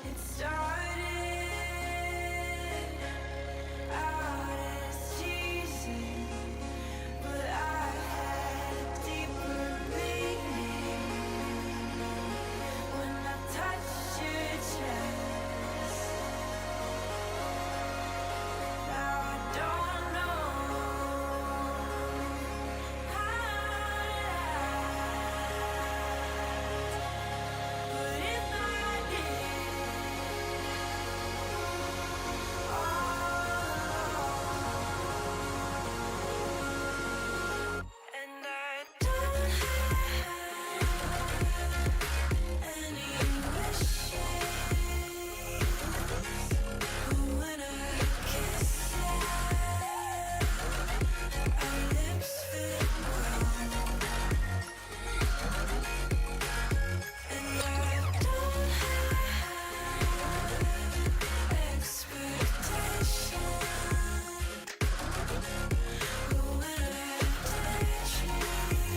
It started out as teasing, but I had deeper meaning when I touched your chest. Now I don't know how to act, but if I and I don't have any wishes, but when I kiss it, our lips fit well. And I don't have expectations, but when I daydream,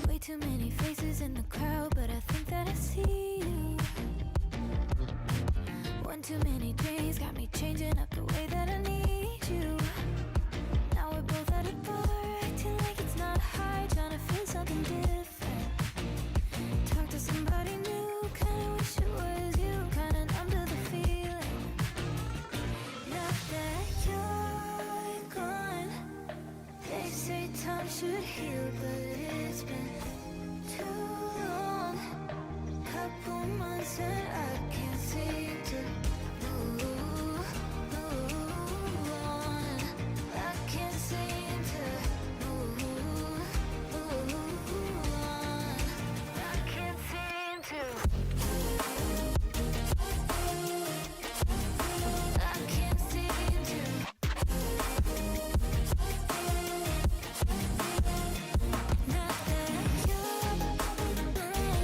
Way too many faces in the crowd, but I think that I see you. One too many drinks got me changing up the way that I need you. Now we're both at a bar, acting like it's not hard, trying to feel something different. Talk to somebody new, kinda wish it was you, kinda numb to the feeling. Now that you're gone, they say time should heal, but it's been too long. Couple months and I can't seem to move on. I can't seem to move on. I can't seem to. I can't seem to. Not that you're gone,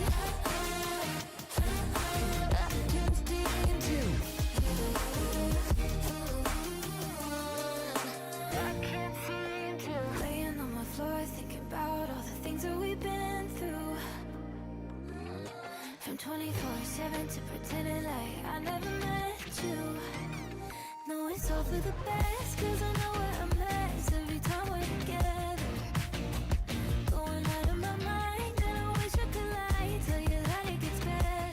I can't seem to. I can't seem to. Laying on my floor, thinking about all the things that we've been through. From 24/7 to pretending like I never met you. No, it's all for the best, 'cause I know we're a mess every time we're together. Going out of my mind, and I wish I could lie, tell you that it gets better.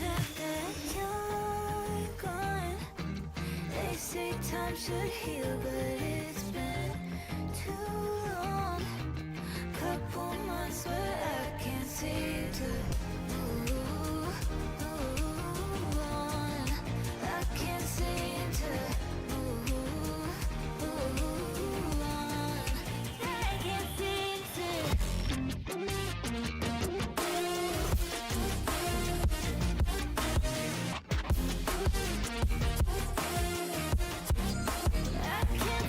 Now that you're gone, they say time should heal, but it's been too long. Couple months where I can't seem to move on. I can't seem to move on. I can't seem to. I can't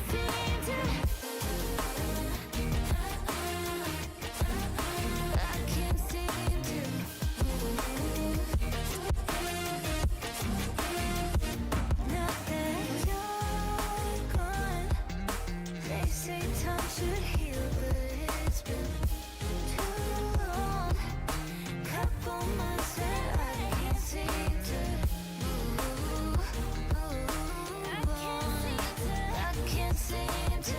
should heal, but it's been too long. Couple months and I can't seem to move. I can't seem to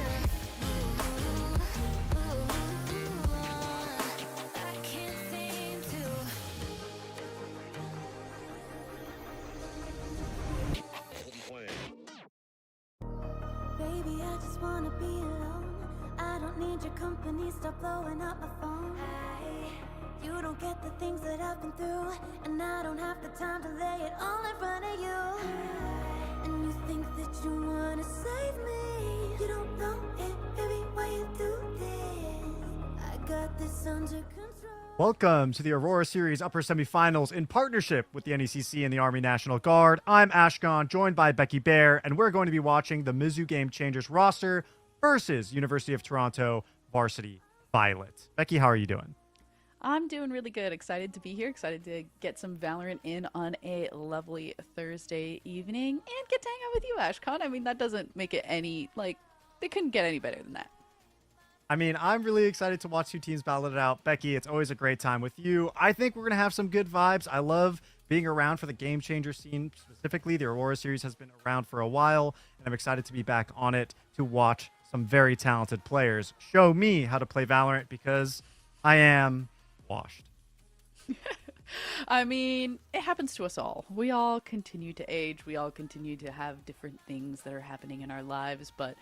move on. I can't seem to. Baby, I just wanna be alone. I don't need your company, stop blowing up my phone. You don't get the things that I've been through, and I don't have the time to lay it all in front of you. And you think that you wanna save me. You don't know it, baby, why you do this? I got this under control. Welcome to the Aurora Series Upper Semifinals in partnership with the NECC and the Army National Guard. I'm Ashkan, joined by Becky Bear, and we're going to be watching the Mizzou Game Changers roster versus University of Toronto Varsity Violet. Becky, how are you doing? I'm doing really good. Excited to be here. Excited to get some Valorant in on a lovely Thursday evening and get to hang out with you, Ashkan. I mean, that doesn't make it any, they couldn't get any better than that. I mean, I'm really excited to watch two teams battle it out. Becky, it's always a great time with you. I think we're going to have some good vibes. I love being around for the Game Changer scene specifically. The Aurora series has been around for a while, and I'm excited to be back on it to watch some very talented players show me how to play Valorant because I am washed. I mean, it happens to us all. We all continue to age. We all continue to have different things that are happening in our lives, but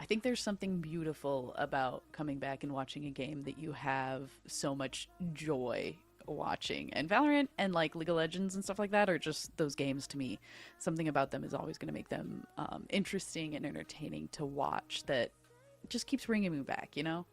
I think there's something beautiful about coming back and watching a game that you have so much joy watching. And Valorant and League of Legends and stuff like that are just those games to me. Something about them is always going to make them interesting and entertaining to watch that just keeps bringing me back, you know?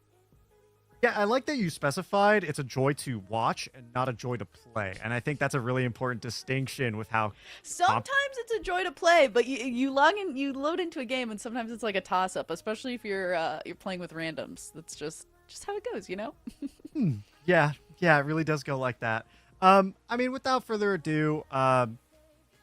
Yeah, I like that you specified it's a joy to watch and not a joy to play. And I think that's a really important distinction with how Sometimes it's a joy to play, but you load into a game, and sometimes it's like a toss up, especially if you're playing with randoms. That's just how it goes, you know. Yeah, it really does go like that. I mean, without further ado, go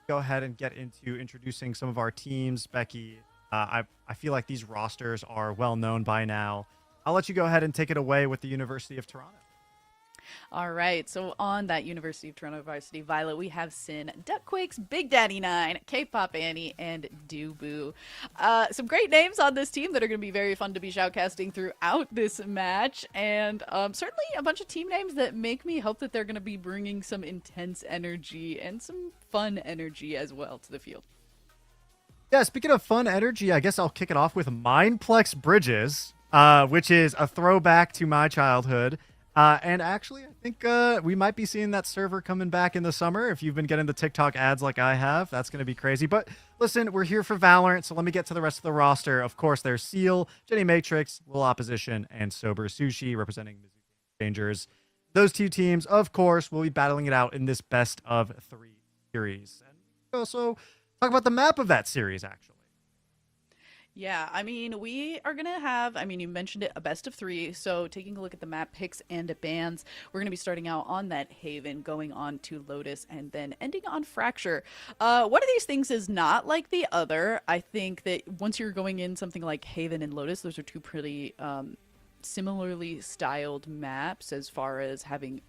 ahead and get into introducing some of our teams. Becky, I feel like these rosters are well known by now. I'll let you go ahead and take it away with the University of Toronto. All right, so on that University of Toronto Varsity Violet, we have Sin, Duckquakes, Big Daddy 9, K-Pop Annie, and Duboo. Some great names on this team that are going to be very fun to be shoutcasting throughout this match, and certainly a bunch of team names that make me hope that they're going to be bringing some intense energy and some fun energy as well to the field. Yeah, speaking of fun energy, I guess I'll kick it off with Mindplex Bridges, which is a throwback to my childhood. And actually, I think we might be seeing that server coming back in the summer. If you've been getting the TikTok ads like I have, that's going to be crazy. But listen, we're here for Valorant, so let me get to the rest of the roster. Of course, there's Seal, Jenny Matrix, Little Opposition, and Sober Sushi representing Mizzou Game Changers. Those two teams, of course, will be battling it out in this best of 3 series. And we also talk about the map of that series, actually. Yeah, I mean, we are going to have, you mentioned it, a best of 3. So taking a look at the map picks and bans, we're going to be starting out on that Haven, going on to Lotus, and then ending on Fracture. One of these things is not like the other. I think that once you're going in something like Haven and Lotus, those are two pretty similarly styled maps as far as having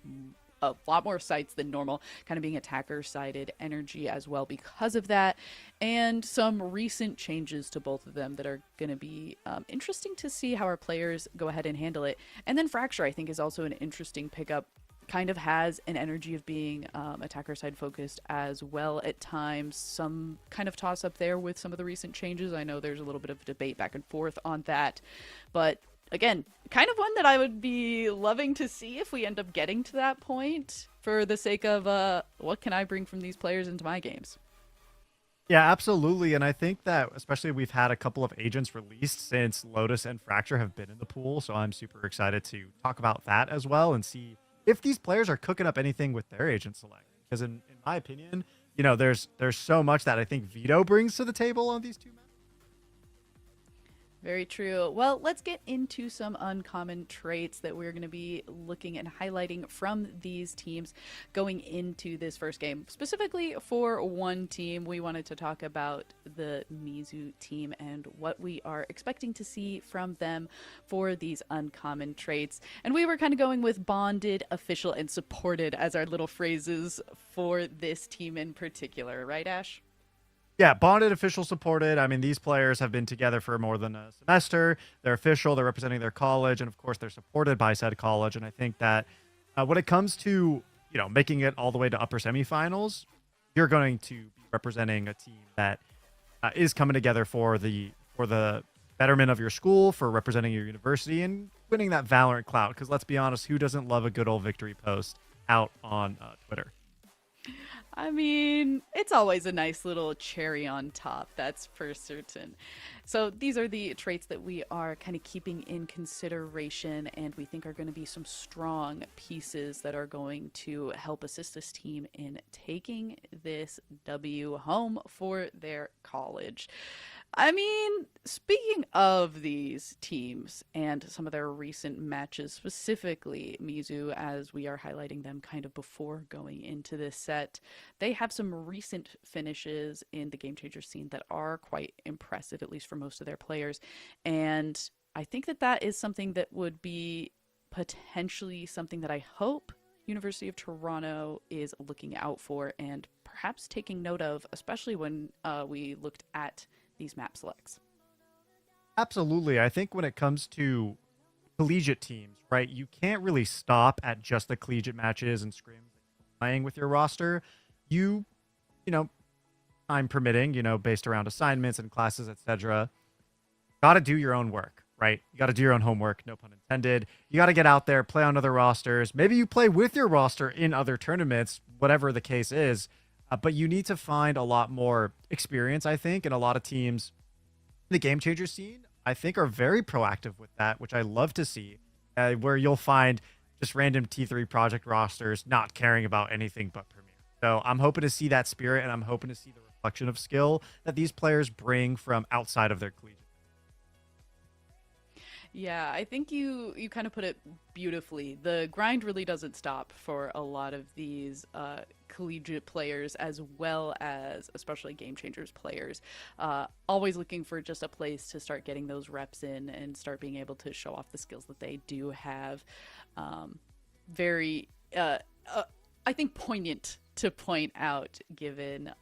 a lot more sites than normal, kind of being attacker-sided energy as well because of that, and some recent changes to both of them that are going to be interesting to see how our players go ahead and handle it. And then Fracture, I think, is also an interesting pickup. Kind of has an energy of being attacker side focused as well at times. Some kind of toss up there with some of the recent changes. I know there's a little bit of debate back and forth on that, but again, kind of one that I would be loving to see if we end up getting to that point for the sake of what can I bring from these players into my games. Yeah, absolutely. And I think that especially we've had a couple of agents released since Lotus and Fracture have been in the pool. So I'm super excited to talk about that as well and see if these players are cooking up anything with their agent select. Because in my opinion, you know, there's so much that I think Vito brings to the table on these two maps. Very true. Well, let's get into some uncommon traits that we're going to be looking and highlighting from these teams going into this first game. Specifically for one team, we wanted to talk about the Mizu team and what we are expecting to see from them for these uncommon traits. And we were kind of going with bonded, official, and supported as our little phrases for this team in particular, right, Ash? Yeah, bonded, official, supported. I mean, these players have been together for more than a semester. They're official. They're representing their college, and of course, they're supported by said college. And I think that when it comes to making it all the way to upper semifinals, you're going to be representing a team that is coming together for the betterment of your school, for representing your university, and winning that Valorant clout. Because let's be honest, who doesn't love a good old victory post out on Twitter? I mean, it's always a nice little cherry on top, that's for certain. So, these are the traits that we are kind of keeping in consideration, and we think are going to be some strong pieces that are going to help assist this team in taking this W home for their college. I mean, speaking of these teams and some of their recent matches, specifically Mizu, as we are highlighting them kind of before going into this set, they have some recent finishes in the game changer scene that are quite impressive, at least for most of their players. And I think that that is something that would be potentially something that I hope University of Toronto is looking out for and perhaps taking note of, especially when we looked at these map selects. Absolutely. I think when it comes to collegiate teams, right, you can't really stop at just the collegiate matches and scrims that you're playing with your roster. You know, time permitting, based around assignments and classes, etc. Got to do your own work, right? You got to do your own homework, no pun intended. You got to get out there, play on other rosters. Maybe you play with your roster in other tournaments, whatever the case is. But you need to find a lot more experience, I think, and a lot of teams in the game changer scene, I think, are very proactive with that, which I love to see, where you'll find just random T3 project rosters not caring about anything but Premier. So I'm hoping to see that spirit, and I'm hoping to see the reflection of skill that these players bring from outside of their collegiate. Yeah, I think you kind of put it beautifully. The grind really doesn't stop for a lot of these collegiate players, as well as especially game changers players. Always looking for just a place to start getting those reps in and start being able to show off the skills that they do have. Very, I think, poignant to point out, given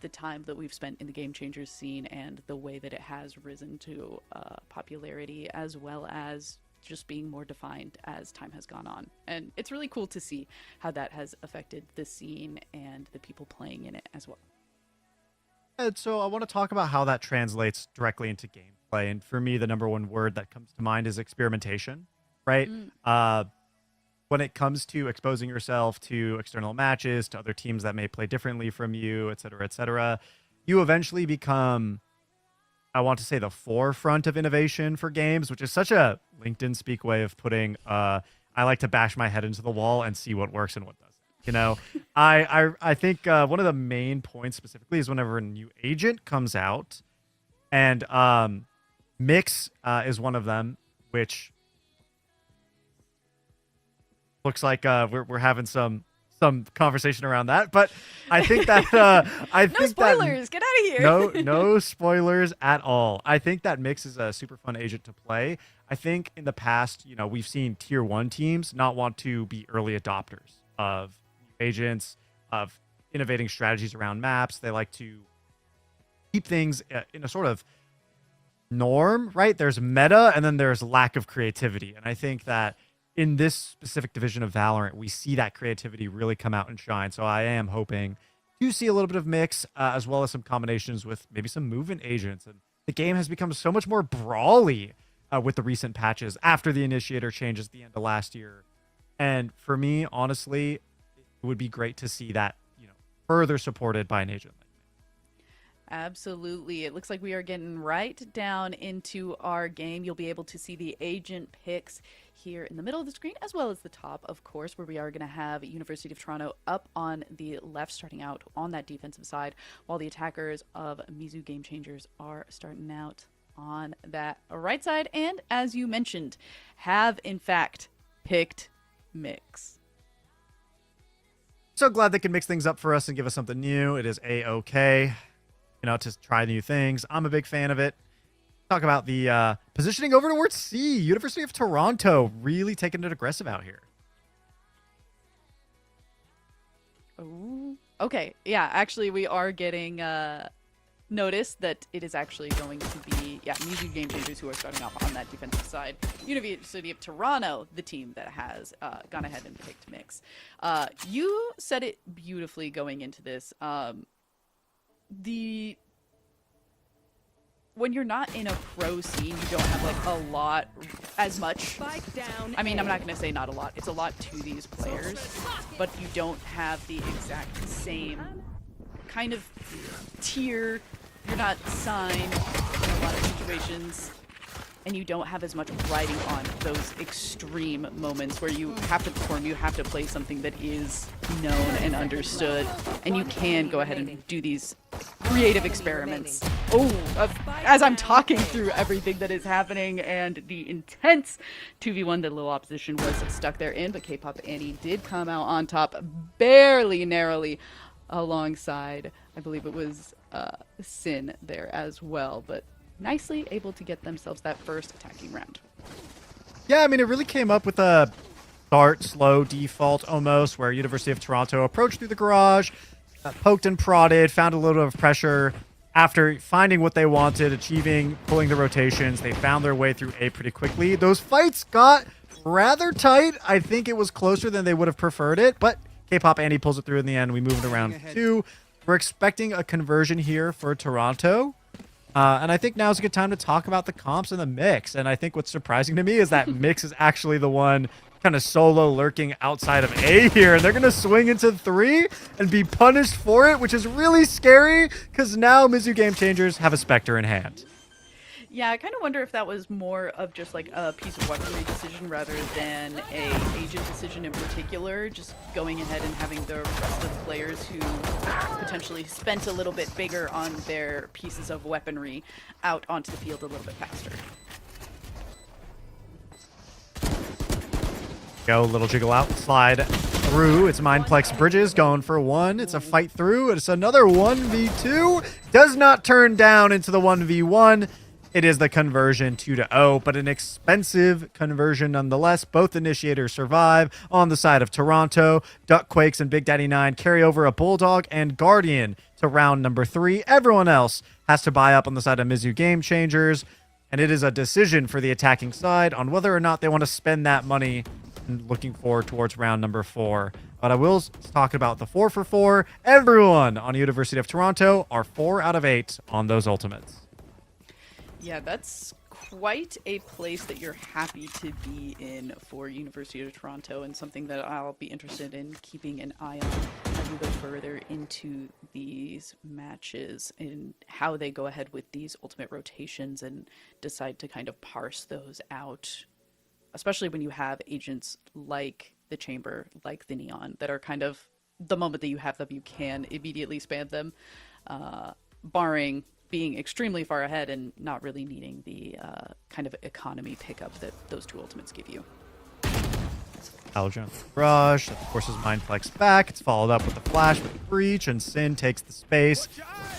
the time that we've spent in the game changers scene and the way that it has risen to popularity, as well as just being more defined as time has gone on. And it's really cool to see how that has affected the scene and the people playing in it as well. And so I want to talk about how that translates directly into gameplay. And for me, the number one word that comes to mind is experimentation, right? When it comes to exposing yourself to external matches, to other teams that may play differently from you, et cetera, you eventually become, I want to say, the forefront of innovation for games, which is such a LinkedIn speak way of putting, I like to bash my head into the wall and see what works and what doesn't. I think one of the main points specifically is whenever a new agent comes out, and Mix is one of them, which looks like we're having some conversation around that, but I think that No spoilers, get out of here. no spoilers at all. I think that Mix is a super fun agent to play. I think in the past, we've seen tier 1 teams not want to be early adopters of agents, of innovating strategies around maps. They like to keep things in a sort of norm, right? There's meta and then there's lack of creativity, and I think that in this specific division of Valorant, we see that creativity really come out and shine. So I am hoping to see a little bit of mix, as well as some combinations with maybe some movement agents. And the game has become so much more brawly with the recent patches after the initiator changes at the end of last year. And for me, honestly, it would be great to see that, further supported by an agent. Absolutely. It looks like we are getting right down into our game. You'll be able to see the agent picks here in the middle of the screen, as well as the top, of course, where we are going to have University of Toronto up on the left, starting out on that defensive side, while the attackers of Mizu Game Changers are starting out on that right side. And as you mentioned, have in fact picked Mix. So glad they can mix things up for us and give us something new. It is a-okay, to try new things. I'm a big fan of it. Talk about the positioning over towards C. University of Toronto really taking it aggressive out here. Ooh. Okay, yeah, actually we are getting notice that it is actually going to be, Music Game Changers who are starting off on that defensive side. University of Toronto, the team that has gone ahead and picked Mix. You said it beautifully going into this. When you're not in a pro scene, you don't have like a lot, as much. I mean, I'm not going to say not a lot. It's a lot to these players, but you don't have the exact same kind of tier. You're not signed in a lot of situations, and you don't have as much riding on those extreme moments where you have to perform, you have to play something that is known and understood, and you can go ahead and do these creative experiments. As I'm talking through everything that is happening and the intense 2v1 that little opposition was stuck there in, but K-Pop Annie did come out on top, barely narrowly, alongside, I believe it was Sin there as well, but nicely able to get themselves that first attacking round. Yeah, I mean, it really came up with a start slow default almost, where University of Toronto approached through the garage, poked and prodded, found a little bit of pressure. After finding what they wanted, pulling the rotations, they found their way through A pretty quickly. Those fights got rather tight. I think it was closer than they would have preferred it, but K-Pop Annie pulls it through in the end. We move it around 2. We're expecting a conversion here for Toronto. And I think now's a good time to talk about the comps and the Mix. And I think what's surprising to me is that Mix is actually the one kind of solo lurking outside of A here. And they're going to swing into 3 and be punished for it, which is really scary because now Mizzou Game Changers have a Spectre in hand. Yeah, I kind of wonder if that was more of just like a piece of weaponry decision rather than a agent decision in particular, just going ahead and having the rest of the players who potentially spent a little bit bigger on their pieces of weaponry out onto the field a little bit faster. Go, little jiggle out, slide through. It's Mindplex Bridges going for 1. It's a fight through. It's another 1v2. Does not turn down into the 1v1. It is the conversion 2-0, but an expensive conversion nonetheless. Both initiators survive on the side of Toronto. Duckquakes and Big Daddy 9 carry over a Bulldog and Guardian to round number 3. Everyone else has to buy up on the side of Mizzou Game Changers, and it is a decision for the attacking side on whether or not they want to spend that money looking forward towards round number 4. But I will talk about the 4 for 4. Everyone on University of Toronto are 4 out of 8 on those ultimates. Yeah, that's quite a place that you're happy to be in for University of Toronto, and something that I'll be interested in keeping an eye on as we go further into these matches and how they go ahead with these ultimate rotations and decide to kind of parse those out, especially when you have agents like the Chamber, like the Neon, that are kind of, the moment that you have them, you can immediately spam them, barring being extremely far ahead and not really needing the kind of economy pickup that those 2 ultimates give you. Aljon Rush, of course, is Mindplex back. It's followed up with a flash with the breach, and Sin takes the space.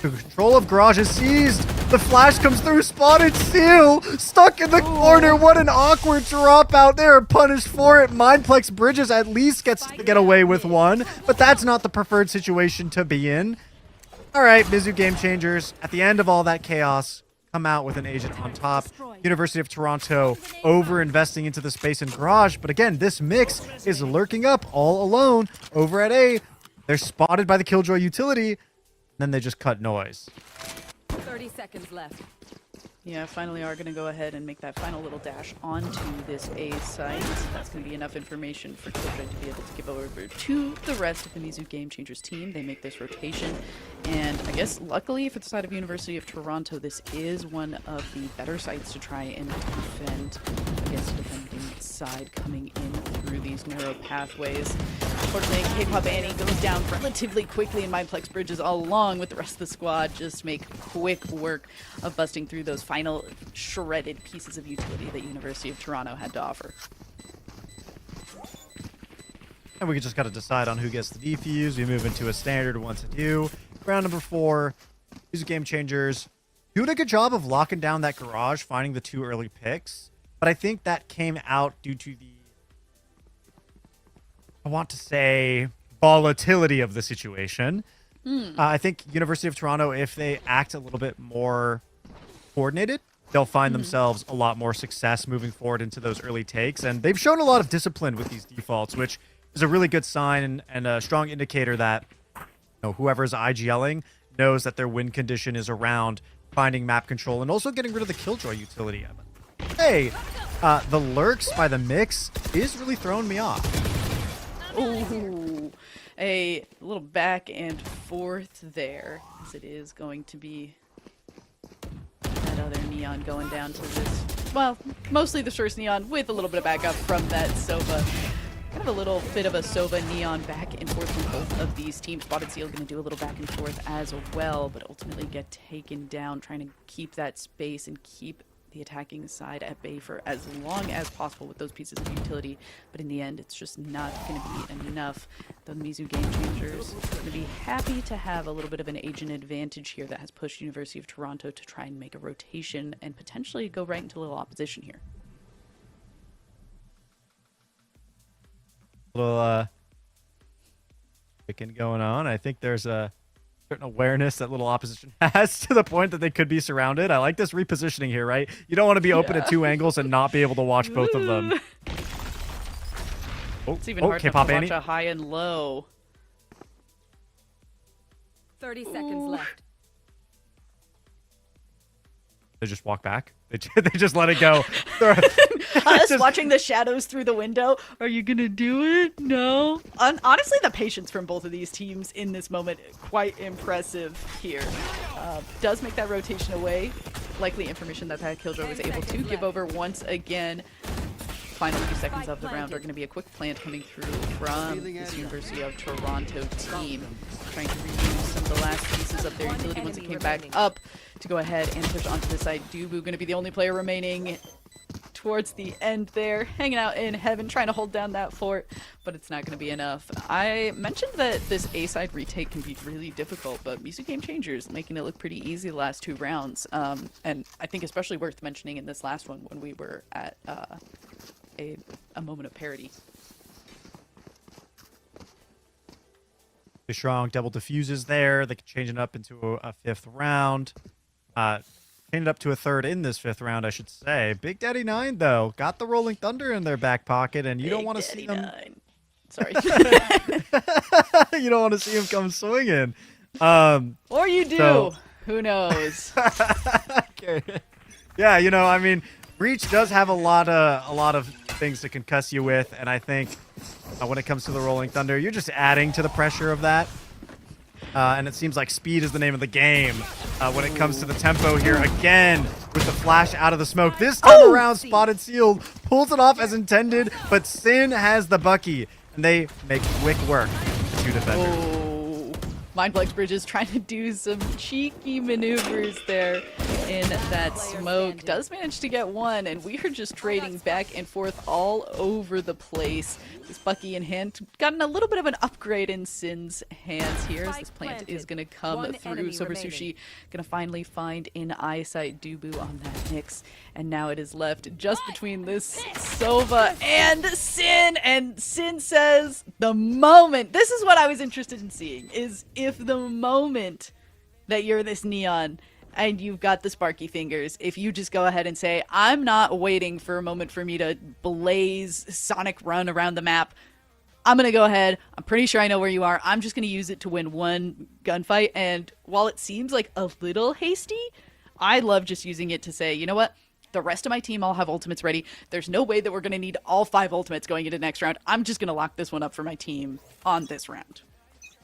The control of Garage is seized. The flash comes through, spotted Seal, stuck in the corner. What an awkward drop out there. Punished for it. Mindplex Bridges at least gets to get away with 1, but that's not the preferred situation to be in. All right, Mizzou Game Changers, at the end of all that chaos, come out with an agent on top. University of Toronto over-investing into the space in Garage. But again, this Mix is lurking up all alone over at A. They're spotted by the Killjoy utility, and then they just cut noise. 30 seconds left. Yeah, finally are going to go ahead and make that final little dash onto this A site. That's going to be enough information for Killjoy to be able to give over to the rest of the Mizzou Game Changers team. They make this rotation, and I guess luckily for the side of University of Toronto, this is one of the better sites to try and defend against the defending side coming in through through these narrow pathways. Unfortunately, K-pop Annie goes down relatively quickly, and Mindplex Bridges, along with the rest of the squad, just make quick work of busting through those final shredded pieces of utility that University of Toronto had to offer. And we just got to decide on who gets the defuse. We move into a standard once a do. Round number 4. These are game changers. Doing a good job of locking down that garage, finding the 2 early picks. But I think that came out due to the, I want to say, volatility of the situation. I think University of Toronto, if they act a little bit more coordinated, they'll find themselves a lot more success moving forward into those early takes. And they've shown a lot of discipline with these defaults, which is a really good sign and a strong indicator that whoever's IGLing knows that their win condition is around finding map control and also getting rid of the Killjoy utility. Hey, the lurks by the mix is really throwing me off. Ooh, a little back and forth there, as it is going to be that other Neon going down to this, well, mostly the first Neon with a little bit of backup from that Sova. Kind of a little bit of a Sova Neon back and forth from both of these teams. Spotted Seal going to do a little back and forth as well, but ultimately get taken down, trying to keep that space and keep the attacking side at bay for as long as possible with those pieces of utility. But in the end, it's just not going to be enough. The Mizu Game Changers are going to be happy to have a little bit of an agent advantage here that has pushed University of Toronto to try and make a rotation and potentially go right into a little opposition here. Little picking going on. I think there's a certain awareness that little opposition has to the point that they could be surrounded. I like this repositioning here, right? You don't want to be open at 2 angles and not be able to watch both of them. It's even hard enough K-pop to watch Annie. a high and low. 30 seconds left. They just walk back. They just let it go. Us watching the shadows through the window. Are you gonna do it? No. Honestly, the patience from both of these teams in this moment quite impressive here. Does make that rotation away. Likely information that Killjoy was able to give over once again. Final few seconds of the round are going to be a quick plant coming through from this University of Toronto team, trying to reuse some of the last pieces of their utility once it came back up to go ahead and push onto the side. Dubu going to be the only player remaining towards the end there, hanging out in heaven, trying to hold down that fort, but it's not going to be enough. I mentioned that this A-side retake can be really difficult, but Mizu Game Changers making it look pretty easy the last 2 rounds, and I think especially worth mentioning in this last one when we were at a moment of parity. Strong double diffuses there. They can change it up into a 5th round. Change it up to a 3rd in this 5th round, I should say. Big Daddy 9, though, got the Rolling Thunder in their back pocket, and you don't want to see them. Sorry. You don't want to see him come swinging. Or you do. So- Who knows? Okay. Yeah, I mean, Breach does have a lot of things to concuss you with, and I think when it comes to the Rolling Thunder, you're just adding to the pressure of that. And it seems like speed is the name of the game when it comes to the tempo here. Again, with the flash out of the smoke. This time around, Spotted Sealed pulls it off as intended, but Sin has the Bucky, and they make quick work of 2 defenders. Oh, Mindplex Bridges trying to do some cheeky maneuvers there in that smoke. Does manage to get one, and we are just trading back and forth all over the place. This Bucky in hand, gotten a little bit of an upgrade in Sin's hands here as this plant is going to come through. Sober Sushi going to finally find in eyesight Dubu on that mix, and now it is left just between this Sova and Sin says the moment, this is what I was interested in seeing, is if the moment that you're this Neon and you've got the sparky fingers, if you just go ahead and say, I'm not waiting for a moment for me to blaze sonic run around the map. I'm going to go ahead. I'm pretty sure I know where you are. I'm just going to use it to win one gunfight. And while it seems like a little hasty, I love just using it to say, you know what? The rest of my team all have ultimates ready. There's no way that we're going to need all 5 ultimates going into the next round. I'm just going to lock this one up for my team on this round.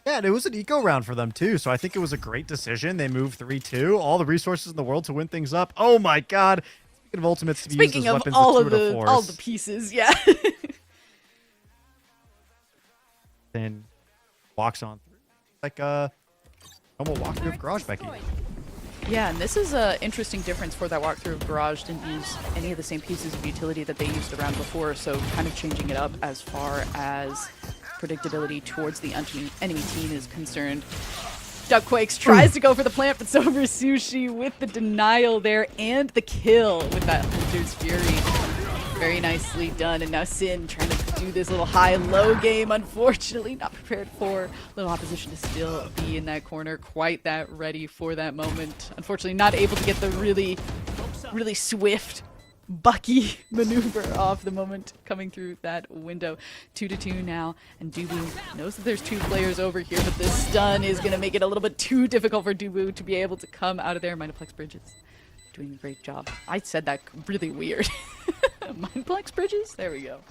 Yeah, and it was an eco round for them, too, so I think it was a great decision. They moved 3-2, all the resources in the world to win things up. Oh, my God. Speaking of ultimates to be used as weapons, all the the pieces, yeah. then walks on through. Like a normal walkthrough of Garage, Becky. Yeah, and this is an interesting difference for that walkthrough of Garage. Didn't use any of the same pieces of utility that they used around before, so kind of changing it up as far as predictability towards the enemy team is concerned. Duckquakes tries to go for the plant, but Sober Sushi with the denial there and the kill with that Hunter's Fury. Very nicely done. And now Sin trying to do this little high-low game. Unfortunately, not prepared for little opposition to still be in that corner. Quite that ready for that moment. Unfortunately, not able to get the really swift Bucky maneuver off the moment coming through that window. 2-2 now, and Dubu knows that there's two players over here, but this stun is going to make it a little bit too difficult for Dubu to be able to come out of there. Mindplex Bridges doing a great job. I said that really weird. Mindplex Bridges? There we go.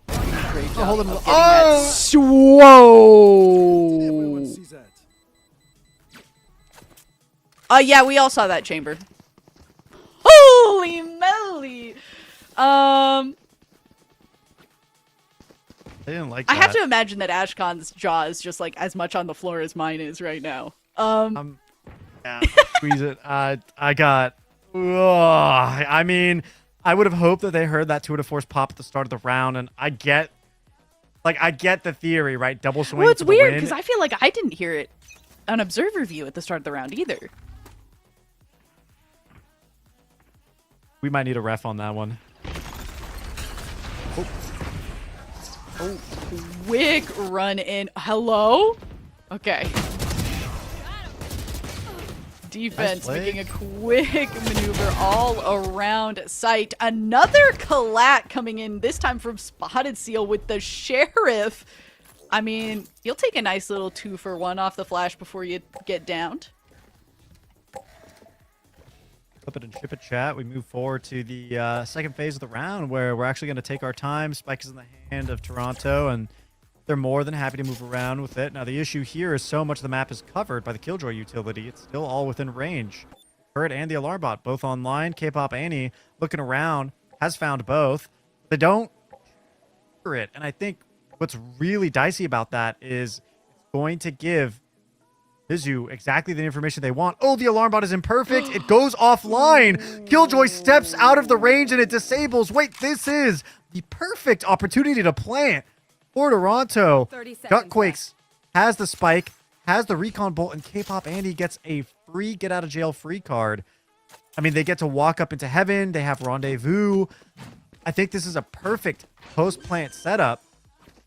Great job. hold him. Of getting that Whoa! Yeah, we all saw that chamber. Holy moly! I didn't like that. I have to imagine that Ashkan's jaw is just like as much on the floor as mine is right now. Yeah, squeeze it. I got. I mean, I would have hoped that they heard that tour de force pop at the start of the round, and I get the theory, right? Double swing. Well, it's for the weird win. because I feel like I didn't hear it on observer view at the start of the round either. We might need a ref on that one. Oh, quick run in. Hello? Okay. Defense Nice making a quick maneuver all around site. Another collat coming in, this time from Spotted Seal with the Sheriff. I mean, you'll take a nice little 2-for-1 off the flash before you get downed. Flip it and ship it, chat. We move forward to the second phase of the round where we're actually going to take our time. Spike is in the hand of Toronto, and they're more than happy to move around with it. Now, the issue here is so much of the map is covered by the Killjoy utility. It's still all within range. Turret and the alarm bot both online. K-pop Annie looking around, has found both. They don't hear it. And I think what's really dicey about that is it's going to give Mizu exactly the information they want. Oh, the alarm bot is imperfect. It goes offline. Killjoy steps out of the range and it disables. Wait, this is the perfect opportunity to plant for Toronto. 30 seconds Duckquakes has the spike, has the recon bolt, and K-pop Andy gets a free get out of jail free card. I mean, they get to walk up into heaven. They have rendezvous. I think this is a perfect post-plant setup,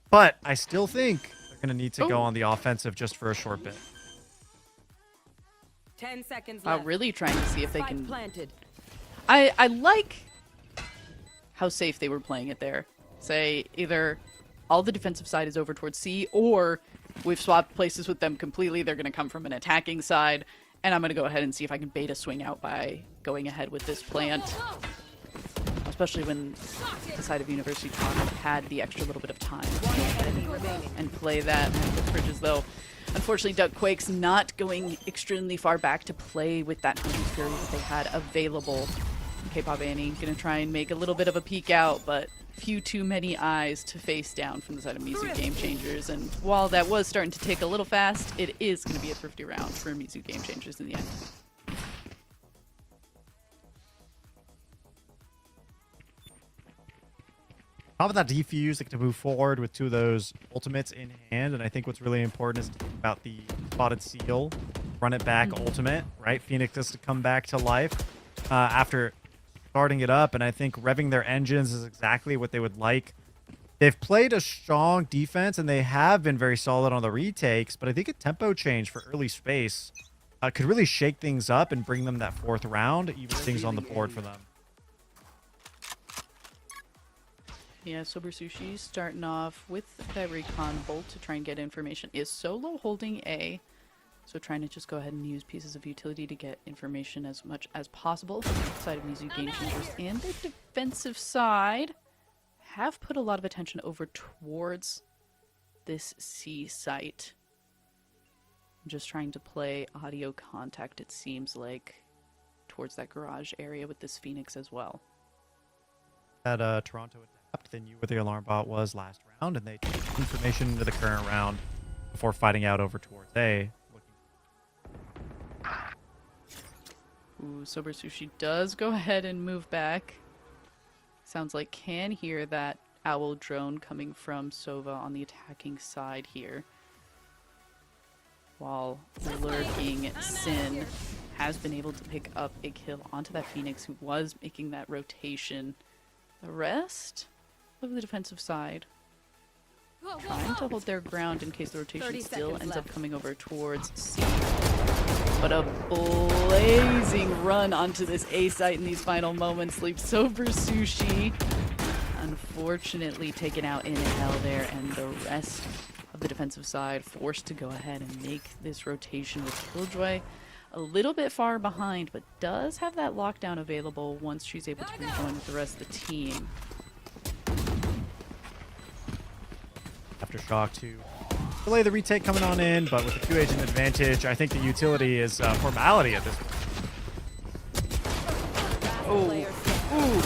but I still think they're going to need to go on the offensive just for a short bit. 10 seconds left. Really trying to see if they Spike can... planted. I like how safe they were playing it there. Say, either all the defensive side is over towards C, or we've swapped places with them completely. They're going to come from an attacking side, and I'm going to go ahead and see if I can bait a swing out by going ahead with this plant. Especially when the side of University Talk had the extra little bit of time to go ahead and play that. With Bridges, though, unfortunately, Duckquake's not going extremely far back to play with that Hunter's Fury that they had available. K-pop Annie gonna try and make a little bit of a peek out, but few too many eyes to face down from the side of Mizu Game Changers. And while that was starting to tick a little fast, it is gonna be a thrifty round for Mizu Game Changers in the end. Top of that defuse, they get to move forward with two of those ultimates in hand. And I think what's really important is to think about the Spotted Seal, run it back ultimate, right? Phoenix has to come back to life after starting it up. And I think revving their engines is exactly what they would like. They've played a strong defense and they have been very solid on the retakes. But I think a tempo change for early space could really shake things up and bring them that fourth round, even things on the board for them. Yeah, Sober Sushi starting off with that recon bolt to try and get information. Is Solo holding A? So trying to just go ahead and use pieces of utility to get information as much as possible. Side of Mizu Game Changers and the defensive side have put a lot of attention over towards this C site. Just trying to play audio contact, it seems like, towards that garage area with this Phoenix as well. At Toronto attack. They knew where the alarm bot was last round, and they took information into the current round before fighting out over towards A. Ooh, Sober Sushi does go ahead and move back. Sounds like can hear that owl drone coming from Sova on the attacking side here. While lurking Sin has been able to pick up a kill onto that Phoenix who was making that rotation. The rest of the defensive side trying to hold their ground in case the rotation 30 still seconds ends up left. coming over towards C. But a blazing run onto this A site in these final moments leaves Sober Sushi unfortunately taken out in hell there, and the rest of the defensive side forced to go ahead and make this rotation with Killjoy a little bit far behind, but does have that lockdown available once she's able to rejoin with the rest of the team. Aftershock to delay the retake coming on in, but with the 2-agent advantage, I think the utility is formality at this point. Ooh.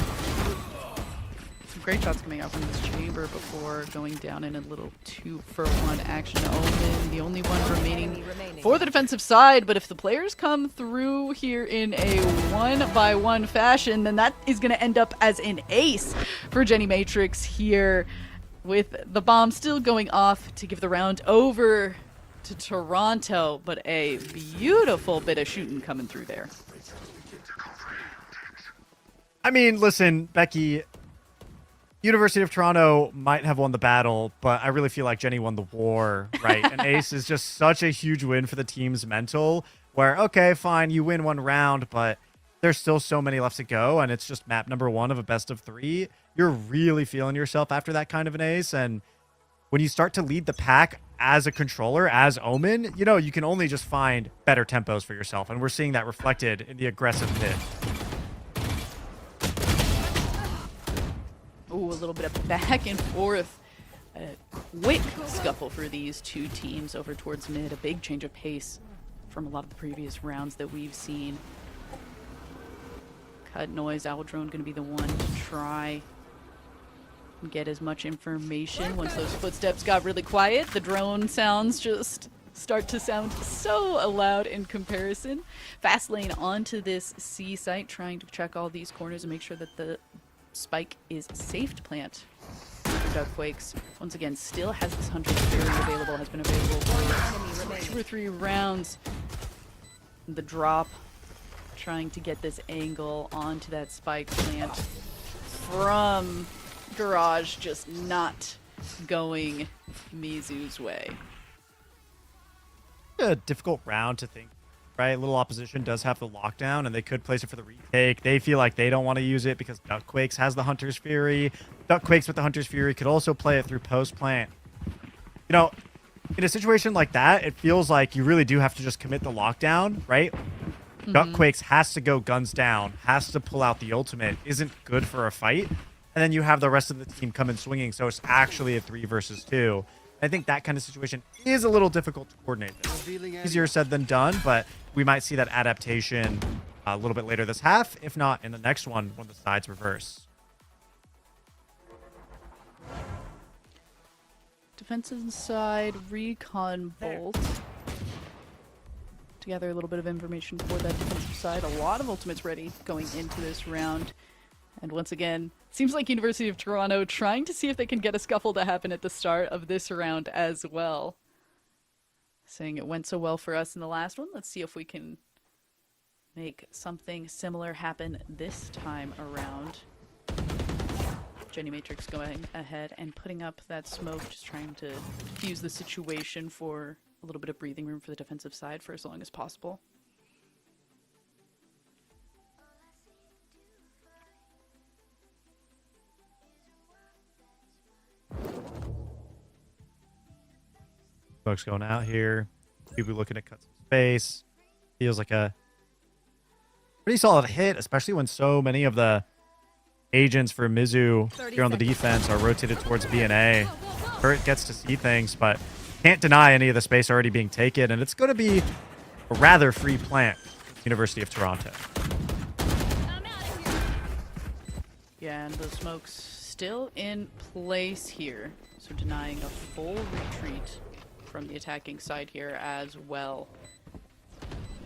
Some great shots coming out from this chamber before going down in a little 2-for-1 action. Omen, the only one remaining for the defensive side, but if the players come through here in a 1-by-1 fashion, then that is going to end up as an ace for Jenny Matrix here, with the bomb still going off to give the round over to Toronto, but a beautiful bit of shooting coming through there. I mean, listen, Becky, University of Toronto might have won the battle, but I really feel like Jenny won the war, right? And Ace is just such a huge win for the team's mental, where, okay, fine, you win one round, but there's still so many left to go, and it's just map number 1 of a best of 3. You're really feeling yourself after that kind of an ace, and when you start to lead the pack as a controller, as Omen, you know, you can only just find better tempos for yourself, and we're seeing that reflected in the aggressive mid. Ooh, a little bit of back and forth. A quick scuffle for these two teams over towards mid. A big change of pace from a lot of the previous rounds that we've seen. Cut Noise, Owl Drone going to be the one to try and get as much information. Once those footsteps got really quiet, the drone sounds just start to sound so loud in comparison. Fast lane onto this C site, trying to check all these corners and make sure that the spike is safe to plant. Duckquakes, once again, still has this Hunter's Fury available, has been available for 2 or 3 rounds. The drop, trying to get this angle onto that spike plant from Garage, just not going Mizu's way. A difficult round to think, right? Little Opposition does have the lockdown, and they could place it for the retake. They feel like they don't want to use it because Duckquakes has the Hunter's Fury. Duckquakes with the Hunter's Fury could also play it through post-plant. You know, in a situation like that, it feels like you really do have to just commit the lockdown, right? Duckquakes has to go guns down, has to pull out the ultimate, isn't good for a fight. And then you have the rest of the team come in swinging, so it's actually a 3 versus 2. I think that kind of situation is a little difficult to coordinate. Easier said than done, but we might see that adaptation a little bit later this half, if not in the next one when the sides reverse. Defensive side, Recon Bolt. To gather a little bit of information for that defensive side. A lot of ultimates ready going into this round. And once again, seems like University of Toronto trying to see if they can get a scuffle to happen at the start of this round as well. Saying it went so well for us in the last one, let's see if we can make something similar happen this time around. Jenny Matrix going ahead and putting up that smoke, just trying to fuse the situation for a little bit of breathing room for the defensive side for as long as possible. Folks going out here. People looking to cut some space. Feels like a pretty solid hit, especially when so many of the agents for Mizu here on the defense are rotated towards B&A. Turret gets to see things, but can't deny any of the space already being taken, and it's going to be a rather free plant for University of Toronto. Yeah, and the smoke's still in place here. So denying a full retreat from the attacking side here as well.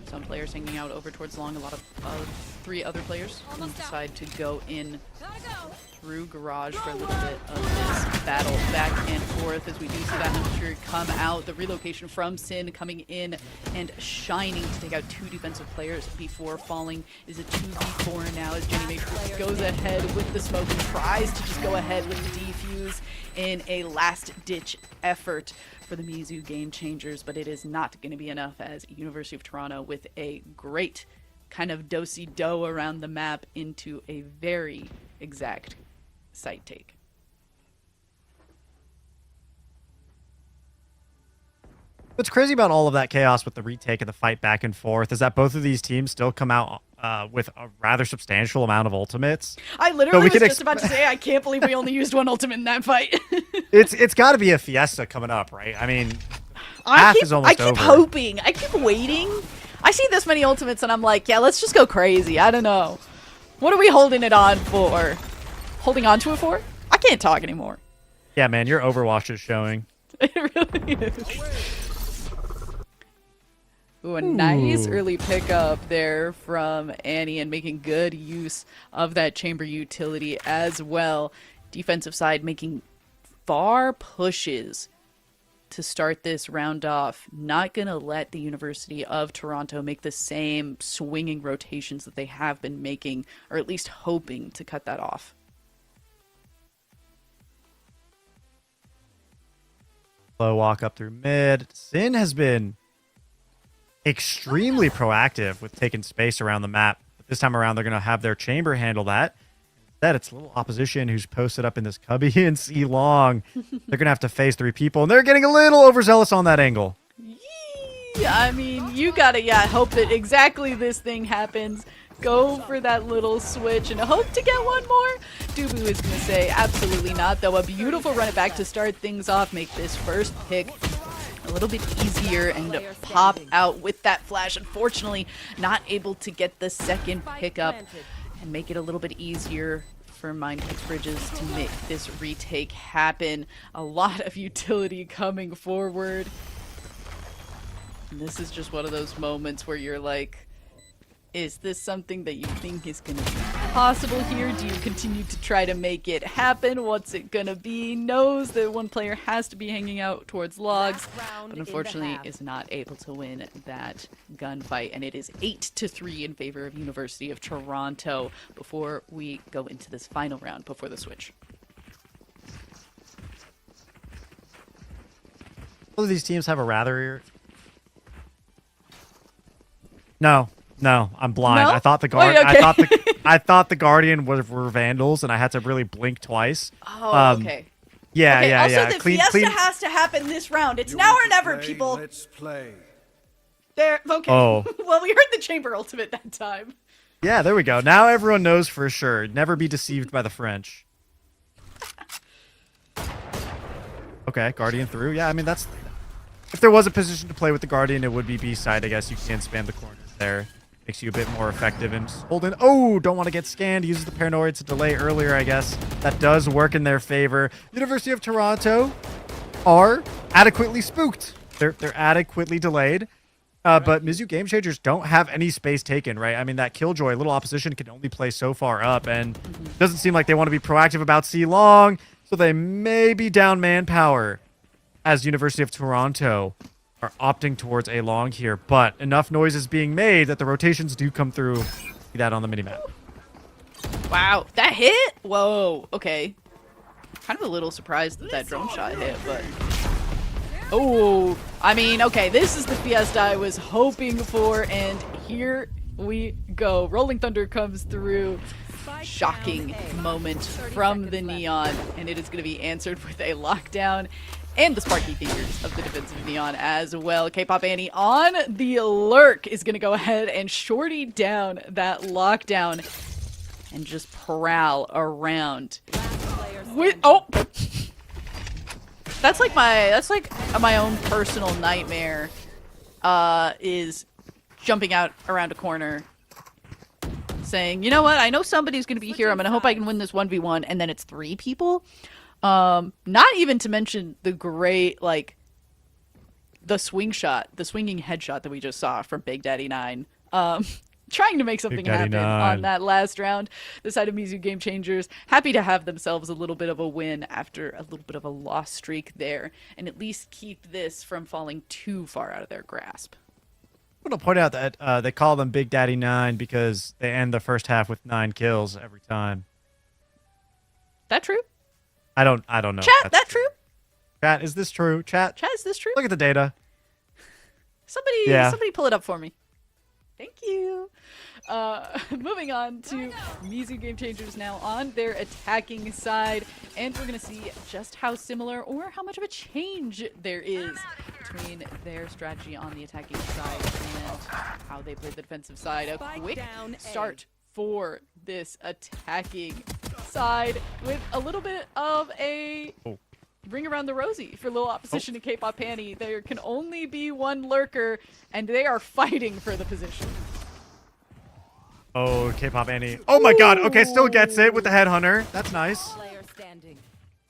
Some players hanging out over towards long. A lot of 3 other players decide to go in through garage for a little bit of this battle back and forth as we do see that mixture come out. The relocation from Sin coming in and shining to take out 2 defensive players before falling is a 2v4 now as Jenny Matrix goes ahead with the smoke and tries to just go ahead with the defuse in a last-ditch effort for the Mizu Game Changers, but it is not going to be enough as University of Toronto with a great kind of do-si-do around the map into a very exact site take. What's crazy about all of that chaos with the retake and the fight back and forth is that both of these teams still come out with a rather substantial amount of ultimates. I literally was just about to say, I can't believe we only used 1 ultimate in that fight. It's got to be a fiesta coming up, right? I mean, is almost I keep over. hoping. I keep waiting. I see this many ultimates and I'm like, yeah, let's just go crazy. I don't know. What are we holding it on for? Holding on to it for? I can't talk anymore. Yeah, man, your Overwatch is showing. It really is. Ooh, a nice early pickup there from Annie and making good use of that chamber utility as well. Defensive side making far pushes to start this round off. Not going to let the University of Toronto make the same swinging rotations that they have been making, or at least hoping to cut that off. Slow walk up through mid. Sin has been extremely proactive with taking space around the map. But this time around, they're going to have their chamber handle that. Instead, it's a little opposition who's posted up in this cubby and C long. They're going to have to face 3 people, and they're getting a little overzealous on that angle. Yeah, I mean, you gotta, hope that exactly this thing happens. Go for that little switch and hope to get one more. Dubu is going to say absolutely not, though. A beautiful run it back to start things off. Make this first pick a little bit easier and pop out with that flash. Unfortunately, not able to get the second pickup and make it a little bit easier for Mindfix Bridges to make this retake happen. A lot of utility coming forward. And this is just one of those moments where you're like, is this something that you think is going to be possible here? Do you continue to try to make it happen? What's it going to be? Knows that one player has to be hanging out towards logs, but unfortunately is not able to win that gunfight. And it is 8-3 in favor of University of Toronto before we go into this final round before the switch. Both of these teams have a rather... No, I'm blind. No? I thought the I thought the Guardian were Vandals, and I had to really blink twice. Oh, okay. Yeah, okay, yeah, also, yeah. the fiesta has to happen this round. It's now or never, people. Let's play. There. Okay. Oh. Well, we heard the chamber ultimate that time. Yeah, there we go. Now everyone knows for sure. Never be deceived by the French. Okay, Guardian through. Yeah, I mean, that's... If there was a position to play with the Guardian, it would be B-side. I guess you can spam the corners there. Makes you a bit more effective and hold in. Oh, don't want to get scanned. Uses the paranoid to delay earlier, I guess. That does work in their favor. University of Toronto are adequately spooked. They're adequately delayed. But Mizu Game Changers don't have any space taken, right? I mean, that Killjoy, little opposition, can only play so far up, and doesn't seem like they want to be proactive about C long, so they may be down manpower as University of Toronto are opting towards A long here. But enough noise is being made that the rotations do come through. See that on the minimap. Wow, that hit? Whoa, okay. Kind of a little surprised that that drone shot hit, but... Oh, I mean, okay, this is the fiesta I was hoping for, and here we go. Rolling Thunder comes through. Shocking moment from the Neon, and it is going to be answered with a lockdown and the sparky fingers of the defensive Neon as well. K-Pop Annie on the lurk is going to go ahead and shorty down that lockdown and just prowl around. That's like my own personal nightmare, is jumping out around a corner, saying, you know what, I know somebody's going to be here. I'm going to hope I can win this 1v1. And then it's 3 people. Not even to mention the great, like, the swinging headshot that we just saw from Big Daddy 9. Trying to make something happen 9. on that last round. The side of Mizu Game Changers happy to have themselves a little bit of a win after a little bit of a loss streak there, and at least keep this from falling too far out of their grasp. I want to point out that they call them Big Daddy 9 because they end the first half with 9 kills every time. That true? I don't know. Chat, that true? Chat, is this true? Chat, Chat, is this true? look at the data. Somebody pull it up for me. Thank you. Moving on to Mizu Game Changers now on their attacking side, and we're going to see just how similar or how much of a change there is between their strategy on the attacking side and how they play the defensive side. A quick start for this attacking side with a little bit of a ring around the rosy for little opposition to K-pop Panty. There can only be one lurker, and they are fighting for the position. Oh, K-pop Annie. Oh my god. Okay, still gets it with the headhunter. That's nice. Player standing.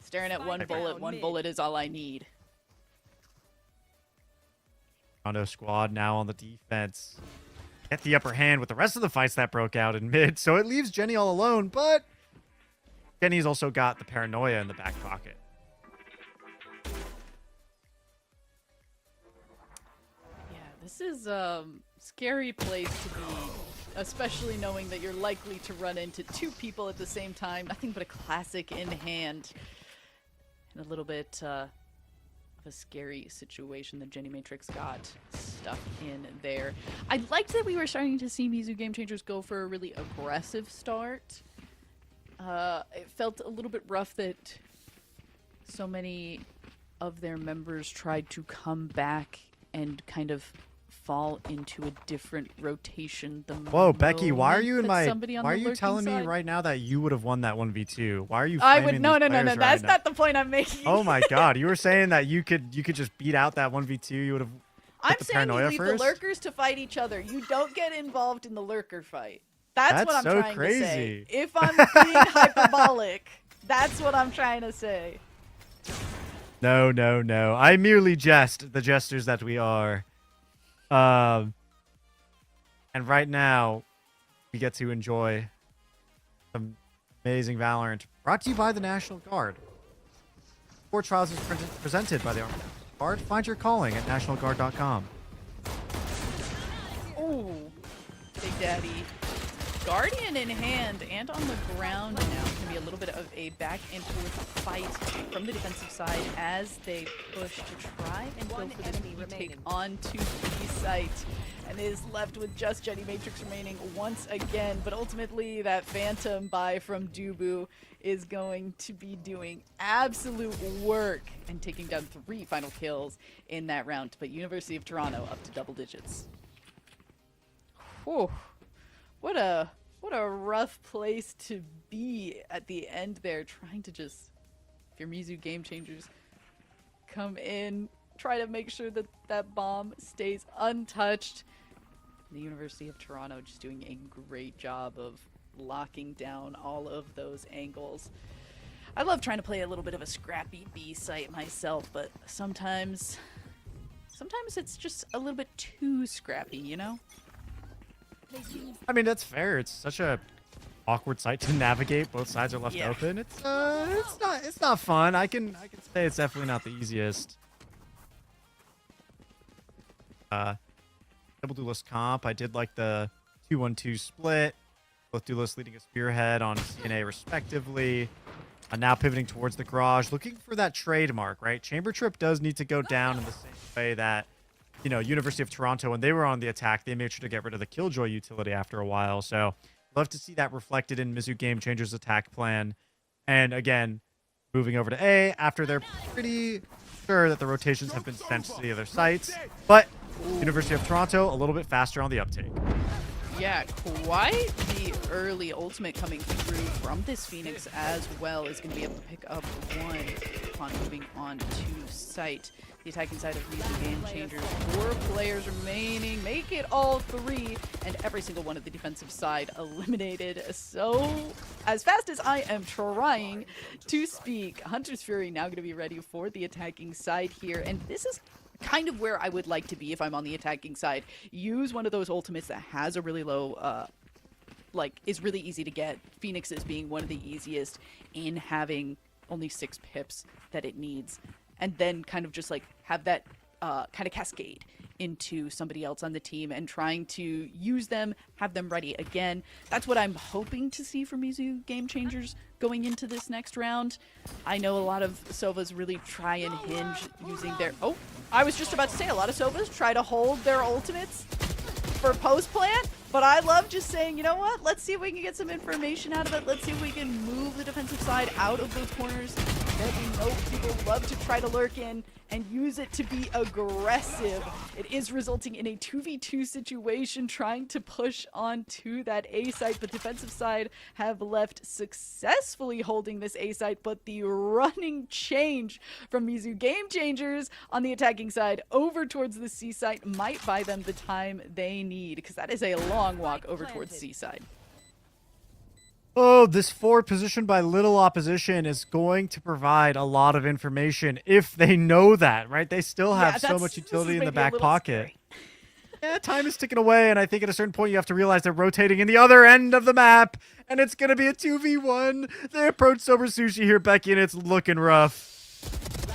Staring at one bullet. One bullet is all I need. Rondo squad now on the defense. Get the upper hand with the rest of the fights that broke out in mid. So it leaves Jenny all alone, but Jenny's also got the paranoia in the back pocket. Yeah, this is a scary place to be, especially knowing that you're likely to run into 2 people at the same time. Nothing but a classic in hand. And a little bit of a scary situation that Jenny Matrix got stuck in there. I liked that we were starting to see Mizu Game Changers go for a really aggressive start. It felt a little bit rough that so many of their members tried to come back and kind of fall into a different rotation. Whoa, Becky, why are you in my? Why Why are you telling me right now that you would have won that 1v2? Why are you? I would flaming no. these players That's right not the point I'm making. now? Oh my god, you were saying that you could just beat out that 1v2. You would have. I'm the saying you paranoia leave first? the lurkers to fight each other. You don't get involved in the lurker fight. That's what I'm so trying crazy. to say. If I'm being hyperbolic, that's what I'm trying to say. No. I merely jest, the jesters that we are. And right now, we get to enjoy some amazing Valorant, brought to you by the National Guard. Sport Trials is presented by the Army National Guard. Find your calling at nationalguard.com. Ooh, Big Daddy. Guardian in hand and on the ground now. Can be a little bit of a back and forth fight from the defensive side as they push to try and go for this retake onto the site. And is left with just Jenny Matrix remaining once again. But ultimately, that Phantom buy from Dubu is going to be doing absolute work and taking down 3 final kills in that round to put University of Toronto up to double digits. Whew. What a rough place to be at the end there, trying to just, if your Mizu Game Changers come in, try to make sure that that bomb stays untouched. The University of Toronto just doing a great job of locking down all of those angles. I love trying to play a little bit of a scrappy B site myself, but sometimes it's just a little bit too scrappy, you know? I mean, that's fair. It's such a awkward site to navigate. Both sides are left open. It's not fun. I can say it's definitely not the easiest. Double duelist comp. I did like the 2-1-2 split. Both duelists leading a spearhead on CNA respectively. Now pivoting towards the garage, looking for that trademark, right? Chamber Trip does need to go down in the same way that, you know, University of Toronto, when they were on the attack, they made sure to get rid of the Killjoy utility after a while. So love to see that reflected in Mizu Game Changers' attack plan. And again, moving over to A after they're pretty sure that the rotations have been sent to the other sites. But University of Toronto, a little bit faster on the uptake. Yeah, quite the early ultimate coming through from this Phoenix as well is going to be able to pick up one upon moving on to site. The attacking side of these game changers, 4 players remaining, make it all 3, and every single one of the defensive side eliminated. So, as fast as I am trying to speak, Hunter's Fury now going to be ready for the attacking side here, and this is kind of where I would like to be if I'm on the attacking side. Use one of those ultimates that has a really low, is really easy to get. Phoenix's being one of the easiest in having only 6 pips that it needs. And then kind of just like have that kind of cascade into somebody else on the team and trying to use them, have them ready again. That's what I'm hoping to see from Mizu Game Changers going into this next round. I know a lot of Sovas really try and hinge using their... Oh, I was just about to say a lot of Sovas try to hold their ultimates for post plant, but I love just saying, you know what, let's see if we can get some information out of it. Let's see if we can move the defensive side out of those corners that we know people love to try to lurk in and use it to be aggressive. It is resulting in a 2v2 situation trying to push onto that A site. The defensive side have left successfully holding this A site, but the running change from Mizu Game Changers on the attacking side over towards the C site might buy them the time they need, because that is a long walk over towards C side. Oh, this forward position by little opposition is going to provide a lot of information if they know that, right? They still have so much utility in the back pocket. Yeah, time is ticking away, and I think at a certain point you have to realize they're rotating in the other end of the map, and it's going to be a 2v1. They approach Sober Sushi here, Becky, and it's looking rough.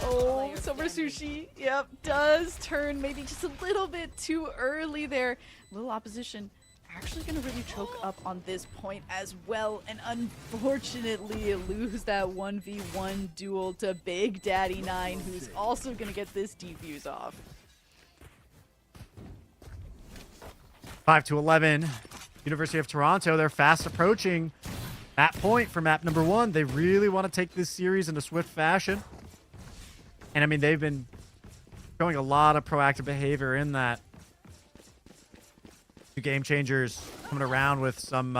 Oh, Sober Sushi, yep, does turn maybe just a little bit too early there. Little opposition actually going to really choke up on this point as well, and unfortunately lose that 1v1 duel to Big Daddy 9, who's also going to get this defuse off. 5-11, University of Toronto, they're fast approaching that point for map number 1. They really want to take this series in a swift fashion. And I mean, they've been showing a lot of proactive behavior in that. Game Changers coming around with some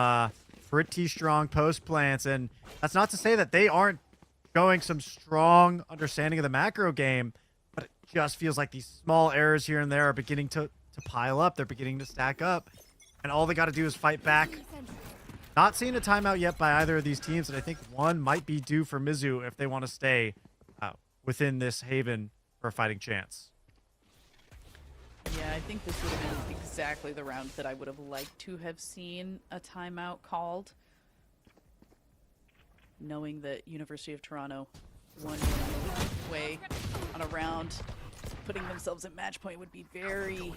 pretty strong post plants, and that's not to say that they aren't showing some strong understanding of the macro game, but it just feels like these small errors here and there are beginning to pile up. They're beginning to stack up, and all they got to do is fight back. Not seeing a timeout yet by either of these teams, and I think one might be due for Mizu if they want to stay within this haven for a fighting chance. Yeah, I think this would have been exactly the round that I would have liked to have seen a timeout called. Knowing that University of Toronto won way on a round, putting themselves at match point would be very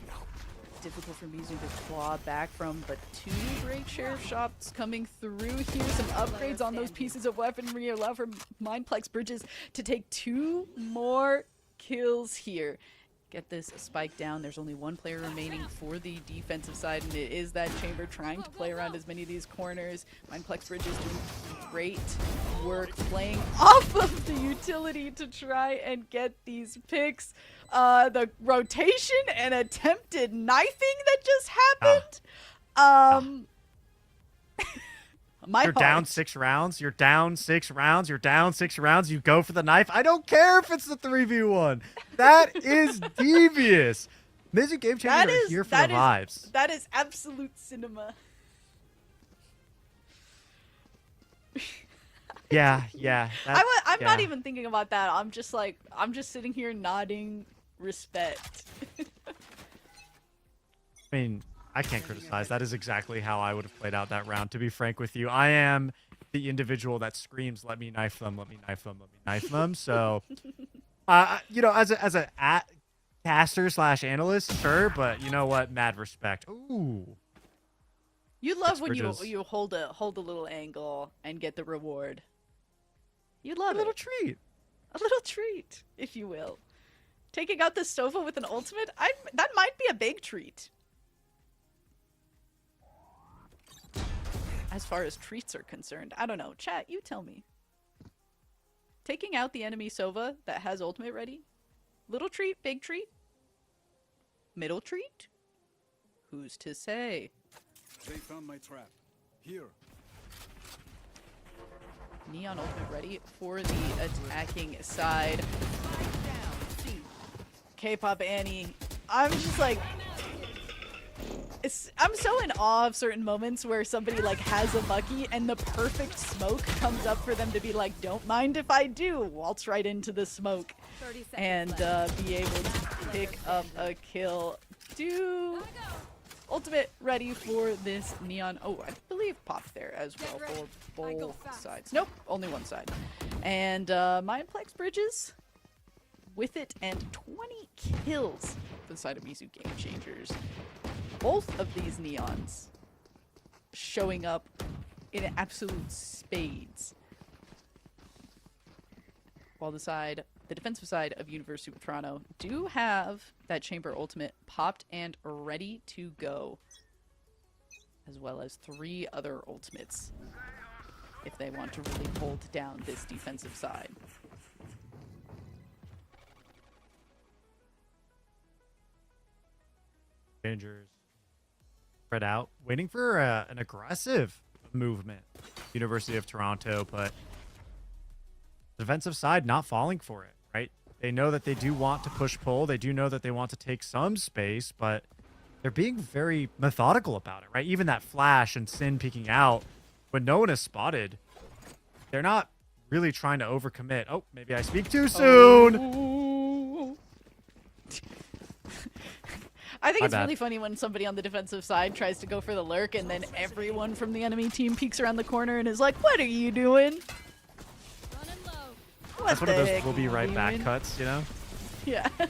difficult for Mizu to claw back from, but 2 great sheriff shots coming through here. Some upgrades on those pieces of weaponry allow for Mindplex Bridges to take 2 more kills here. Get this spike down. There's only 1 player remaining for the defensive side, and it is that Chamber trying to play around as many of these corners. Mindplex Bridges doing great work playing off of the utility to try and get these picks. The rotation and attempted knifing that just happened. You're down 6 rounds. You're down 6 rounds. You're down 6 rounds. You go for the knife. I don't care if it's the 3v1. That is devious. Mizu Game Changers are here for the vibes. That is absolute cinema. Yeah. I'm not even thinking about that. I'm just sitting here nodding respect. I mean, I can't criticize. That is exactly how I would have played out that round, to be frank with you. I am the individual that screams, let me knife them, let me knife them, let me knife them. So, you know, as a caster / analyst, sure, but you know what? Mad respect. Ooh. You love when you hold a little angle and get the reward. You love a little treat. A little treat, if you will. Taking out the Sova with an ultimate, that might be a big treat. As far as treats are concerned, I don't know. Chat, you tell me. Taking out the enemy Sova that has ultimate ready? Little treat, big treat? Middle treat? Who's to say? They found my trap. Here. Neon ultimate ready for the attacking side. K-pop Annie. I'm just like, I'm so in awe of certain moments where somebody like has a Bucky and the perfect smoke comes up for them to be like, don't mind if I do, waltz right into the smoke 30 seconds and left. be able to pick up a kill. Do ultimate ready for this Neon. Oh, I believe popped there as well for both sides. Nope, only one side. And Mindplex Bridges with it and 20 kills for the side of Mizu Game Changers. Both of these Neons showing up in absolute spades. While the defensive side of University of Toronto do have that Chamber Ultimate popped and ready to go, as well as 3 other ultimates if they want to really hold down this defensive side. Changers spread out, waiting for an aggressive movement. University of Toronto, but defensive side not falling for it, right? They know that they do want to push pull. They do know that they want to take some space, but they're being very methodical about it, right? Even that flash and Sin peeking out when no one is spotted, they're not really trying to overcommit. Oh, maybe I speak too soon. Oh. I think My it's bad. really funny when somebody on the defensive side tries to go for the lurk and then everyone from the enemy team peeks around the corner and is like, what are you doing? Running low. What That's one of the those heck will be are you right back doing?" cuts, you know? Yeah. It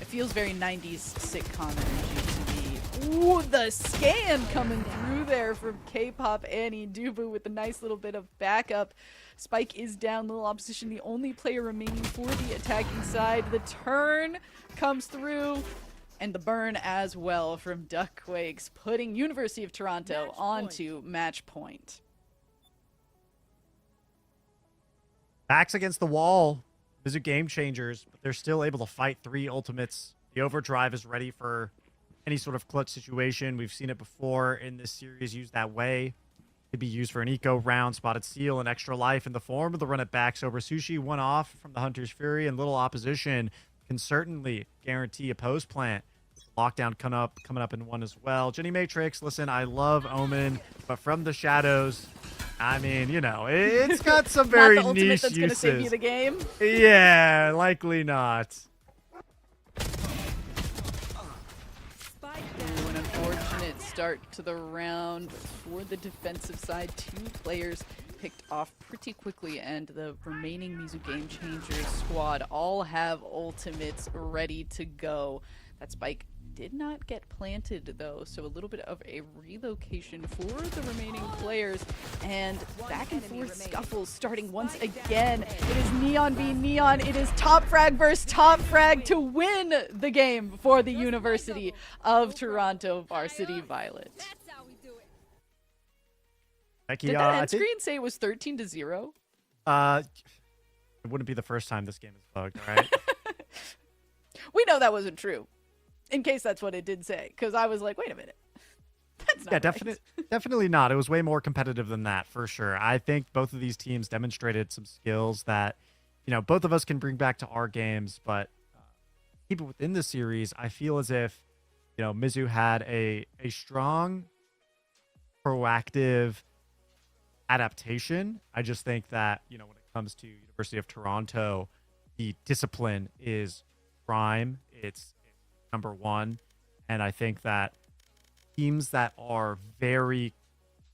feels very 90s sitcom energy to me. Ooh, the scan coming through there from K-pop Annie Dubu with a nice little bit of backup. Spike is down, little opposition, the only player remaining for the attacking side. The turn comes through, and the burn as well from Duckquakes, putting University of Toronto onto match point. Backs against the wall. These are game changers, but they're still able to fight 3 ultimates. The overdrive is ready for any sort of clutch situation. We've seen it before in this series used that way. Could be used for an eco round, spotted seal, and extra life in the form of the run it back. So Sushi one off from the Hunter's Fury, and little opposition can certainly guarantee a post plant. Lockdown coming up in 1 as well. Jenny Matrix, listen, I love Omen, but from the shadows, I mean, you know, it's got some very Not the ultimate niche that's going to uses. save you the game. Yeah, likely not. Spike Ooh, an unfortunate start to the round for the defensive side. 2 players picked off pretty quickly, and the remaining Mizu Game Changers squad all have ultimates ready to go. That spike did not get planted though, so a little bit of a relocation for the remaining players, and back and forth scuffles starting once again. It is Neon v Neon. It is top frag versus top frag to win the game for the University of Toronto Varsity Violet. That's how we do it. Becky, Did that I end think, screen say it was 13-0? it wouldn't be the first time this game is bugged, all right? We know that wasn't true. In case that's what it did say, because I was like, wait a minute. That's not Yeah, right. definitely not. It was way more competitive than that, for sure. I think both of these teams demonstrated some skills that, you know, both of us can bring back to our games, but keep it within the series. I feel as if, you know, Mizu had a strong, proactive adaptation. I just think that, you know, when it comes to University of Toronto, the discipline is prime. It's number 1. And I think that teams that are very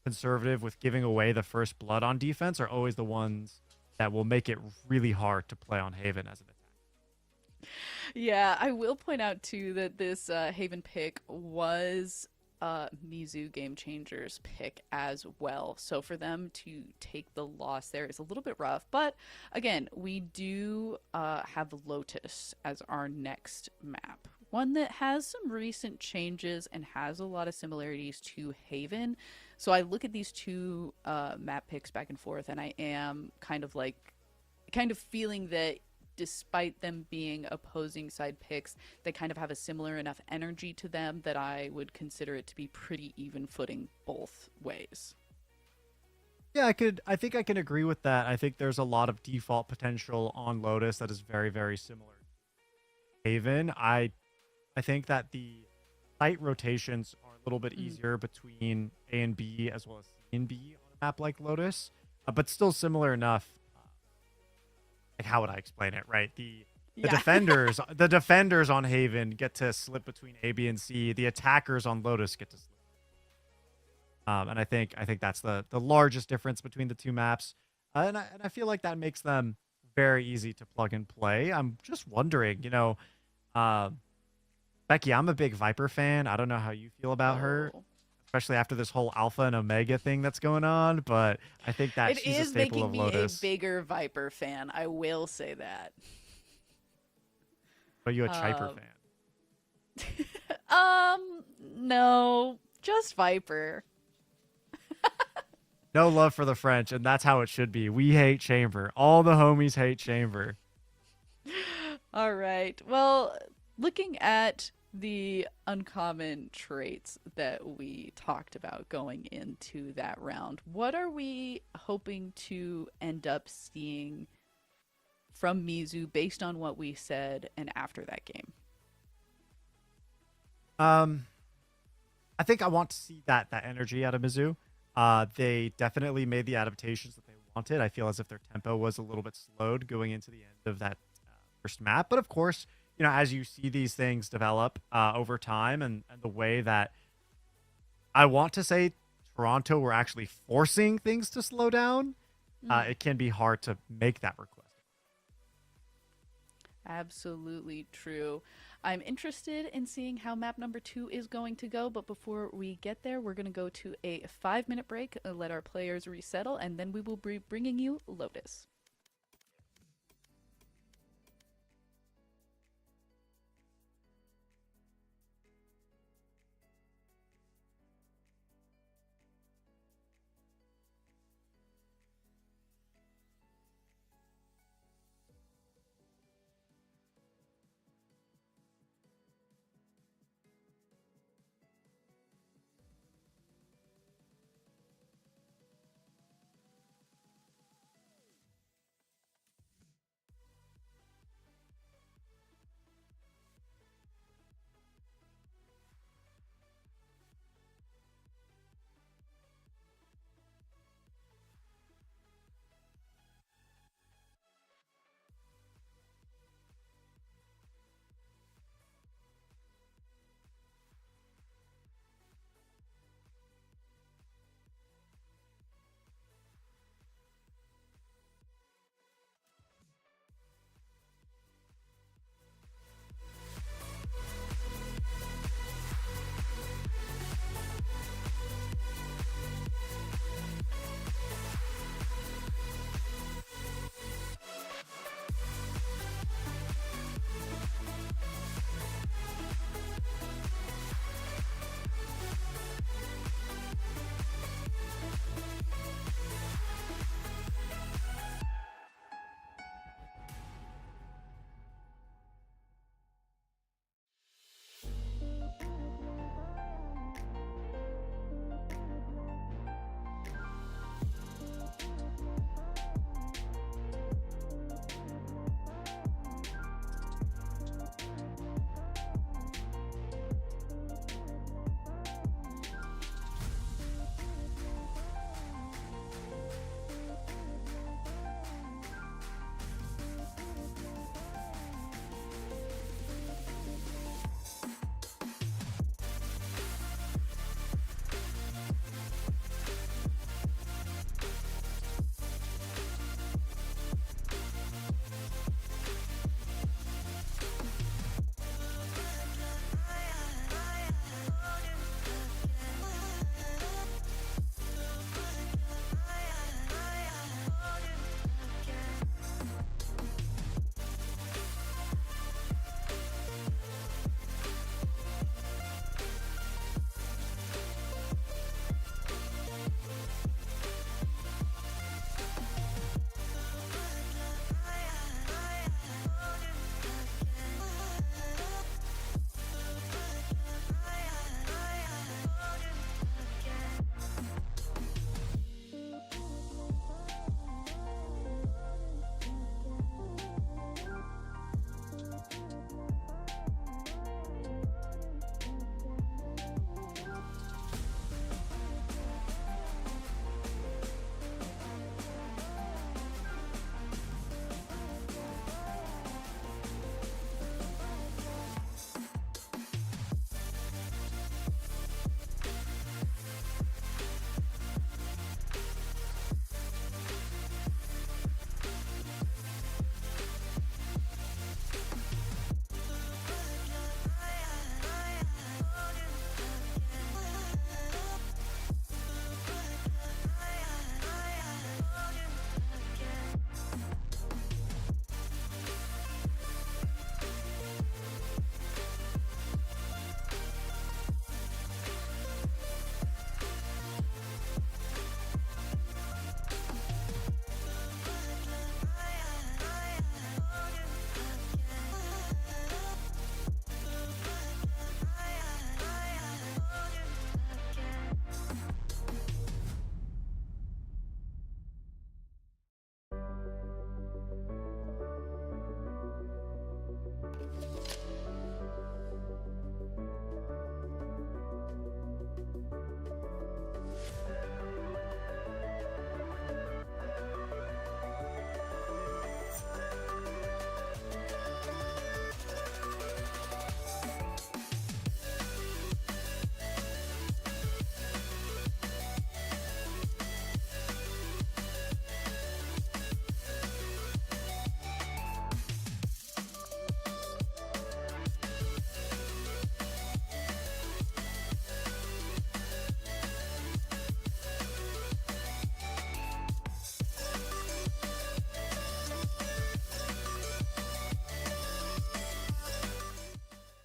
conservative with giving away the first blood on defense are always the ones that will make it really hard to play on Haven as an attack. Yeah, I will point out too that this Haven pick was Mizu Game Changers pick as well. So for them to take the loss there is a little bit rough. But again, we do have Lotus as our next map. One that has some recent changes and has a lot of similarities to Haven. So I look at these 2 map picks back and forth, and I am kind of feeling that despite them being opposing side picks, they kind of have a similar enough energy to them that I would consider it to be pretty even footing both ways. Yeah, I think I can agree with that. I think there's a lot of default potential on Lotus that is very, very similar to Haven. I think that the site rotations are a little bit easier between A and B as well as C and B on a map like Lotus, but still similar enough. Like, how would I explain it? Right, the Yeah. the defenders on Haven get to slip between A, B, and C. The attackers on Lotus get to slip. And I think that's the largest difference between the two maps, and I feel like that makes them very easy to plug and play. I'm just wondering, uh, Becky, I'm a big Viper fan. I don't know how you feel about her, Oh. especially after this whole Alpha and Omega thing that's going on. But I think that It she's a is staple making of me Lotus. a bigger Viper fan. I will say that. Are you a Chiper Um, fan? no, just Viper. No love for the French, and that's how it should be. We hate Chamber. All the homies hate Chamber. All right. Well, looking at the uncommon traits that we talked about going into that round, what are we hoping to end up seeing from Mizu based on what we said and after that game? I think I want to see that energy out of Mizzou. They definitely made the adaptations that they wanted. I feel as if their tempo was a little bit slowed going into the end of that first map. But of course, as you see these things develop over time and the way that I want to say Toronto were actually forcing things to slow down, it can be hard to make that request. Absolutely true. I'm interested in seeing how map number 2 is going to go, but before we get there, we're going to go to a 5-minute break, let our players resettle, and then we will be bringing you Lotus.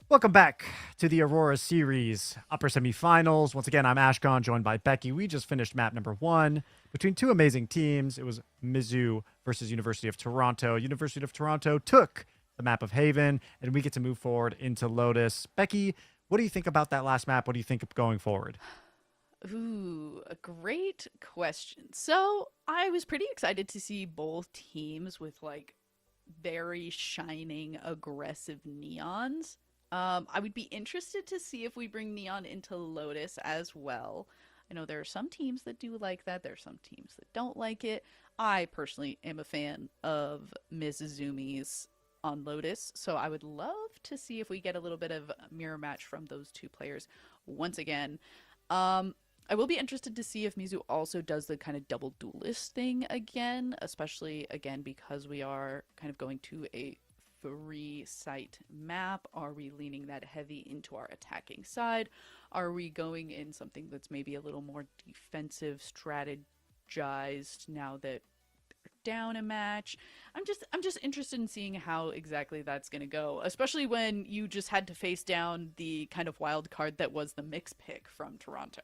Welcome back to the Aurora series upper semifinals. Once again, I'm Ashkan, joined by Becky. We just finished map number 1 between two amazing teams. It was Mizzou versus University of Toronto. University of Toronto took the map of Haven, and we get to move forward into Lotus. Becky, what do you think about that last map? What do you think of going forward? Ooh, a great question. So I was pretty excited to see both teams with like very shining, aggressive neons. I would be interested to see if we bring neon into Lotus as well. I know there are some teams that do like that. There are some teams that don't like it. I personally am a fan of Ms. Zumi's on Lotus, so I would love to see if we get a little bit of a mirror match from those two players once again. I will be interested to see if Mizu also does the kind of double duelist thing again, especially again because we are kind of going to a 3-site map. Are we leaning that heavy into our attacking side? Are we going in something that's maybe a little more defensive, strategized now that they're down a match? I'm just interested in seeing how exactly that's going to go, especially when you just had to face down the kind of wild card that was the mix pick from Toronto.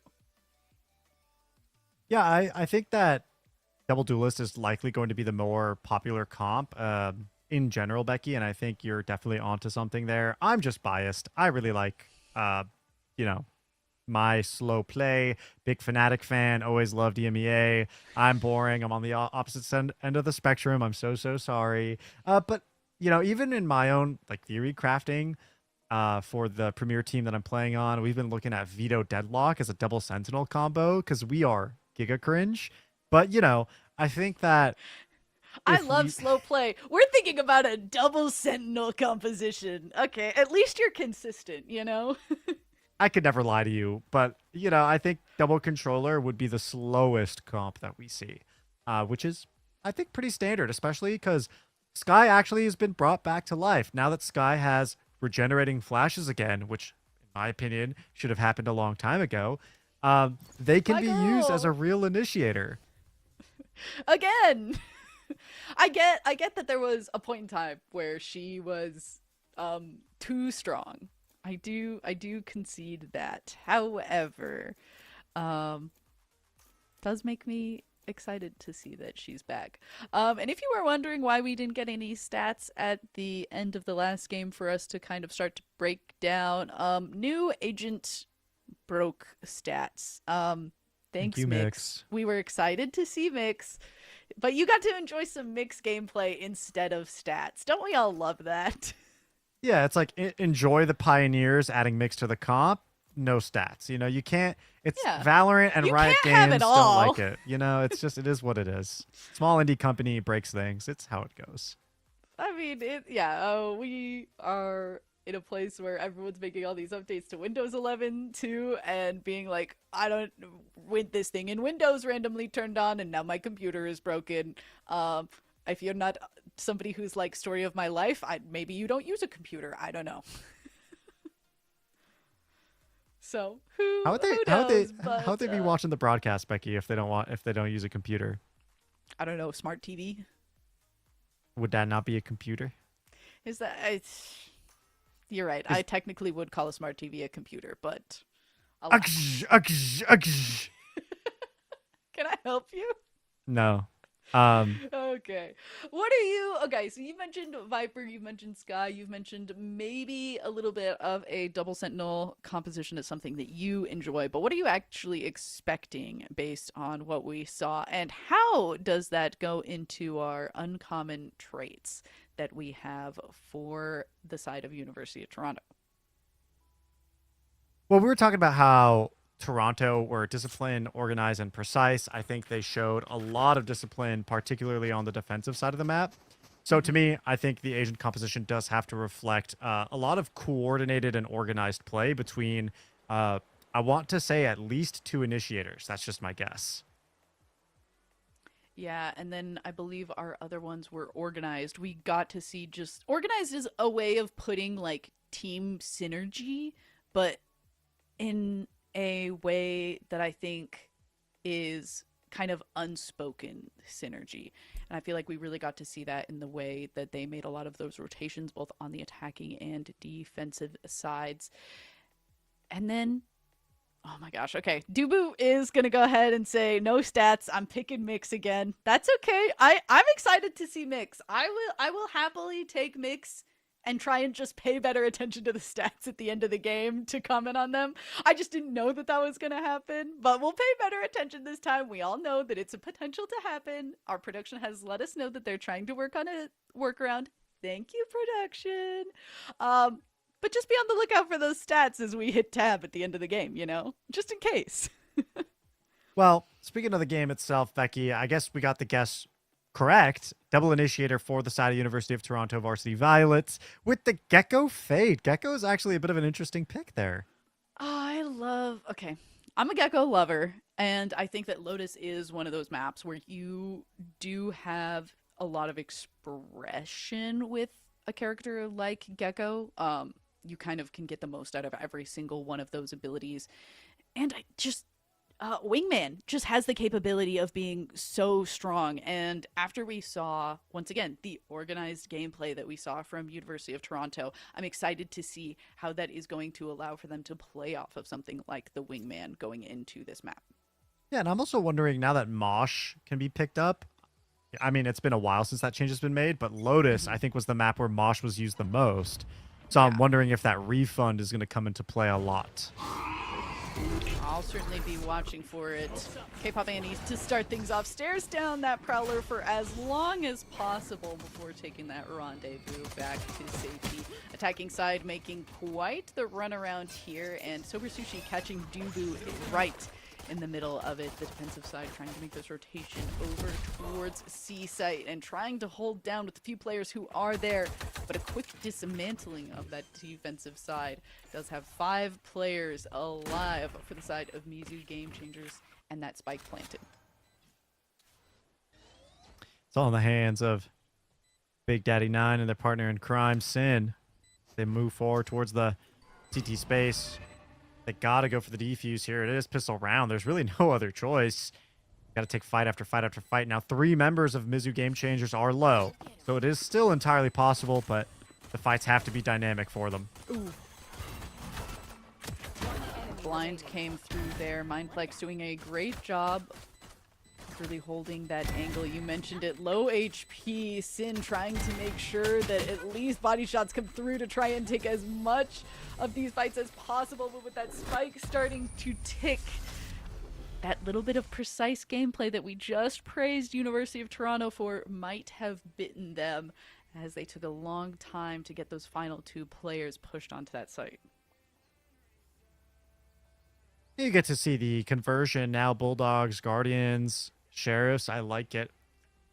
Yeah, I think that Double Duelist is likely going to be the more popular comp in general, Becky, and I think you're definitely onto something there. I'm just biased. I really like, you know, my slow play. Big Fnatic fan. Always loved EMEA. I'm boring. I'm on the opposite end of the spectrum. I'm so sorry. But you know, even in my own like theory crafting, for the premier team that I'm playing on, we've been looking at Veto Deadlock as a double Sentinel combo because we are giga cringe. But you know, I think that I if love we slow play. We're thinking about a double sentinel composition. Okay, at least you're consistent, you know? I could never lie to you, but you know, I think double controller would be the slowest comp that we see, which is I think pretty standard, especially because Sky actually has been brought back to life now that Sky has regenerating flashes again, which in my opinion should have happened a long time ago. They can My be used as a girl. real initiator. Again. I get that there was a point in time where she was too strong. I do concede that. However, um does make me excited to see that she's back. And if you were wondering why we didn't get any stats at the end of the last game for us to kind of start to break down, new agent broke stats. Thank Thanks, you, Mix. Mix. We were excited to see Mix, but you got to enjoy some Mix gameplay instead of stats. Don't we all love that? Yeah, it's like enjoy the pioneers adding mix to the comp, no stats. You know, you can't. It's Yeah. Valorant and You Riot can't have Games it don't all. like it. You know, it's just it is what it is. Small indie company breaks things. It's how it goes. I mean, we are in a place where everyone's making all these updates to Windows 11 too, and being like, I don't with this thing in Windows randomly turned on, and now my computer is broken. If you're not somebody who's like story of my life, maybe you don't use a computer. I don't know. So How would they? who How would they? knows? How would But they be watching the broadcast, Becky, if they don't use a computer? I don't know. Smart TV Would that not be a computer? is that? You're right. Is I technically would call a smart TV a computer, but Aksh, aksh, aksh. can I help you? No. Okay. What are you? Okay, so you mentioned Viper, you've mentioned Sky, you've mentioned maybe a little bit of a double sentinel composition as something that you enjoy, but what are you actually expecting based on what we saw, and how does that go into our uncommon traits that we have for the side of University of Toronto? Well, we were talking about how Toronto were disciplined, organized, and precise. I think they showed a lot of discipline, particularly on the defensive side of the map. So to me, I think the Asian composition does have to reflect a lot of coordinated and organized play between, I want to say, at least two initiators. That's just my guess. Yeah, and then I believe our other ones were organized. We got to see just organized is a way of putting like team synergy, but in a way that I think is kind of unspoken synergy. And I feel like we really got to see that in the way that they made a lot of those rotations, both on the attacking and defensive sides. And then, oh my gosh, okay. Dubu is going to go ahead and say, no stats. I'm picking Mix again. That's okay. I'm excited to see Mix. I will happily take Mix and try and just pay better attention to the stats at the end of the game to comment on them. I just didn't know that that was going to happen, but we'll pay better attention this time. We all know that it's a potential to happen. Our production has let us know that they're trying to work on a workaround. Thank you, production. But just be on the lookout for those stats as we hit tab at the end of the game, you know, just in case. Well, speaking of the game itself, Becky, I guess we got the guess correct. Double initiator for the side of University of Toronto Varsity Violets with the Gecko Fade. Gecko is actually a bit of an interesting pick there. Okay, I'm a Gecko lover, and I think that Lotus is one of those maps where you do have a lot of expression with a character like Gecko. You kind of can get the most out of every single one of those abilities. And I just Wingman just has the capability of being so strong. And after we saw, once again, the organized gameplay that we saw from University of Toronto, I'm excited to see how that is going to allow for them to play off of something like the Wingman going into this map. Yeah, and I'm also wondering now that Mosh can be picked up. I mean, it's been a while since that change has been made, but Lotus, I think, was the map where Mosh was used the most. So I'm wondering if that refund is going to come into play a lot. I'll certainly be watching for it. K-Pop Annie's to start things off. Stares down that Prowler for as long as possible before taking that rendezvous back to safety. Attacking side making quite the runaround here, and Sober Sushi catching Dubu right in the middle of it. The defensive side trying to make this rotation over towards C site and trying to hold down with the few players who are there, but a quick dismantling of that defensive side does have 5 players alive for the side of Mizu Game Changers, and that spike planted. It's all in the hands of Big Daddy 9 and their partner in crime, Sin. They move forward towards the CT space. They gotta go for the defuse here. It is pistol round. There's really no other choice. Gotta take fight after fight after fight. Now 3 members of Mizu Game Changers are low, so it is still entirely possible, but the fights have to be dynamic for them. Ooh. Blind came through there. Mindplex doing a great job really holding that angle. You mentioned it, low HP. Sin trying to make sure that at least body shots come through to try and take as much of these fights as possible, but with that spike starting to tick, that little bit of precise gameplay that we just praised University of Toronto for might have bitten them, as they took a long time to get those final 2 players pushed onto that site. You get to see the conversion now. Bulldogs, Guardians, Sheriffs. I like it.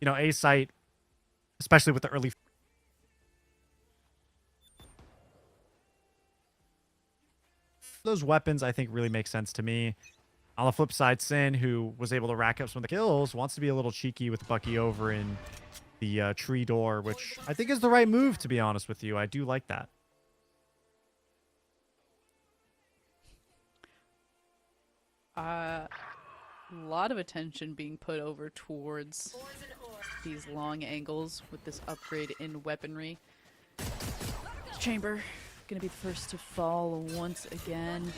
You know, A site, especially with the early. Those weapons, I think, really make sense to me. On the flip side, Sin, who was able to rack up some of the kills, wants to be a little cheeky with Bucky over in the tree door, which I think is the right move, to be honest with you. I do like that. A lot of attention being put over towards these long angles with this upgrade in weaponry. Chamber gonna be the first to fall once again.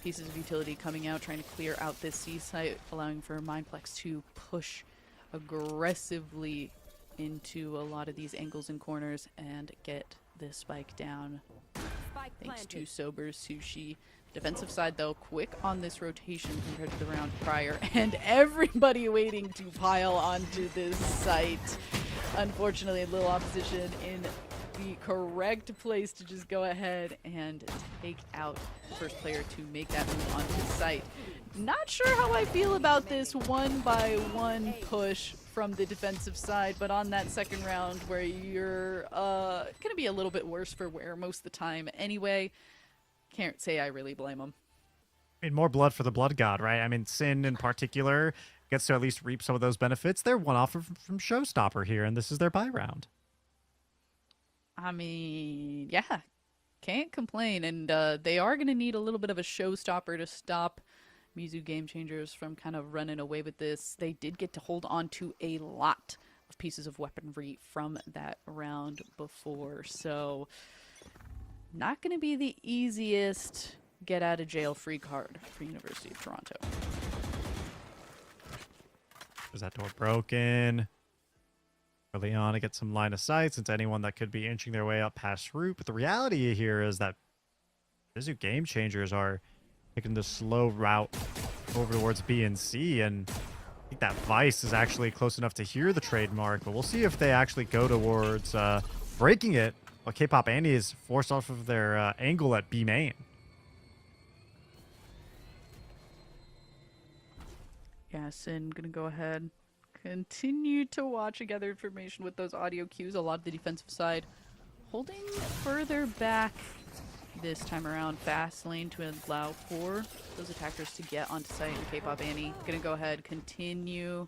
Pieces of utility coming out, trying to clear out this C site, allowing for Mindplex to push aggressively into a lot of these angles and corners and get this spike down. Thanks to Sober Sushi. Defensive side, though, quick on this rotation compared to the round prior, and everybody waiting to pile onto this site. Unfortunately, a little opposition in the correct place to just go ahead and take out the first player to make that move onto the site. Not sure how I feel about this 1-by-1 push from the defensive side, but on that second round where you're gonna be a little bit worse for wear most of the time anyway, can't say I really blame them. I mean, more blood for the blood god, right? I mean, Sin in particular gets to at least reap some of those benefits. They're one off from Showstopper here, and this is their bye round. I mean, yeah, can't complain. And they are going to need a little bit of a showstopper to stop Mizu Game Changers from kind of running away with this. They did get to hold on to a lot of pieces of weaponry from that round before, so not going to be the easiest get out of jail free card for University of Toronto. Is that door broken? Early on to get some line of sight, since anyone that could be inching their way up past route. But the reality here is that Mizu Game Changers are taking the slow route over towards B and C, and I think that Vice is actually close enough to hear the trademark, but we'll see if they actually go towards breaking it, while K-Pop Annie is forced off of their angle at B main. Yes, and gonna go ahead, continue to watch and gather information with those audio cues. A lot of the defensive side holding further back this time around. Fast lane to allow for those attackers to get onto site, and K-Pop Annie gonna go ahead, continue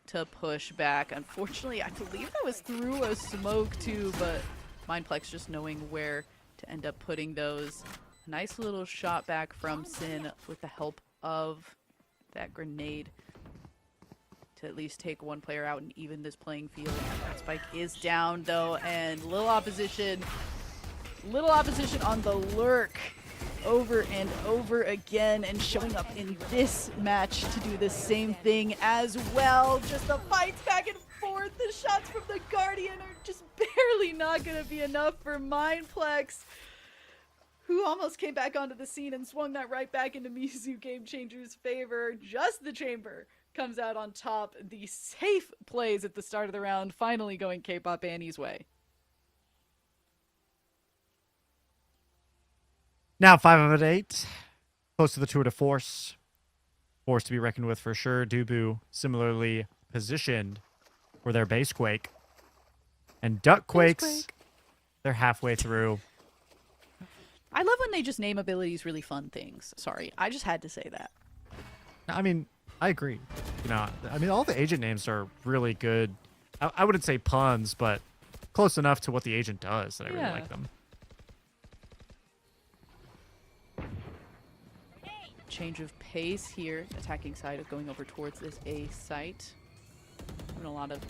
to push back. Unfortunately, I believe that was through a smoke too, but Mindplex just knowing where to end up putting those. Nice little shot back from Sin with the help of that grenade to at least take one player out and even this playing field. That spike is down though, and little opposition on the lurk over and over again, and showing up in this match to do the same thing as well. Just the fights back and forth. The shots from the Guardian are just barely not going to be enough for Mindplex, who almost came back onto the scene and swung that right back into Mizu Game Changer's favor. Just the Chamber comes out on top. The safe plays at the start of the round finally going K-Pop Annie's way. Now 5 of 8, close to the tour de force. Force to be reckoned with for sure. Dubu similarly positioned for their base quake. And Duck Quakes, they're halfway through. I love when they just name abilities really fun things. Sorry, I just had to say that. I mean, I agree. You know, I mean, all the agent names are really good. I wouldn't say puns, but close enough to what the agent does that I really Yeah. like them. Change of pace here. Attacking side of going over towards this A site. Having a lot of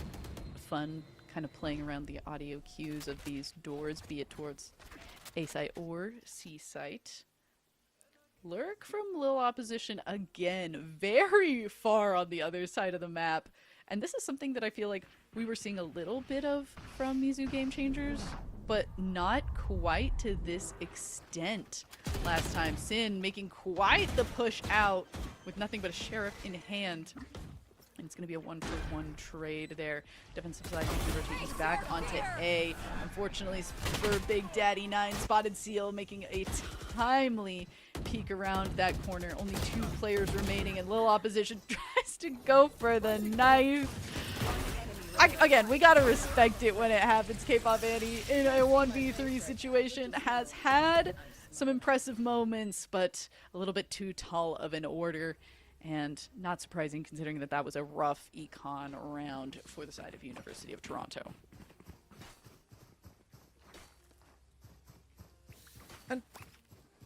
fun kind of playing around the audio cues of these doors, be it towards A site or C site. Lurk from Lil Opposition again, very far on the other side of the map. And this is something that I feel like we were seeing a little bit of from Mizu Game Changers, but not quite to this extent last time. Sin making quite the push out with nothing but a sheriff in hand. And it's going to be a 1-for-1 trade there. Defensive side making rotations back onto A. Unfortunately for Big Daddy 9, Spotted Seal making a timely peek around that corner. Only 2 players remaining, and Lil Opposition tries to go for the knife. Again, we gotta respect it when it happens. K-Pop Annie in a 1v3 situation has had some impressive moments, but a little bit too tall of an order. And not surprising considering that that was a rough econ round for the side of University of Toronto. And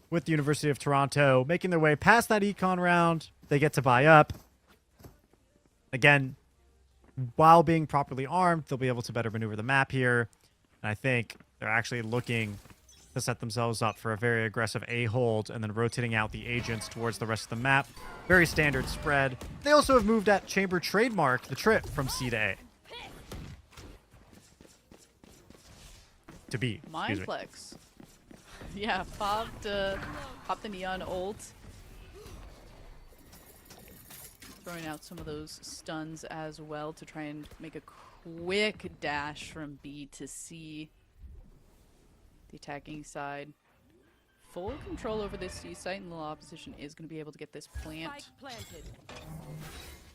with the University of Toronto making their way past that econ round, they get to buy up. Again, while being properly armed, they'll be able to better maneuver the map here. And I think they're actually looking to set themselves up for a very aggressive A hold and then rotating out the agents towards the rest of the map. Very standard spread. They also have moved that Chamber trademark, the trip, from C to A. To B. Excuse me. Mindplex. Yeah, pop the neon ult. Throwing out some of those stuns as well to try and make a quick dash from B to C. The attacking side. Full control over this C site, and the opposition is going to be able to get this plant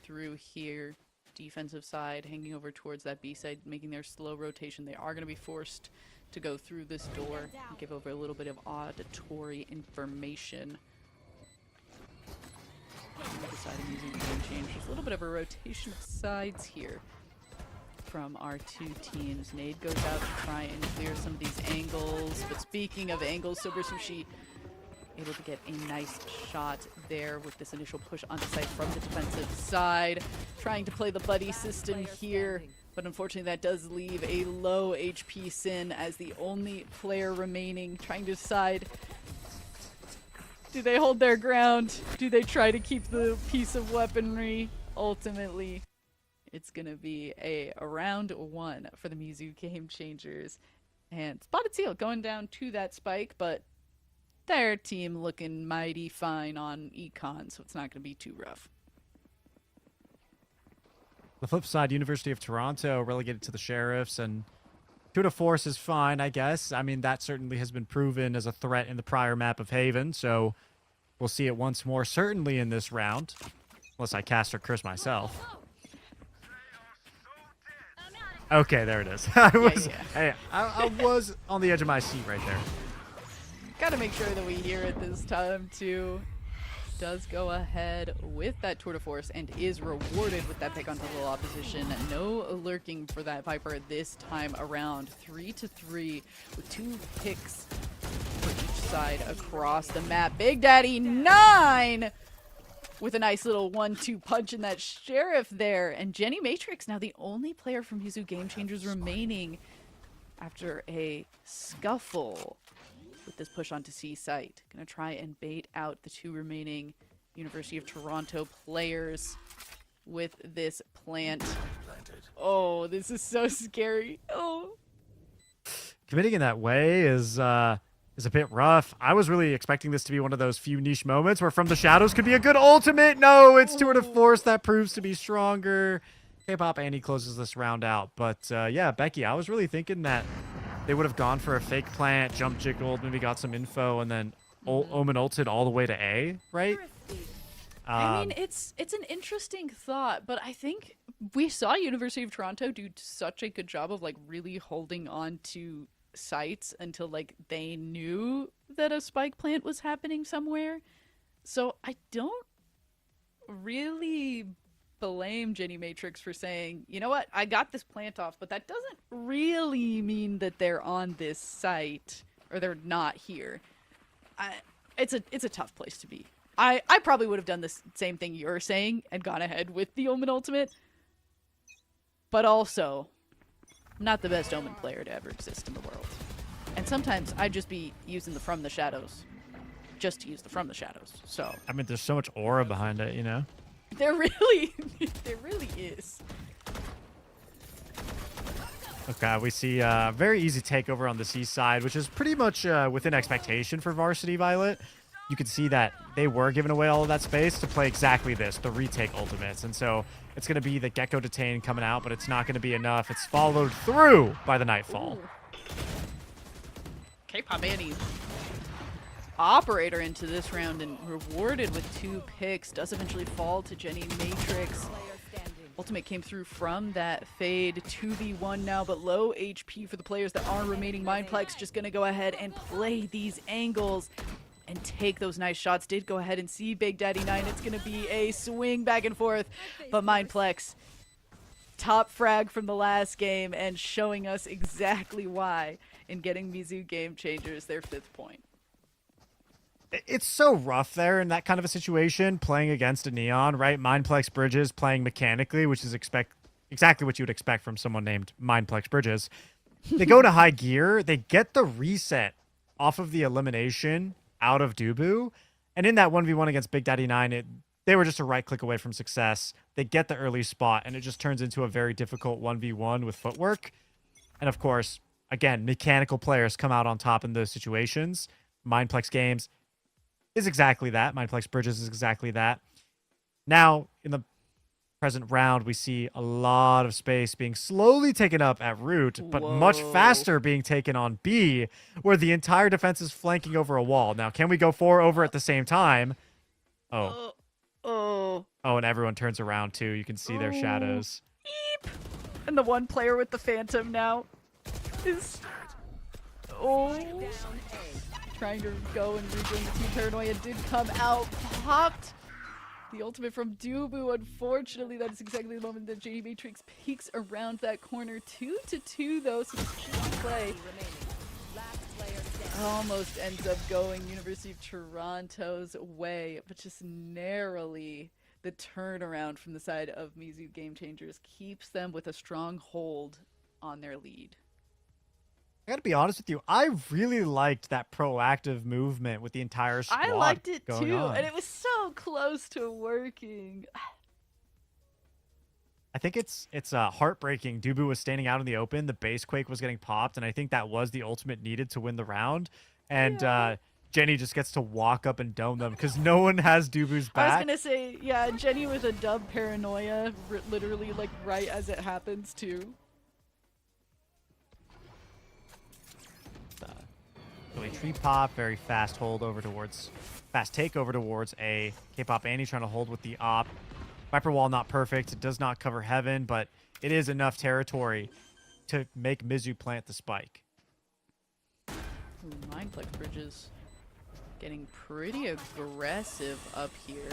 through here. Defensive side hanging over towards that B side, making their slow rotation. They are going to be forced to go through this door and give over a little bit of auditory information. Deciding using the game change. There's a little bit of a rotation of sides here from our 2 teams. Nade goes out to try and clear some of these angles. But speaking of angles, Sober Sushi able to get a nice shot there with this initial push onto site from the defensive side. Trying to play the buddy system here, but unfortunately that does leave a low HP Sin as the only player remaining, trying to decide, do they hold their ground? Do they try to keep the piece of weaponry? Ultimately, it's going to be a round 1 for the Mizu Game Changers. And Spotted Seal going down to that spike, but their team looking mighty fine on Econ, so it's not going to be too rough. The flip side, University of Toronto relegated to the Sheriffs, and Tuna Force is fine, I guess. I mean, that certainly has been proven as a threat in the prior map of Haven, so we'll see it once more, certainly in this round. Unless I cast or curse myself. Okay, there it is. Hey, I was on the edge of my seat right there. Gotta make sure that we hear it this time, too. Does go ahead with that tour de force and is rewarded with that pick onto the opposition. No lurking for that Viper this time around. 3-3 with 2 picks for each side across the map. Big Daddy 9 with a nice little 1-2 punch in that Sheriff there. And Jenny Matrix now the only player from Mizu Game Changers remaining after a scuffle with this push onto C site. Gonna try and bait out the 2 remaining University of Toronto players with this plant. Oh, this is so scary. Oh. Committing in that way is a bit rough. I was really expecting this to be one of those few niche moments where From the Shadows could be a good ultimate. No, it's Tour de Force that proves to be stronger. K-Pop Annie closes this round out. But yeah, Becky, I was really thinking that they would have gone for a fake plant, jump jiggled, maybe got some info, and then Omen ulted all the way to A, right? I mean, it's an interesting thought, but I think we saw University of Toronto do such a good job of like really holding on to sites until like they knew that a spike plant was happening somewhere. So I don't really blame Jenny Matrix for saying, you know what, I got this plant off, but that doesn't really mean that they're on this site or they're not here. It's a tough place to be. I probably would have done the same thing you're saying and gone ahead with the Omen ultimate, but also not the best Omen player to ever exist in the world. And sometimes I'd just be using the From the Shadows just to use the From the Shadows. So I mean, there's so much aura behind it, you know? there really is. Okay, we see a very easy takeover on the C side, which is pretty much within expectation for Varsity Violet. You can see that they were giving away all of that space to play exactly this, the retake ultimates. And so it's going to be the Gecko Detain coming out, but it's not going to be enough. It's followed through by the Nightfall. K-Pop Annie Operator into this round and rewarded with 2 picks. Does eventually fall to Jenny Matrix. Ultimate came through from that fade. 2v1 now, but low HP for the players that are remaining. Mindplex just going to go ahead and play these angles and take those nice shots. Did go ahead and see Big Daddy 9. It's going to be a swing back and forth, but Mindplex top frag from the last game and showing us exactly why in getting Mizu Game Changers their 5th point. It's so rough there in that kind of a situation, playing against a Neon, right? Mindplex Bridges playing mechanically, which is exactly what you would expect from someone named Mindplex Bridges. They go to high gear, they get the reset off of the elimination out of Dubu, and in that 1v1 against Big Daddy 9, they were just a right click away from success. They get the early spot, and it just turns into a very difficult 1v1 with footwork. And of course, again, mechanical players come out on top in those situations. Mindplex Games is exactly that. Mindplex Bridges is exactly that. Now, in the present round, we see a lot of space being slowly taken up at root, but much faster being taken on B, where the entire defense is flanking over a wall. Now, can we go 4 over at the same time? Oh, and everyone turns around too. You can see their shadows. Eep. And the one player with the Phantom now is trying to go and rejoin the team. Paranoia did come out, popped the ultimate from Dubu. Unfortunately, that is exactly the moment that JD Matrix peeks around that corner. 2-2 though, so this should play. almost ends up going University of Toronto's way, but just narrowly. The turnaround from the side of Mizu Game Changers keeps them with a strong hold on their lead. I gotta be honest with you. I really liked that proactive movement with the entire squad. I liked it going too, on. and it was so close to working. I think it's heartbreaking. Dubu was standing out in the open. The base quake was getting popped, and I think that was the ultimate needed to win the round. And Jenny just gets to walk up and dome them because no one has Dubu's back. I was gonna say, yeah, Jenny with a dub paranoia, literally like right as it happens too. So a tree pop, very fast hold over towards, fast take over towards a K-pop Annie trying to hold with the op. Viper wall not perfect. It does not cover heaven, but it is enough territory to make Mizu plant the spike. Ooh, Mindflex Bridges getting pretty aggressive up here.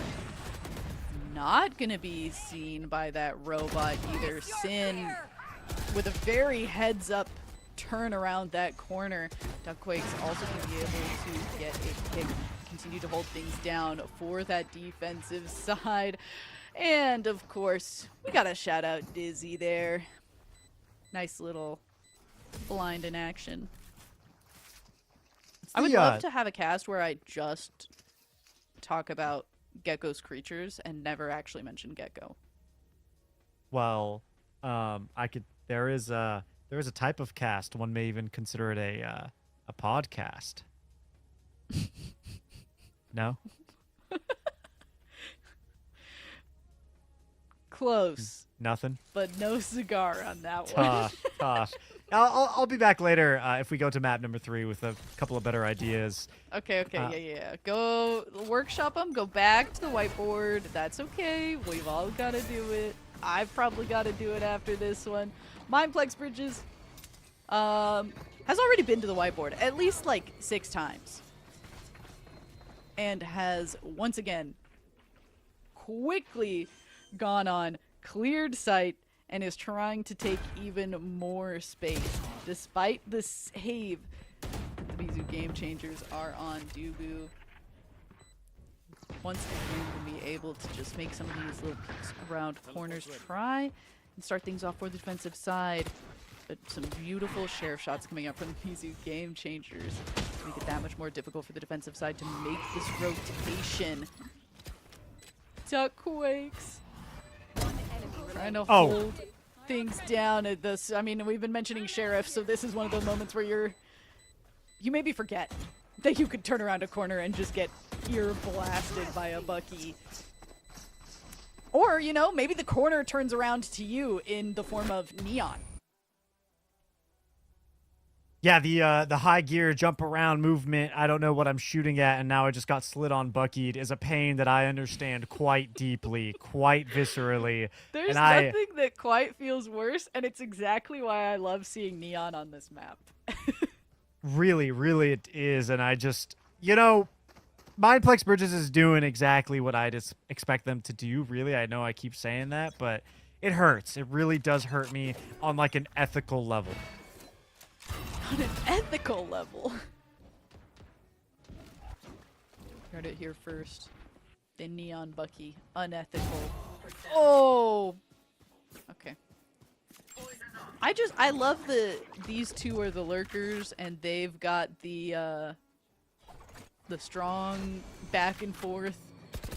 Not gonna be seen by that robot either. Sin with a very heads up turn around that corner. Duckquake's also going to be able to get a pick, continue to hold things down for that defensive side. And of course, we got to shout out Dizzy there. Nice little blind in action. I would love to have a cast where I just talk about Gecko's creatures and never actually mention Gecko. Well, I could. There is a type of cast. One may even consider it a podcast. No. Close, Nothing. but no cigar on that one. Tough. I'll be back later if we go to map number 3 with a couple of better ideas. Okay, yeah. Go workshop them, go back to the whiteboard. That's okay. We've all got to do it. I've probably got to do it after this one. Mindplex Bridges has already been to the whiteboard at least like 6 times. And has once again quickly gone on, cleared sight, and is trying to take even more space. Despite the save that the Mizu Game Changers are on Dubu. Once again, we'll be able to just make some of these little picks around corners, try and start things off for the defensive side. But some beautiful sheriff shots coming up from the Mizu Game Changers. Make it that much more difficult for the defensive side to make this rotation. Duckquakes trying to hold things down at this. I mean, we've been mentioning sheriff, so this is one of the moments where you maybe forget that you could turn around a corner and just get ear blasted by a Bucky. Or, you know, maybe the corner turns around to you in the form of Neon. Yeah, the high gear jump around movement, I don't know what I'm shooting at, and now I just got slid on Buckied, is a pain that I understand quite deeply, quite viscerally. There's and nothing that quite feels worse, and it's exactly why I love seeing Neon on this map. Really, really it is, and I just, you know, Mindplex Bridges is doing exactly what I just expect them to do, really. I know I keep saying that, but it hurts. It really does hurt me on, like, an ethical level. On an ethical level. Heard it here first. The Neon Bucky. Unethical. Oh! Okay. I love these two are the lurkers, and they've got the strong back and forth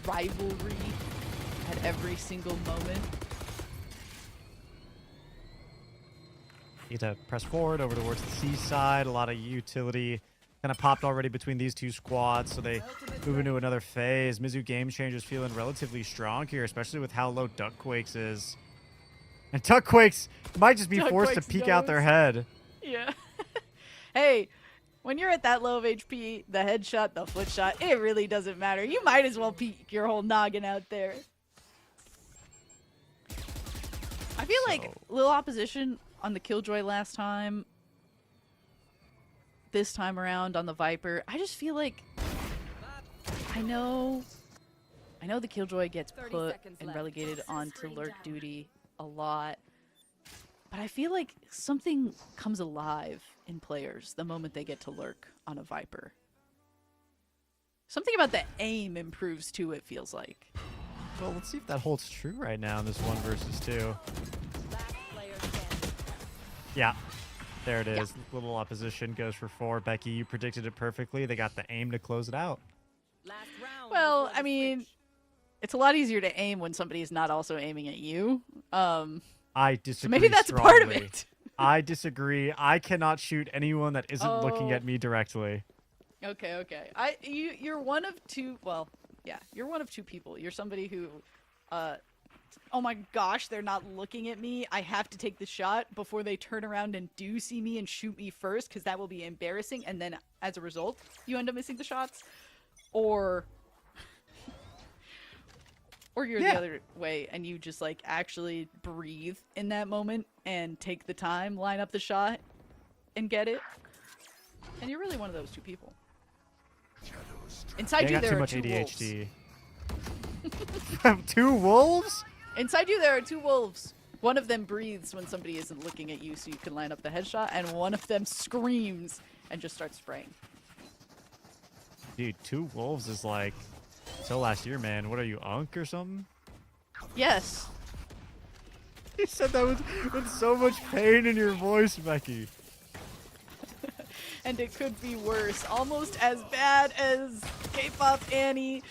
rivalry at every single moment. Need to press forward over towards the seaside. A lot of utility kind of popped already between these two squads, so they move into another phase. Mizu Game Changers feeling relatively strong here, especially with how low Duckquakes is. And Duckquakes might just be forced to peek out their head. Yeah. Hey, when you're at that low of HP, the headshot, the foot shot, it really doesn't matter. You might as well peek your whole noggin out there. I feel like little opposition on the Killjoy last time, this time around on the Viper. I just feel like I know the Killjoy gets 30 put seconds and left. relegated onto lurk duty a lot, But I feel like something comes alive in players the moment they get to lurk on a Viper. Something about the aim improves too, it feels like. Well, let's see if that holds true right now in this 1 versus 2. Last player standing. Yeah. There it is. Little opposition goes for 4. Becky, you predicted it perfectly. They got the aim to close it out. Last round. Well, before I the mean, switch. it's a lot easier to aim when somebody is not also aiming at you. I So disagree maybe that's part of strongly. it. I disagree. I cannot shoot anyone that isn't looking Oh. at me directly. Okay. You're one of two. Well, yeah, you're one of two people. You're somebody who, oh my gosh, they're not looking at me. I have to take the shot before they turn around and do see me and shoot me first, because that will be embarrassing. And then as a result, you end up missing the shots. Or you're the other way and you just like actually breathe in that moment and take the time, line up the shot, and get it. And you're really one of those two people. Inside I you got there too are much two wolves. ADHD. 2 wolves? Inside you there are two wolves. One of them breathes when somebody isn't looking at you so you can line up the headshot, and one of them screams and just starts spraying. Dude, 2 wolves is like so last year, man. What are you, Unk or something? Yes. You said that with so much pain in your voice, Becky. And it could be worse. Almost as bad as K-pop Annie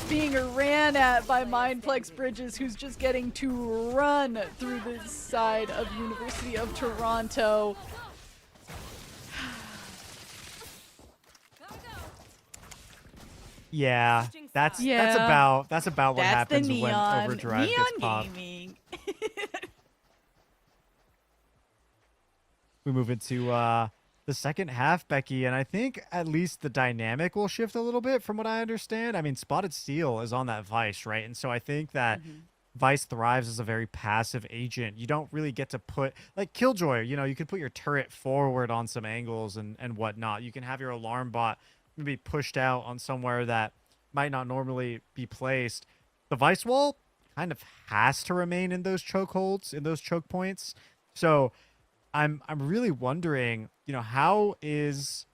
being ran at by Mindplex Bridges, who's just getting to run through the side of University of Toronto. Gotta go. Yeah, that's Yeah. that's about what That's happens the when neon. Overdrive Neon gets popped. gaming. We move into the second half, Becky, and I think at least the dynamic will shift a little bit from what I understand. I mean, Spotted Steel is on that Vice, right? And so I think that Vice thrives as a very passive agent. You don't really get to put, like Killjoy, you know, you could put your turret forward on some angles and whatnot. You can have your alarm bot maybe pushed out on somewhere that might not normally be placed. The Vice wall kind of has to remain in those chokeholds, in those choke points. So I'm really wondering, you know, how is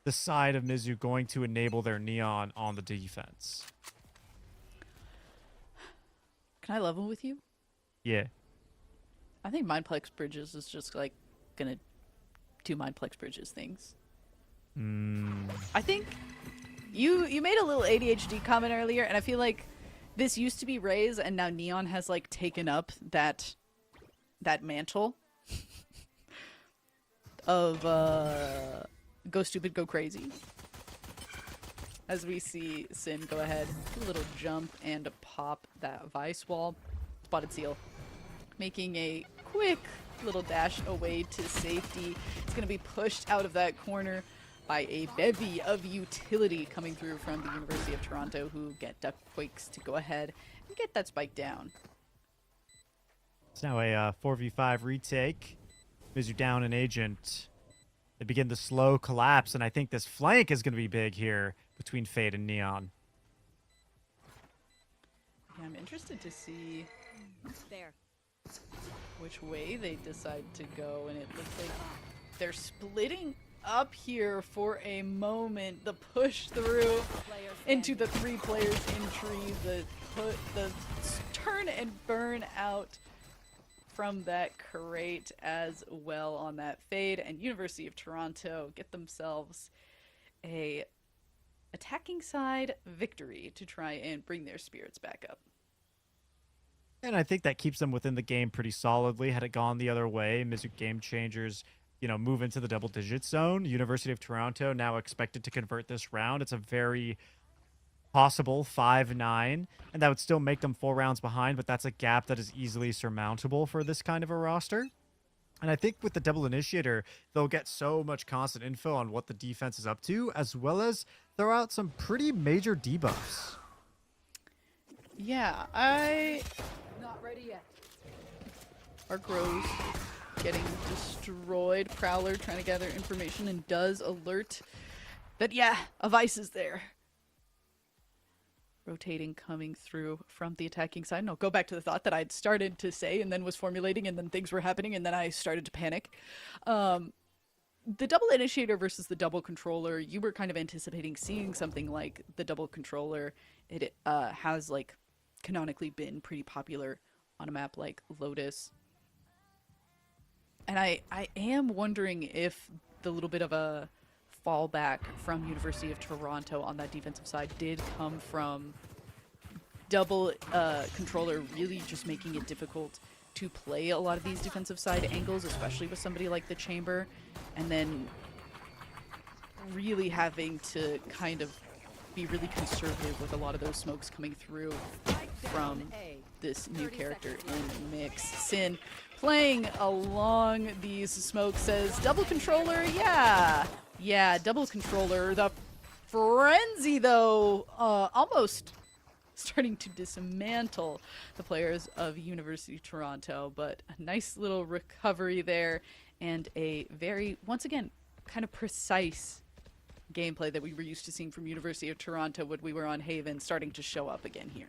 the side of Mizu going to enable their neon on the defense? Can I level with you? Yeah. I think Mindplex Bridges is just like gonna do Mindplex Bridges things. I think you made a little ADHD comment earlier, and I feel like this used to be Ray's, and now Neon has like taken up that mantle of go stupid, go crazy. As we see Sin go ahead, do a little jump and pop that Vice wall. Spotted Seal making a quick little dash away to safety. It's going to be pushed out of that corner by a bevy of utility coming through from the University of Toronto, who get Duck Quakes to go ahead and get that spike down. It's now a 4v5 retake. Mizu down an agent. They begin the slow collapse, and I think this flank is going to be big here between Fade and Neon. Yeah, I'm interested to see There. which way they decide to go, and it looks like they're splitting up here for a moment. The push through Player into the standing. 3 players in tree, the turn and burn out from that crate as well on that Fade, and University of Toronto get themselves a attacking side victory to try and bring their spirits back up. And I think that keeps them within the game pretty solidly. Had it gone the other way, Mizu Game Changers, you know, move into the double-digit zone. University of Toronto now expected to convert this round. It's a very possible 5-9, and that would still make them 4 rounds behind, but that's a gap that is easily surmountable for this kind of a roster. And I think with the double initiator, they'll get so much constant info on what the defense is up to, as well as throw out some pretty major debuffs. Yeah, Not ready yet. our Grows getting destroyed. Prowler trying to gather information and does alert that, yeah, a Vice is there. rotating, coming through from the attacking side. And I'll go back to the thought that I'd started to say and then was formulating, and then things were happening, and then I started to panic. The double initiator versus the double controller, you were kind of anticipating seeing something like the double controller. It has like canonically been pretty popular on a map like Lotus. And I am wondering if the little bit of a fallback from University of Toronto on that defensive side did come from double controller really just making it difficult to play a lot of these defensive side angles, especially with somebody like the Chamber, and then really having to kind of be really conservative with a lot of those smokes coming through from this new character in the mix. Sin playing along these smokes says, double controller, yeah, double controller. The frenzy, though, almost starting to dismantle the players of University of Toronto, but a nice little recovery there and a very, once again, kind of precise gameplay that we were used to seeing from University of Toronto when we were on Haven starting to show up again here.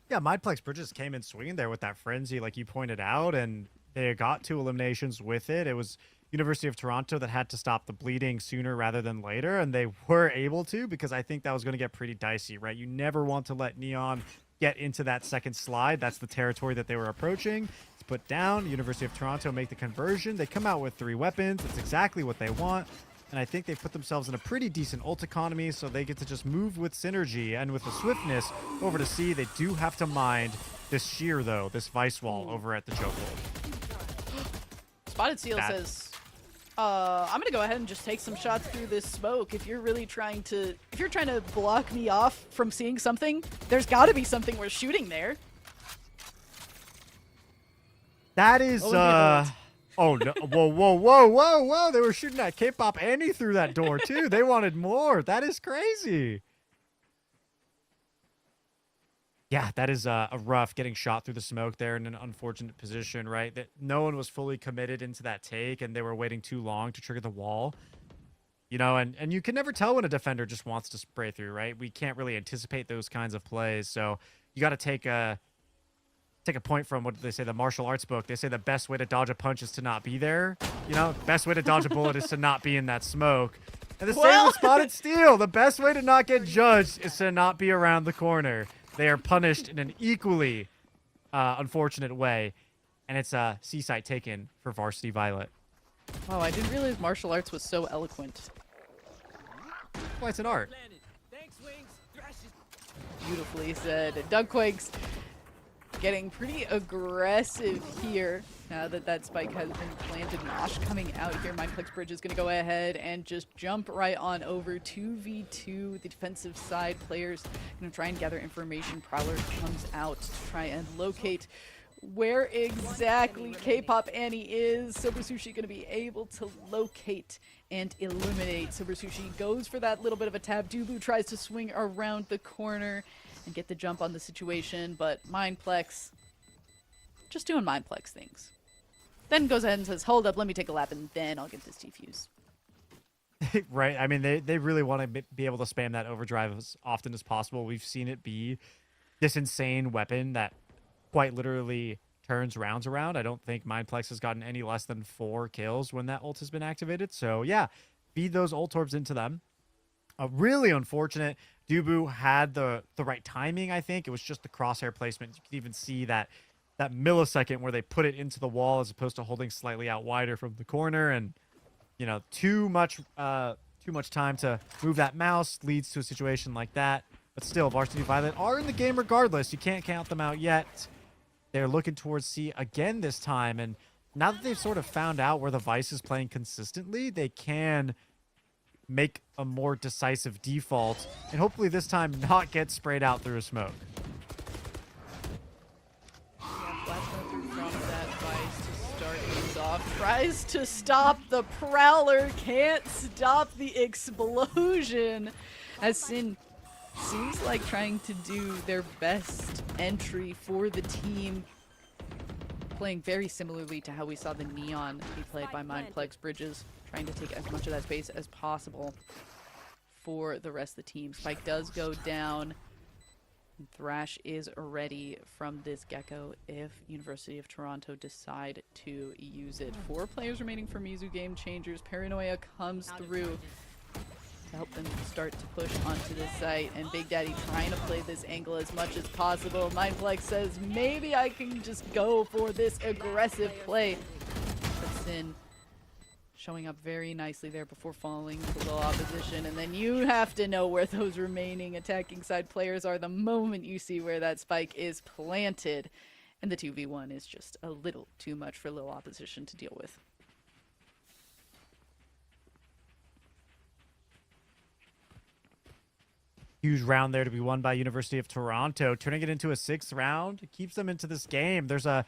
Yeah, Mindplex Bridges came in swinging there with that frenzy, like you pointed out, and they got 2 eliminations with it. It was University of Toronto that had to stop the bleeding sooner rather than later, and they were able to, because I think that was going to get pretty dicey, right? You never want to let Neon get into that second slide. That's the territory that they were approaching. It's put down. University of Toronto make the conversion. They come out with 3 weapons. It's exactly what they want. And I think they've put themselves in a pretty decent ult economy, so they get to just move with synergy and with the swiftness over to C. They do have to mind this shear, though, this Vice Wall over at the chokehold. Spotted Seal says, I'm gonna go ahead and just take some shots through this smoke. If you're really trying to, if you're trying to block me off from seeing something, there's gotta be something worth shooting there. That is, oh, no. Whoa. They were shooting at K-pop and he threw that door, too. They wanted more. That is crazy. Yeah, that is a rough getting shot through the smoke there in an unfortunate position, right? That no one was fully committed into that take, and they were waiting too long to trigger the wall. You know, and you can never tell when a defender just wants to spray through, right? We can't really anticipate those kinds of plays, so you got to take a point from, what did they say, the martial arts book. They say the best way to dodge a punch is to not be there. You know, best way to dodge a bullet is to not be in that smoke. And the same with Spotted Steel. The best way to not get judged is to not be around the corner. They are punished in an equally unfortunate way. And it's a C-site taken for Varsity Violet. Oh, I didn't realize martial arts was so eloquent. Well, it's an art. Beautifully said. Dougquakes getting pretty aggressive here now that that spike has been planted. Nosh coming out here. Mindplex Bridge is going to go ahead and just jump right on over 2v2 the defensive side. Players going to try and gather information. Prowler comes out to try and locate where exactly K-pop Annie is. Sober Sushi going to be able to locate and eliminate. Sober Sushi goes for that little bit of a tab. Dubu tries to swing around the corner and get the jump on the situation, but Mindplex just doing Mindplex things. Then goes ahead and says, hold up, let me take a lap, and then I'll get this defuse. Right. I mean, they really want to be able to spam that overdrive as often as possible. We've seen it be this insane weapon that quite literally turns rounds around. I don't think Mindplex has gotten any less than 4 kills when that ult has been activated. So yeah, feed those ult orbs into them. Really unfortunate. Dubu had the right timing, I think. It was just the crosshair placement. You could even see that millisecond where they put it into the wall as opposed to holding slightly out wider from the corner. And, you know, too much time to move that mouse leads to a situation like that. But still, Varsity Violet are in the game regardless. You can't count them out yet. They're looking towards C again this time. And now that they've sort of found out where the Vice is playing consistently, they can make a more decisive default and hopefully this time not get sprayed out through a smoke. Yeah, flash through from that Vice to start things off. Tries to stop the Prowler, can't stop the explosion. As Sin seems like trying to do their best entry for the team, playing very similarly to how we saw the Neon be played by Mindplex Bridges, trying to take as much of that space as possible for the rest of the team. Spike does go down. Thrash is ready from this Gecko if University of Toronto decide to use it. 4 players remaining for Mizu Game Changers. Paranoia comes through to help them start to push onto this site, and Big Daddy trying to play this angle as much as possible. Mindflex says, maybe I can just go for this aggressive play. But Sin showing up very nicely there before falling to little opposition, and then you have to know where those remaining attacking side players are the moment you see where that spike is planted, and the 2v1 is just a little too much for little opposition to deal with. Huge round there to be won by University of Toronto, turning it into a 6th round. It keeps them into this game. There's a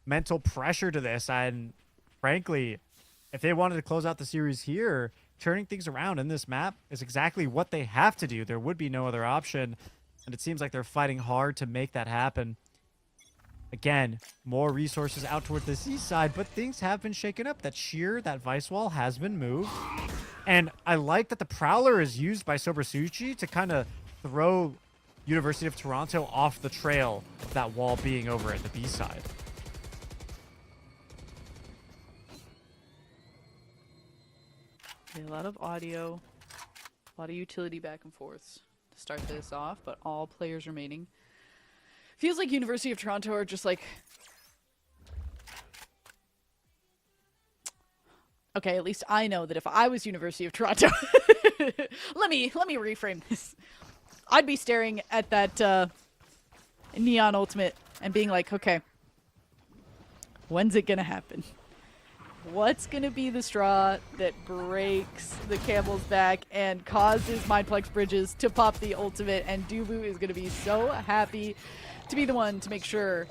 mental pressure to this, and frankly, if they wanted to close out the series here, turning things around in this map is exactly what they have to do. There would be no other option, and it seems like they're fighting hard to make that happen. Again, more resources out towards the seaside, but things have been shaken up. That shear, that vice wall has been moved. And I like that the Prowler is used by Sobersuchi to kind of throw University of Toronto off the trail of that wall being over at the B side. A lot of audio, a lot of utility back and forths to start this off, but all players remaining. Feels like University of Toronto are just like, okay, at least I know that if I was University of Toronto, let me reframe this. I'd be staring at that Neon Ultimate and being like, okay, when's it gonna happen? What's gonna be the straw that breaks the camel's back and causes Mindplex Bridges to pop the ultimate? And Dubu is gonna be so happy to be the one to make sure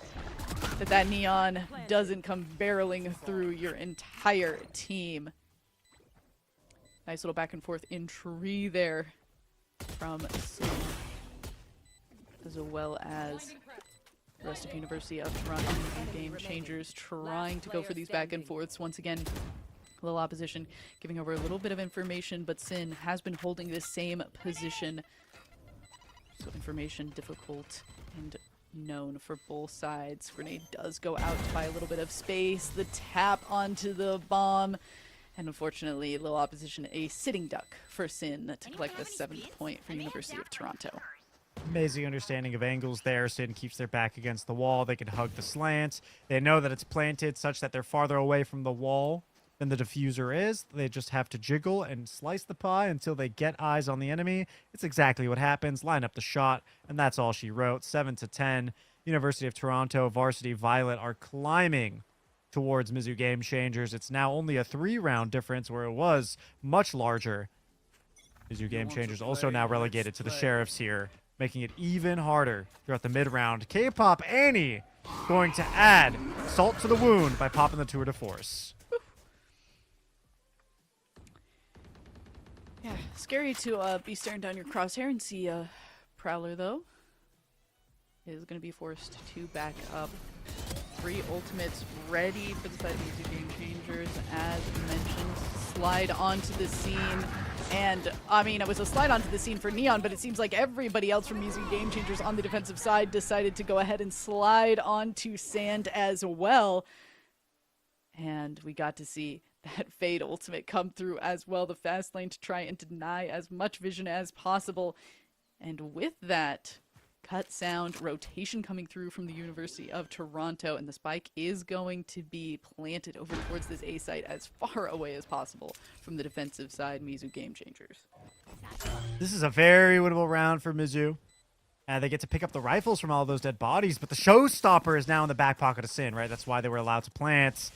that that Neon doesn't come barreling through your entire team. Nice little back and forth in tree there from Sin, as well as the rest of University of Toronto Game Changers trying to go for these back and forths. Once again, a little opposition giving over a little bit of information, but Sin has been holding this same position. So information difficult and known for both sides. Grenade does go out to buy a little bit of space. The tap onto the bomb. And unfortunately, a little opposition, a sitting duck for Sin to collect the 7th point for University of Toronto. Amazing understanding of angles there. Sin keeps their back against the wall. They can hug the slants. They know that it's planted such that they're farther away from the wall than the diffuser is. They just have to jiggle and slice the pie until they get eyes on the enemy. It's exactly what happens. Line up the shot, and that's all she wrote. 7-10. University of Toronto, Varsity Violet are climbing towards Mizu Game Changers. It's now only a 3-round difference where it was much larger. Mizu Game Changers also now relegated to the Sheriffs here, making it even harder throughout the mid-round. K-Pop Annie going to add salt to the wound by popping the tour de force. Yeah, scary to be staring down your crosshair and see Prowler, though, is going to be forced to back up. 3 ultimates ready for the side of Mizu Game Changers. As mentioned, slide onto the scene. And, I mean, it was a slide onto the scene for Neon, but it seems like everybody else from Mizu Game Changers on the defensive side decided to go ahead and slide onto sand as well. And we got to see that Fade ultimate come through as well. The fast lane to try and deny as much vision as possible. And with that, cut sound, rotation coming through from the University of Toronto, and the spike is going to be planted over towards this A site as far away as possible from the defensive side, Mizu Game Changers. This is a very winnable round for Mizu. They get to pick up the rifles from all those dead bodies, but the showstopper is now in the back pocket of Sin, right? That's why they were allowed to plant.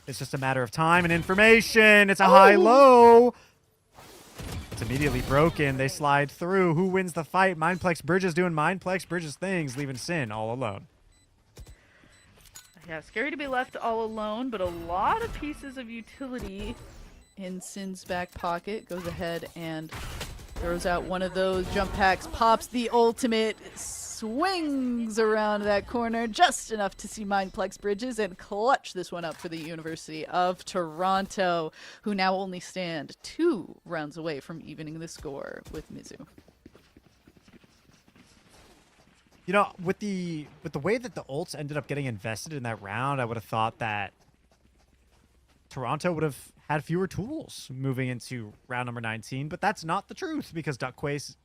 It's just a matter of time and information. It's a high-low. It's immediately broken. They slide through. Who wins the fight? Mindplex Bridges doing Mindplex Bridges things, leaving Sin all alone. Yeah, scary to be left all alone, but a lot of pieces of utility in Sin's back pocket. Goes ahead and throws out one of those jump packs, pops the ultimate, swings around that corner just enough to see Mindplex Bridges and clutch this one up for the University of Toronto, who now only stand 2 rounds away from evening the score with Mizu. You know, with the way that the ults ended up getting invested in that round, I would have thought that Toronto would have had fewer tools moving into round number 19, but that's not the truth because Duckquakes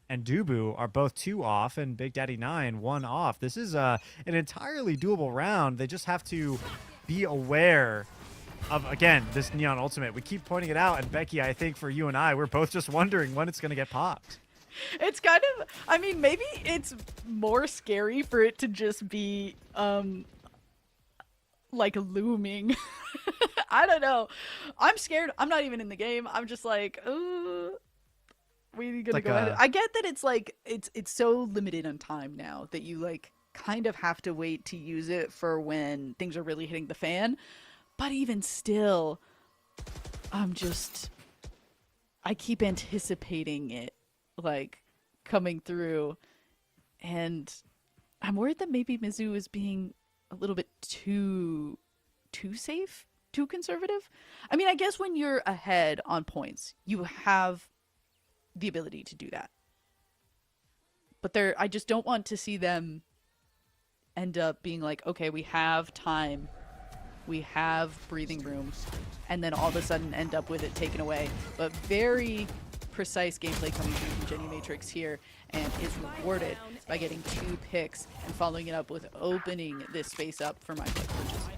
and Dubu are both 2 off and Big Daddy 9 1 off. This is an entirely doable round. They just have to be aware of, again, this Neon Ultimate. We keep pointing it out, and Becky, I think for you and I, we're both just wondering when it's going to get popped. It's kind of, I mean, maybe it's more scary for it to just be, like looming. I don't know. I'm scared. I'm not even in the game. I'm just like, we gonna like go ahead. I get that it's like it's so limited on time now that you like kind of have to wait to use it for when things are really hitting the fan. But even still, I keep anticipating it like coming through, and I'm worried that maybe Mizzou is being a little bit too safe, too conservative. I mean, I guess when you're ahead on points, you have the ability to do that. But I just don't want to see them end up being like, okay, we have time, we have breathing room, and then all of a sudden end up with it taken away. But very precise gameplay coming through from Jenny Matrix here, and is rewarded by getting 2 picks and following it up with opening this space up for Mindflex Bridges.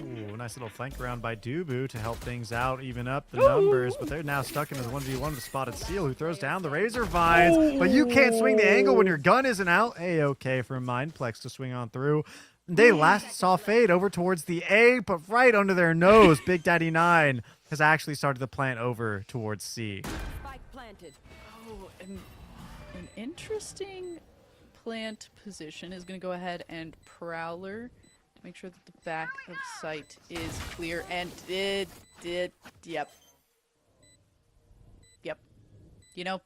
Ooh, nice little flank round by Dubu to help things out, even up the numbers, but they're now stuck in the 1v1 with Spotted Seal, who throws down the Razor Vines, but you can't swing the angle when your gun isn't out. A-okay for Mindplex to swing on through. They last saw Fade over towards the A, but right under their nose, Big Daddy 9 has actually started to plant over towards C. Spike planted. Oh, an interesting plant position is going to go ahead and Prowler to make sure that the back of sight is clear, and yep. You know,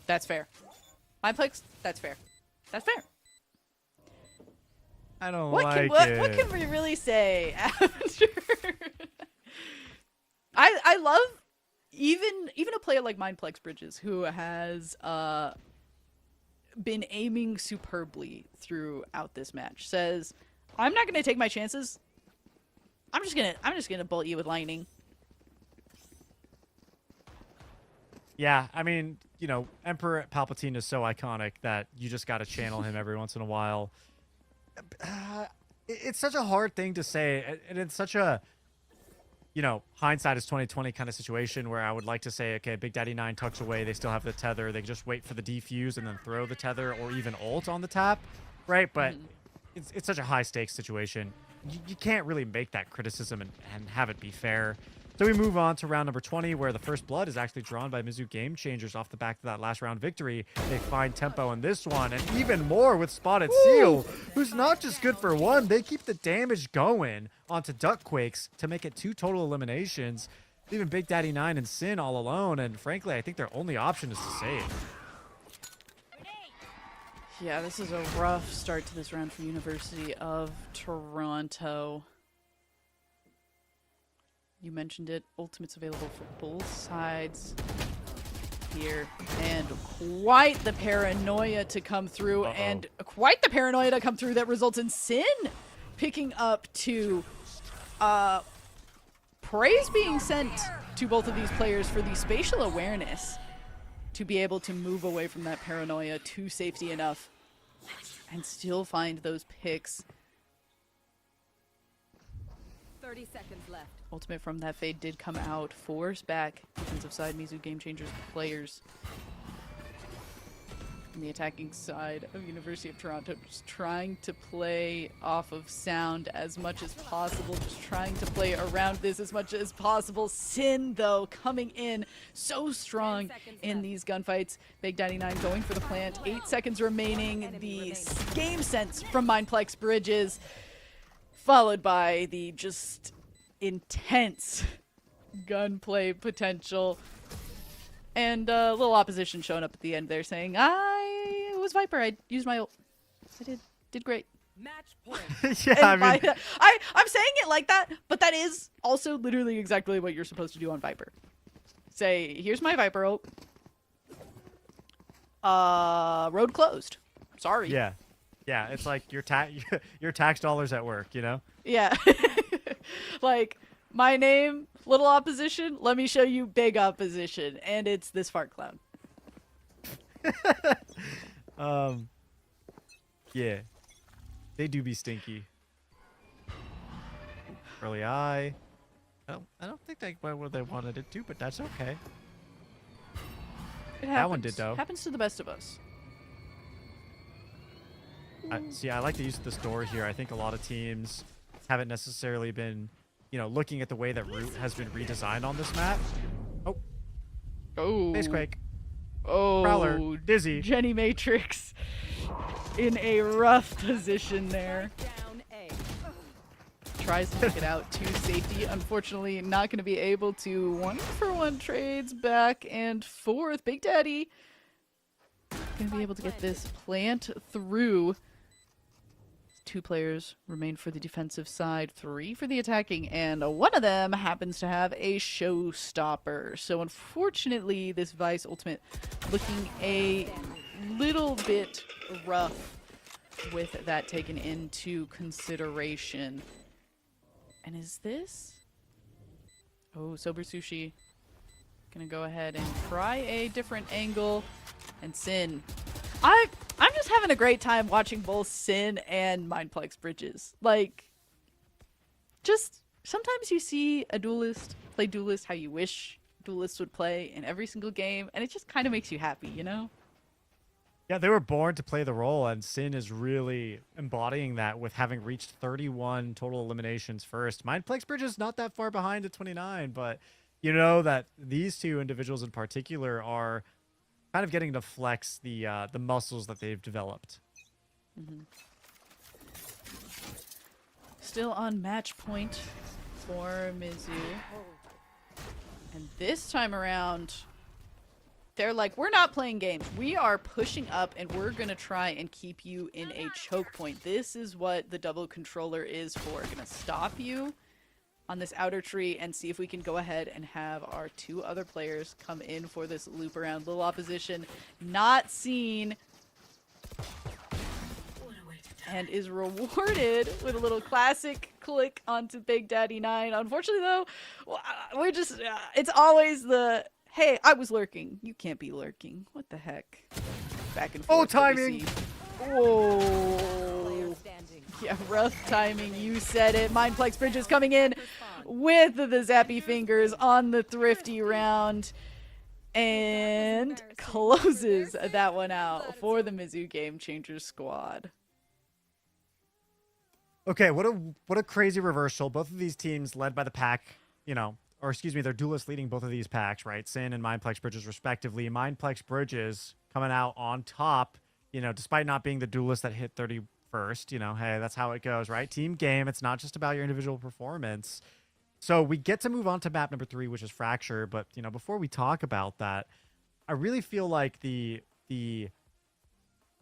that's fair. Mindplex, that's fair. That's fair. I don't What like can it. what can we really say after? I love even a player like Mindplex Bridges, who has been aiming superbly throughout this match, says, I'm not gonna take my chances. I'm just gonna bullet you with lightning. Yeah, I mean, you know, Emperor Palpatine is so iconic that you just got to channel him every once in a while. It's such a hard thing to say, and it's such a, you know, hindsight is 2020 kind of situation where I would like to say, okay, Big Daddy 9 tucks away, they still have the tether, they can just wait for the defuse and then throw the tether or even ult on the tap, right? But it's such a high stakes situation. You can't really make that criticism and have it be fair. So we move on to round number 20, where the first blood is actually drawn by Mizzou Game Changers off the back of that last round victory. They find tempo in this one, and even more with Spotted Seal, who's not just good for one, they keep the damage going onto Duckquakes to make it 2 total eliminations, leaving Big Daddy 9 and Sin all alone, and frankly, I think their only option is to save. Yeah, this is a rough start to this round for University of Toronto. You mentioned it. Ultimate's available for both sides here. And quite the paranoia to come through. And quite the paranoia to come through that results in Sin picking up 2. Praise being sent to both of these players for the spatial awareness to be able to move away from that paranoia to safety enough and still find those picks. 30 seconds left. Ultimate from that fade did come out. Force back defensive side Mizzou Game Changers players. On the attacking side of University of Toronto, just trying to play off of sound as much as possible, just trying to play around this as much as possible. Sin, though, coming in so strong in these gunfights. Big Daddy 9 going for the plant. 8 seconds remaining. The game sense from Mindplex Bridges, followed by the just intense gunplay potential. And a little opposition showing up at the end there saying, it was Viper. I used my ult. I did great. Match point. Yeah, And I mean, I'm saying it like that, but that is also literally exactly what you're supposed to do on Viper. Say, here's my Viper ult. Road closed. Sorry. Yeah. Yeah, it's like your your tax dollars at work, you know? Yeah. Like, my name, little opposition, let me show you big opposition. And it's this fart clown. Yeah. They do be stinky. Early eye. I don't think they went where they wanted it to, but that's okay. It That one happens. did, though. Happens to the best of us. See, I like the use of this door here. I think a lot of teams haven't necessarily been, looking at the way that Root has been redesigned on this map. Oh, Oh. Facequake. Oh. Prowler. Dizzy. Jenny Matrix in a rough position there. Down A. Tries to make it out to safety. Unfortunately, not going to be able to. 1-for-1 trades back and forth. Big Daddy going to be able to get this plant through. 2 players remain for the defensive side, 3 for the attacking, and one of them happens to have a showstopper. So unfortunately, this Vice Ultimate looking a little bit rough with that taken into consideration. And is this? Oh, Sober Sushi gonna go ahead and try a different angle. And Sin. I'm just having a great time watching both Sin and Mindplex Bridges. Like, just sometimes you see a duelist play duelist how you wish duelists would play in every single game, and it just kind of makes you happy, you know? Yeah, they were born to play the role, and Sin is really embodying that with having reached 31 total eliminations first. Mindplex Bridge is not that far behind at 29, but you know that these two individuals in particular are kind of getting to flex the muscles that they've developed. Still on match point for Mizu. And this time around, they're like, we're not playing games. We are pushing up, and we're going to try and keep you in a choke point. This is what the double controller is for. Going to stop you on this outer tree and see if we can go ahead and have our 2 other players come in for this loop around. Little opposition not seen, and is rewarded with a little classic click onto Big Daddy 9. Unfortunately, though, we're just, it's always the, hey, I was lurking. You can't be lurking. What the heck? Back and forth. that we timing. see. Whoa. Player standing. Yeah, rough timing. You said it. Mindplex Bridges coming in with the zappy fingers on the thrifty round and closes that one out for the Mizu Game Changers squad. Okay, what a crazy reversal. Both of these teams led by the pack, or excuse me, they're duelists leading both of these packs, right? Sin and Mindplex Bridges respectively. Mindplex Bridges coming out on top, despite not being the duelist that hit 31st, hey, that's how it goes, right? Team game, it's not just about your individual performance. So we get to move on to map number 3, which is Fracture, but before we talk about that, I really feel like the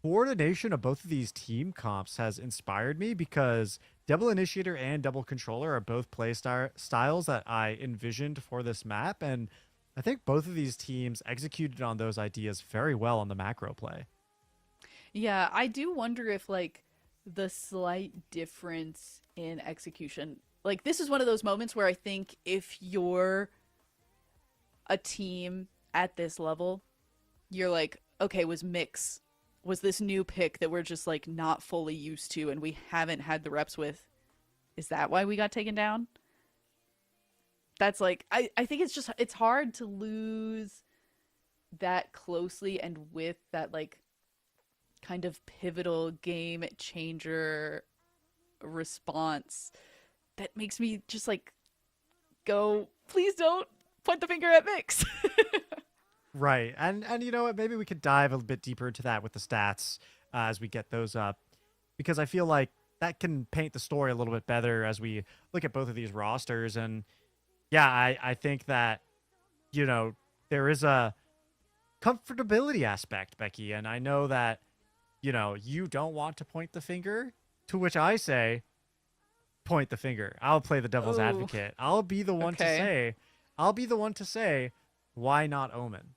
coordination of both of these team comps has inspired me, because Double Initiator and Double Controller are both play styles that I envisioned for this map, and I think both of these teams executed on those ideas very well on the macro play. Yeah, I do wonder if, like, the slight difference in execution, like, this is one of those moments where I think if you're a team at this level, you're like, okay, was this new pick that we're just, like, not fully used to and we haven't had the reps with, is that why we got taken down? That's, like, I think it's hard to lose that closely and with that, like, kind of pivotal game changer response that makes me just, like, go, please don't point the finger at Mix. Right. And you know what? Maybe we could dive a bit deeper into that with the stats as we get those up, because I feel like that can paint the story a little bit better as we look at both of these rosters. And yeah, I think that, there is a comfortability aspect, Becky. And I know that, you don't want to point the finger, to which I say, point the finger. I'll play the devil's Ooh. advocate. I'll be the one Okay. to say, why not Omen?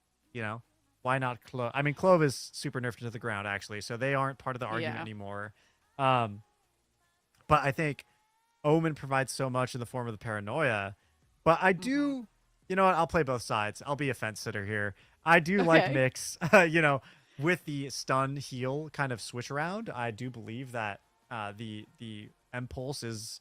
why not Clove? I mean, Clove is super nerfed to the ground actually, so they aren't part of the argument Yeah. anymore. Um, but I think Omen provides so much in the form of the paranoia. But I do, you know what? I'll play both sides. I'll be a fence sitter here. I do like Okay. Mix, with the stun heal kind of switch around. I do believe that the impulse is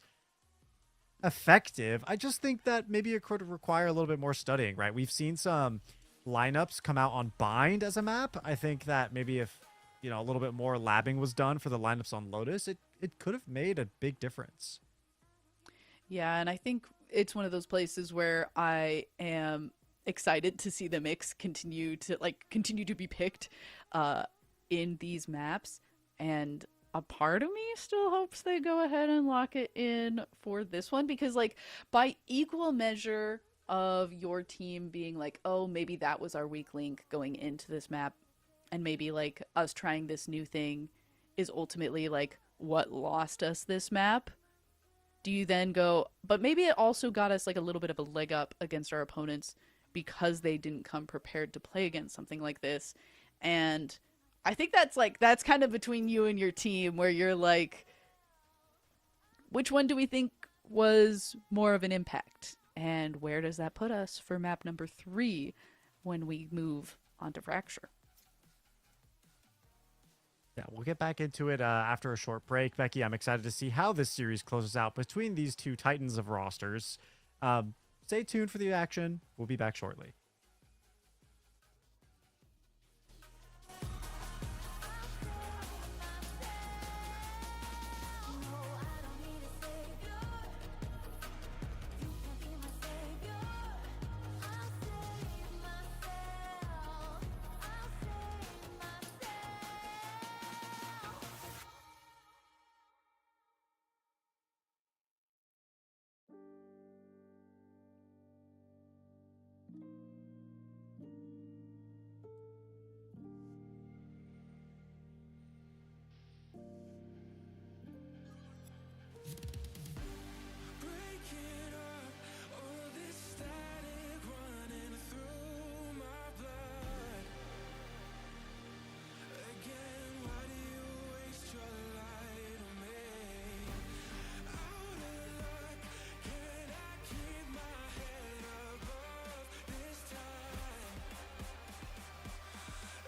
effective. I just think that maybe it could require a little bit more studying, right? We've seen some lineups come out on Bind as a map. I think that maybe if a little bit more labbing was done for the lineups on Lotus, it could have made a big difference. Yeah, and I think it's one of those places where I am excited to see the mix continue to be picked uh in these maps, and a part of me still hopes they go ahead and lock it in for this one because like by equal measure of your team being like, "Oh, maybe that was our weak link going into this map and maybe like us trying this new thing is ultimately like what lost us this map." Do you then go, but maybe it also got us like a little bit of a leg up against our opponents because they didn't come prepared to play against something like this. And I think that's kind of between you and your team where you're like, which one do we think was more of an impact? And where does that put us for map number 3 when we move onto Fracture? Yeah, we'll get back into it after a short break. Becky, I'm excited to see how this series closes out between these two titans of rosters. Stay tuned for the action. We'll be back shortly. Breaking up all this static running through my blood. Again, why do you waste your light on me? Out of luck, can I keep my head above this time?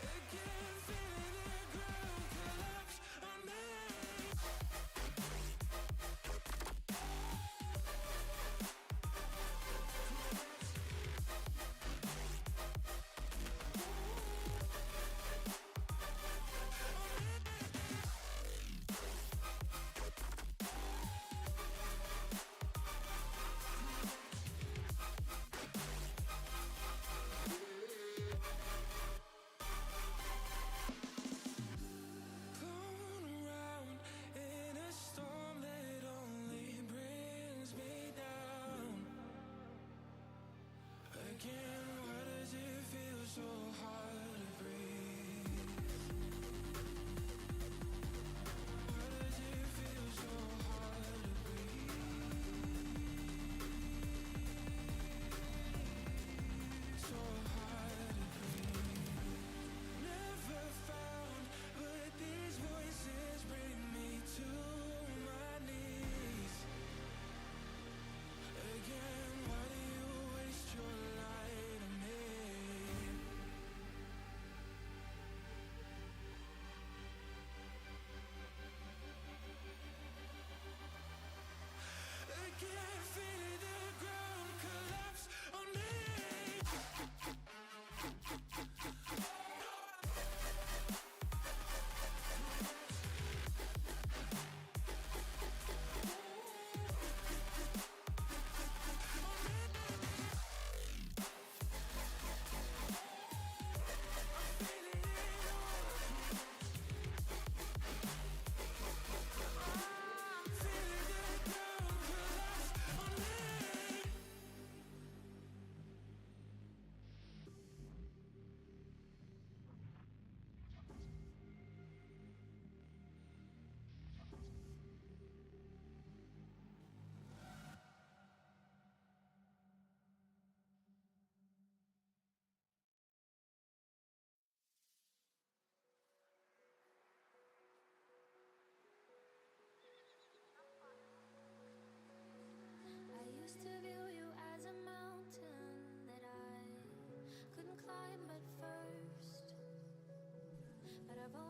Again, feeling the ground collapse on me. Going around in a storm that only brings me down. Again, why does it feel so hard to breathe? Why does it feel so hard to breathe? So hard to breathe. Never found, but these voices bring me to my knees. Again, why do you waste your life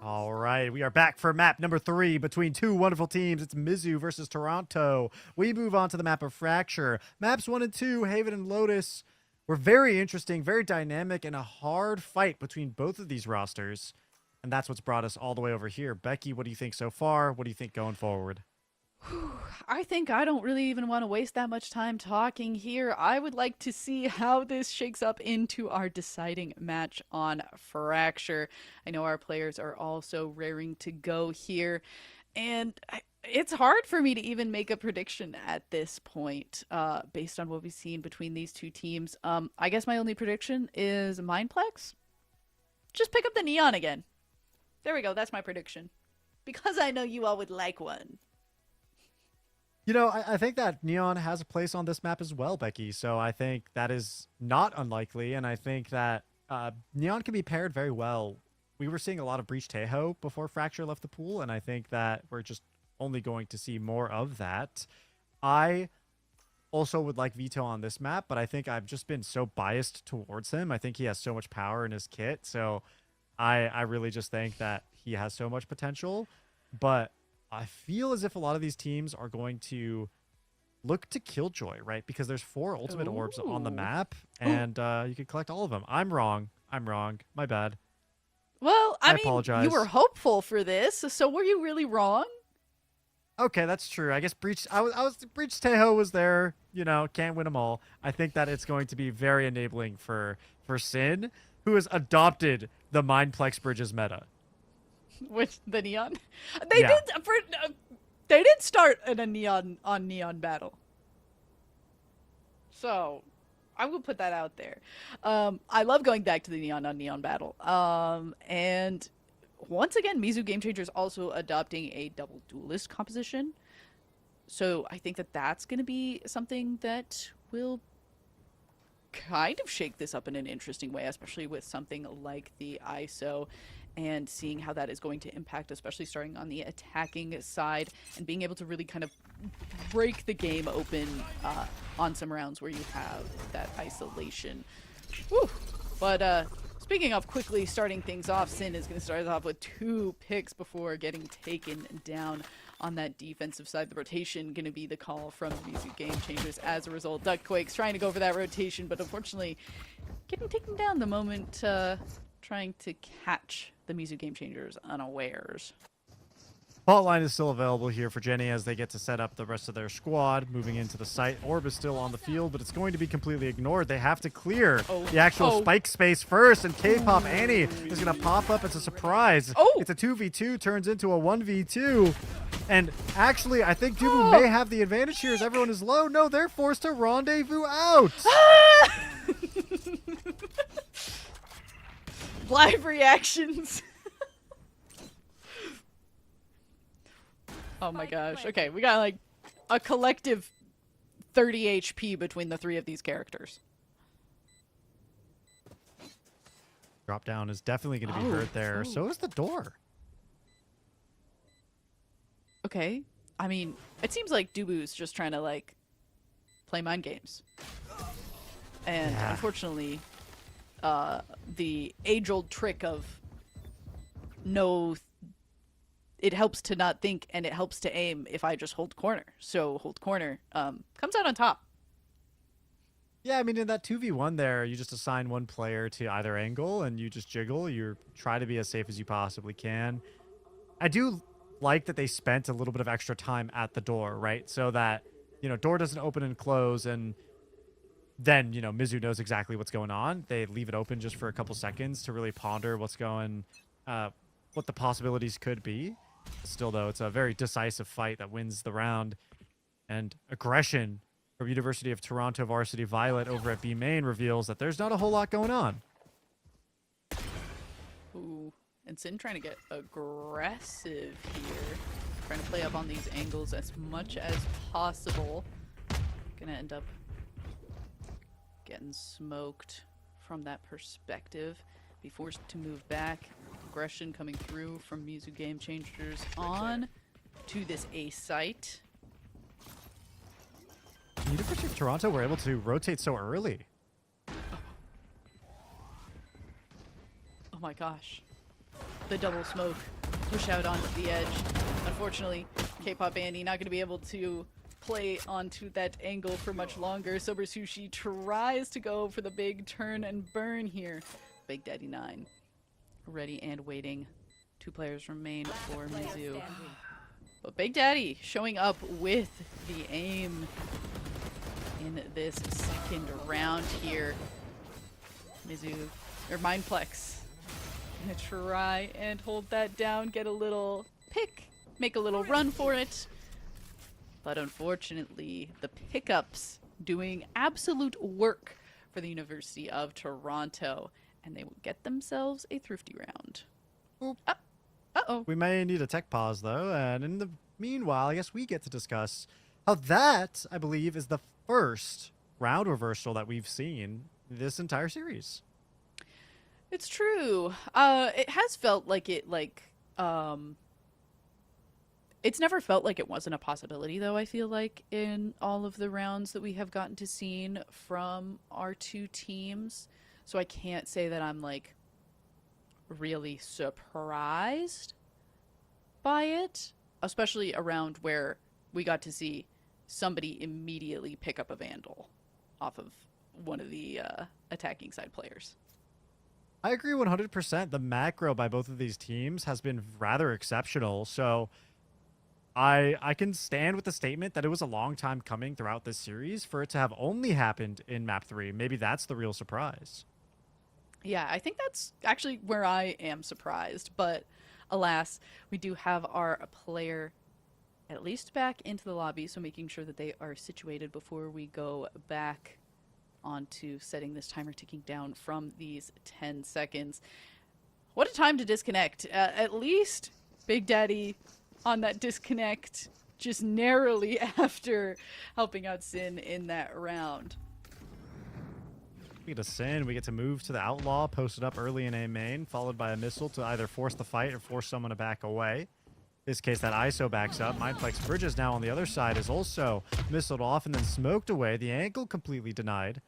All right, we are back for map number 3 between two wonderful teams. It's Mizzou versus Toronto. We move on to the map of Fracture. Maps 1 and 2, Haven and Lotus, were very interesting, very dynamic, and a hard fight between both of these rosters. And that's what's brought us all the way over here. Becky, what do you think so far? What do you think going forward? I think I don't really even want to waste that much time talking here. I would like to see how this shakes up into our deciding match on Fracture. I know our players are also raring to go here, and it's hard for me to even make a prediction at this point based on what we've seen between these two teams. I guess my only prediction is Mindplex. Just pick up the Neon again. There we go. That's my prediction. Because I know you all would like one. You know, I think that Neon has a place on this map as well, Becky. So I think that is not unlikely. And I think that Neon can be paired very well. We were seeing a lot of Breach Tejo before Fracture left the pool. And I think that we're just only going to see more of that. I also would like Vito on this map, but I think I've just been so biased towards him. I think he has so much power in his kit. So I really just think that he has so much potential. But I feel as if a lot of these teams are going to look to Killjoy, right? Because there's 4 ultimate orbs on the map, and you can collect all of them. I'm wrong. My bad. Well, I mean, apologize. you were hopeful for this, so were you really wrong? Okay, that's true. I guess Breach Tejo was there. You know, can't win them all. I think that it's going to be very enabling for Sin, who has adopted the Mindplex Bridges meta. With the Neon, they did start in a Neon on Neon battle. So, I will put that out there. I love going back to the Neon on Neon battle. And once again, Mizzou Game Changers also adopting a double duelist composition. So I think that that's going to be something that will kind of shake this up in an interesting way, especially with something like the ISO. And seeing how that is going to impact, especially starting on the attacking side and being able to really kind of break the game open on some rounds where you have that isolation. Whew. But speaking of quickly starting things off, Sin is going to start us off with 2 picks before getting taken down on that defensive side. The rotation going to be the call from the Mizzou Game Changers as a result. Duckquakes trying to go for that rotation, but unfortunately getting taken down the moment trying to catch the Mizzou Game Changers unawares. Fault line is still available here for Jenny as they get to set up the rest of their squad. Moving into the site. Orb is still on the field, but it's going to be completely ignored. They have to clear the actual spike space first, and K-Pop Annie is going to pop up as a surprise. It's a 2v2, turns into a 1v2. And actually, I think Dubu may have the advantage here as everyone is low. No, they're forced to rendezvous out. Live reactions. Oh my gosh. Okay, we got like a collective 30 HP between the 3 of these characters. Drop down is definitely going to be hurt there. So is the door. Okay. I mean, it seems like Dubu's just trying to like play mind games. And unfortunately, the age-old trick of it helps to not think and it helps to aim if I just hold corner. So hold corner comes out on top. Yeah, I mean, in that 2v1 there, you just assign one player to either angle and you just jiggle. You try to be as safe as you possibly can. I do like that they spent a little bit of extra time at the door, right? So that, you know, door doesn't open and close, and then, you know, Mizzou knows exactly what's going on. They leave it open just for a couple seconds to really ponder what the possibilities could be. Still, though, it's a very decisive fight that wins the round. And aggression from University of Toronto varsity Violet over at B main reveals that there's not a whole lot going on. Ooh, and Sin trying to get aggressive here. Trying to play up on these angles as much as possible. Gonna end up getting smoked from that perspective. Be forced to move back. Aggression coming through from Mizzou Game Changers on to this A site. University of Toronto were able to rotate so early. Oh my gosh. The double smoke push out onto the edge. Unfortunately, K-pop Andy not going to be able to play onto that angle for much longer. Sober Sushi tries to go for the big turn and burn here. Big Daddy 9 ready and waiting. 2 players remain for Mizu. But Big Daddy showing up with the aim in this second round here. Mizu, or Mindplex, gonna try and hold that down, get a little pick, make a little run for it. But unfortunately, the pickups doing absolute work for the University of Toronto, and they will get themselves a thrifty round. Oop. Uh-oh. We may need a tech pause, though, and in the meanwhile, I guess we get to discuss how that, I believe, is the first round reversal that we've seen this entire series. It's true. It has felt like it's never felt like it wasn't a possibility, though, I feel like, in all of the rounds that we have gotten to see from our 2 teams. So I can't say that I'm, like, really surprised by it, especially around where we got to see somebody immediately pick up a Vandal off of one of the attacking side players. I agree 100%. The macro by both of these teams has been rather exceptional. So I can stand with the statement that it was a long time coming throughout this series for it to have only happened in map 3. Maybe that's the real surprise. Yeah, I think that's actually where I am surprised, but alas, we do have our player at least back into the lobby, so making sure that they are situated before we go back onto setting this timer ticking down from these 10 seconds. What a time to disconnect. At least Big Daddy on that disconnect just narrowly after helping out Sin in that round. We get a Sin, we get to move to the Outlaw, posted up early in A main, followed by a missile to either force the fight or force someone to back away. In this case, that ISO backs up. Mindplex Bridges now on the other side is also missiled off and then smoked away. The angle completely denied,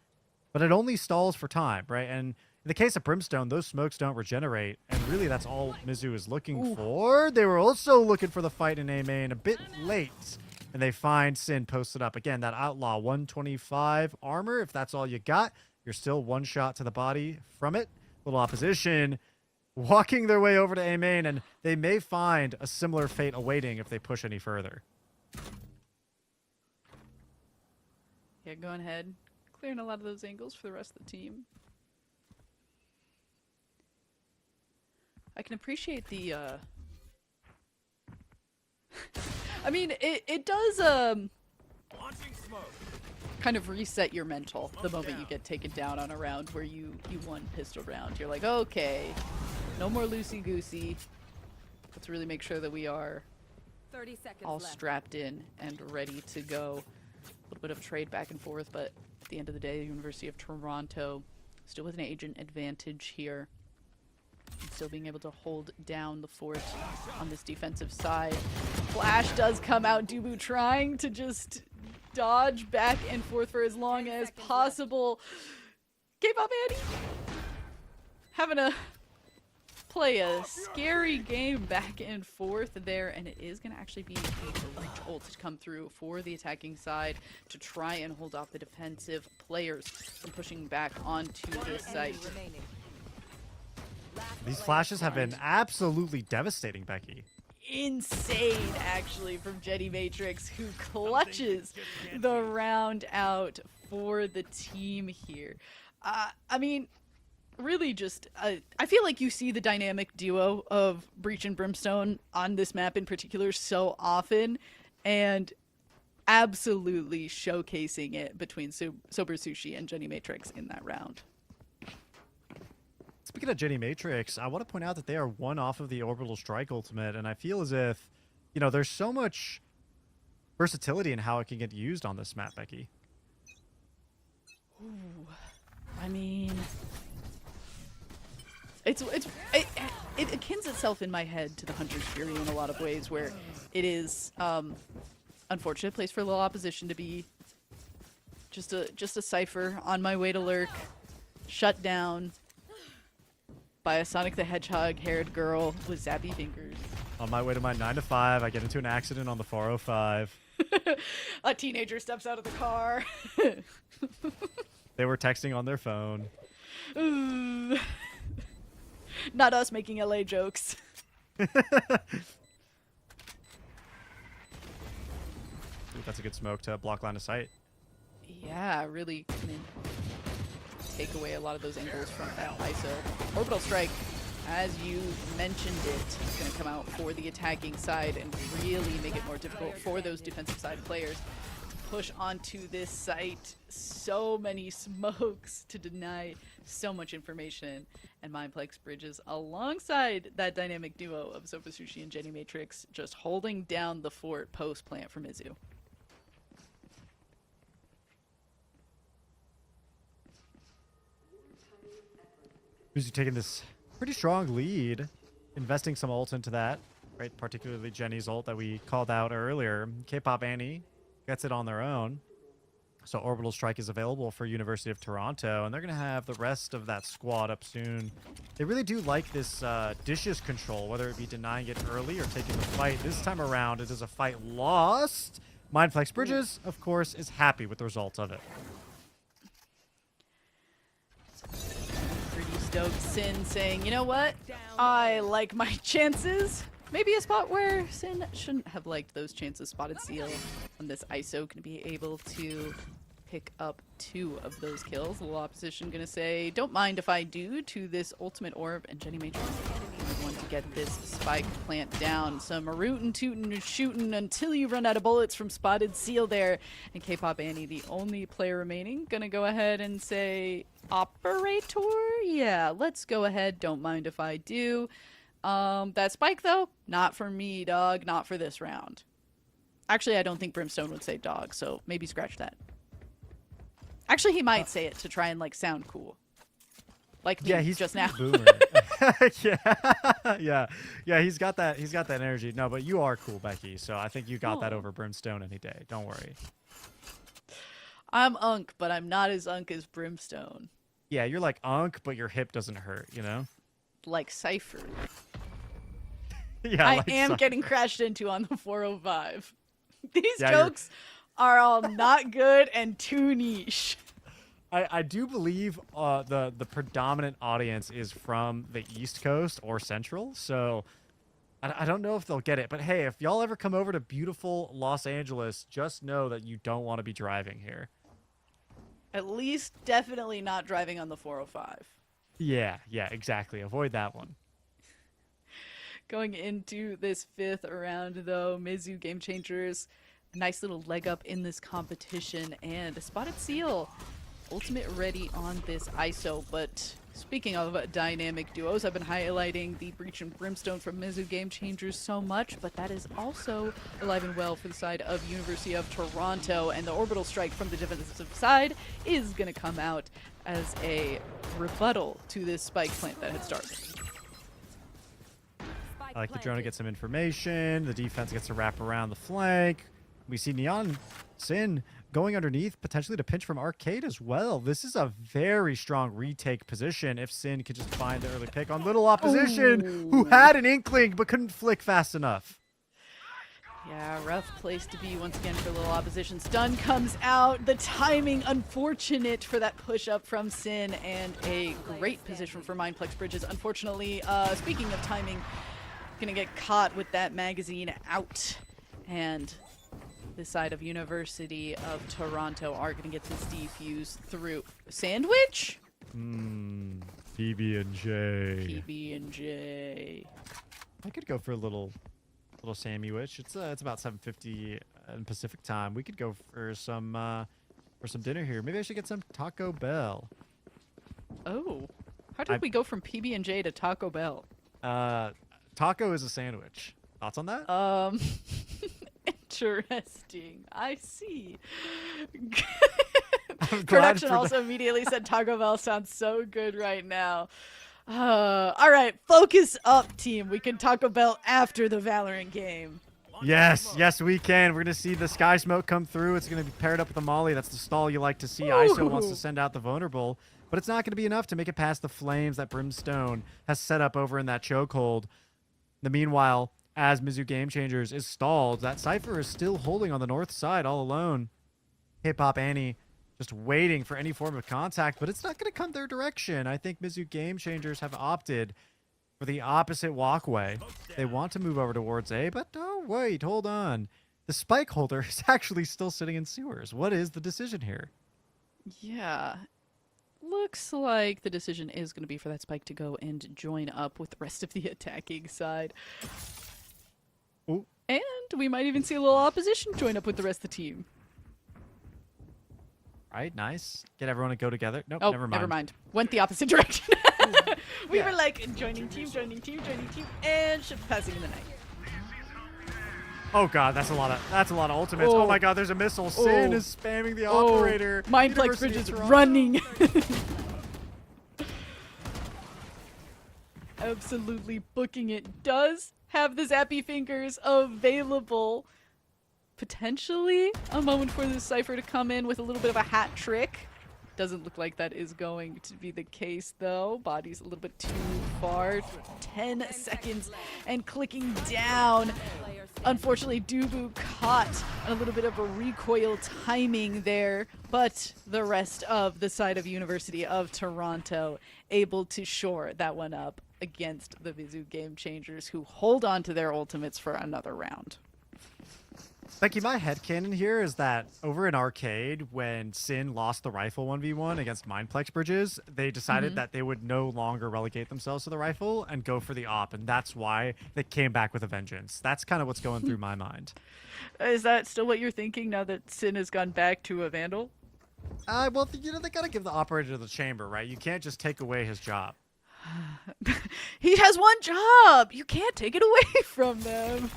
but it only stalls for time, right? And in the case of Brimstone, those smokes don't regenerate, and really that's all Mizu is looking for. They were also looking for the fight in A main a bit late, and they find Sin posted up. Again, that Outlaw 125 armor, if that's all you got, you're still 1 shot to the body from it. Little opposition walking their way over to A main, and they may find a similar fate awaiting if they push any further. Yeah, going ahead. Clearing a lot of those angles for the rest of the team. I can appreciate the, I mean, it does, Launching smoke. kind of reset your mental the moment you get taken down on a round where you won pistol round. You're like, okay, no more loosey-goosey. Let's really make sure that we are 30 seconds all left. strapped in and ready to go. A little bit of trade back and forth, but at the end of the day, the University of Toronto still with an agent advantage here. And still being able to hold down the fort on this defensive side. Flash does come out. Dubu trying to just dodge back and forth for as long as possible. K-pop Andy having to play a scary game back and forth there, and it is going to actually be a reach ult to come through for the attacking side to try and hold off the defensive players from pushing back onto this site. Remaining. These flashes have been absolutely devastating, Becky. Insane, actually, from Jetty Matrix, who clutches the round out for the team here. I mean, really just, I feel like you see the dynamic duo of Breach and Brimstone on this map in particular so often, and absolutely showcasing it between Sober Sushi and Jetty Matrix in that round. Speaking of Jenny Matrix, I want to point out that they are 1 off of the Orbital Strike ultimate, and I feel as if, you know, there's so much versatility in how it can get used on this map, Becky. Ooh, I mean, it akins itself in my head to the Hunter's Fury in a lot of ways, where it is unfortunate place for a little opposition to be just a cipher on my way to lurk, shut down by a Sonic the Hedgehog haired girl with zappy fingers. On my way to my 9 to 5, I get into an accident on the 405. A teenager steps out of the car. They were texting on their phone. Ooh. Not us making LA jokes. Ooh, that's a good smoke to block line of sight. Yeah, really can take away a lot of those angles from that ISO. Orbital strike, as you mentioned it, is going to come out for the attacking side and really make it more difficult for those defensive side players to push onto this site. So many smokes to deny so much information, and Mindplex Bridges alongside that dynamic duo of Sofa Sushi and Jenny Matrix just holding down the fort post plant for Mizu. Mizu taking this pretty strong lead, investing some ult into that, right? Particularly Jenny's ult that we called out earlier. K-pop Annie gets it on their own. So Orbital Strike is available for University of Toronto, and they're going to have the rest of that squad up soon. They really do like this dishes control, whether it be denying it early or taking the fight. This time around, it is a fight lost. Mindflex Bridges, of course, is happy with the results of it. Pretty stoked. Sin saying, you know what? I like my chances. Maybe a spot where Sin shouldn't have liked those chances. Spotted Seal on this ISO going to be able to pick up 2 of those kills. A little opposition going to say, don't mind if I do, to this ultimate orb. And Jenny Matrix want to get this spike plant down. Some rootin' tootin' shooting until you run out of bullets from Spotted Seal there. And K-pop Annie, the only player remaining, going to go ahead and say, Operator? Yeah, let's go ahead. Don't mind if I do. That spike, though, not for me, dog. Not for this round. Actually, I don't think Brimstone would say dog, so maybe scratch that. Actually, he might say it to try and, like, sound cool. Like me, Yeah, he's just now. boomer. yeah. He's got that energy. No, but you are cool, Becky. So I think you got that Oh. over Brimstone any day. Don't worry. I'm Unk, but I'm not as Unk as Brimstone. Yeah, you're like Unk, but your hip doesn't hurt, you know? Like Cypher. Yeah, I like am so- getting crashed into on the 405. These Yeah, you're- jokes are all not good and too niche. I do believe the predominant audience is from the East Coast or Central, so I don't know if they'll get it. But hey, if y'all ever come over to beautiful Los Angeles, just know that you don't want to be driving here. At least definitely not driving on the 405. Yeah, exactly. Avoid that one. Going into this 5th round, though, Mizu Game Changers, a nice little leg up in this competition, and a Spotted Seal ultimate ready on this ISO. But speaking of dynamic duos, I've been highlighting the Breach and Brimstone from Mizu Game Changers so much, but that is also alive and well for the side of University of Toronto, and the Orbital Strike from the defensive side is going to come out as a rebuttal to this spike plant that had started. I like the drone to get some information. The defense gets to wrap around the flank. We see Neon Sin going underneath, potentially to pinch from Arcade as well. This is a very strong retake position if Sin could just find the early pick on little opposition who had an inkling but couldn't flick fast enough. Yeah, rough place to be once again for little opposition. Stun comes out. The timing unfortunate for that push up from Sin, and a great position for Mindplex Bridges. Unfortunately, speaking of timing, gonna get caught with that magazine out, and the side of University of Toronto are gonna get this defuse through Sandwich. PB&J. PB&J. I could go for a little sandwich. It's about 7:50 in Pacific time. We could go for some dinner here. Maybe I should get some Taco Bell. Oh, how did we go from PB&J to Taco Bell? Taco is a sandwich. Thoughts on that? Interesting. I see. I'm glad Production for also immediately said Taco Bell sounds so good right now. All right, focus up, team. We can Taco Bell after the Valorant game. Yes, we can. We're going to see the Sky Smoke come through. It's going to be paired up with the Molly. That's the stall you like to see. ISO wants to send out the Vulnerable, but it's not going to be enough to make it past the flames that Brimstone has set up over in that chokehold. In the meanwhile, as Mizzou Game Changers is stalled. That Cypher is still holding on the north side all alone. K-Pop Annie just waiting for any form of contact, but it's not going to come their direction. I think Mizzou Game Changers have opted for the opposite walkway. They want to move over towards A, but oh, wait, hold on. The spike holder is actually still sitting in sewers. What is the decision here? Yeah. Looks like the decision is going to be for that spike to go and join up with the rest of the attacking side. Ooh. And we might even see a little opposition join up with the rest of the team. Right, nice. Get everyone to go together. Nope, Oh, never mind. Went the opposite direction. We Yeah. were like joining team, and ship passing in the night. Oh god, that's a lot of ultimates. Oh, Oh. my god, there's a missile. Sin Oh. is spamming the operator. Mindplex University of Bridge is Toronto. running. Absolutely booking it. Does have the zappy fingers available. Potentially a moment for the Cypher to come in with a little bit of a hat trick. Doesn't look like that is going to be the case, though. Body's a little bit too far. 10 seconds and clicking down. Unfortunately, Dubu caught a little bit of a recoil timing there, but the rest of the side of University of Toronto able to shore that one up against the Mizzou Game Changers, who hold on to their ultimates for another round. Becky, my headcanon here is that over in Arcade, when Sin lost the rifle 1v1 against Mindplex Bridges, they decided that they would no longer relegate themselves to the rifle and go for the op, and that's why they came back with a vengeance. That's kind of what's going through my mind. Is that still what you're thinking now that Sin has gone back to a Vandal? Well, you know, they gotta give the operator the chamber, right? You can't just take away his job. He has one job! You can't take it away from them.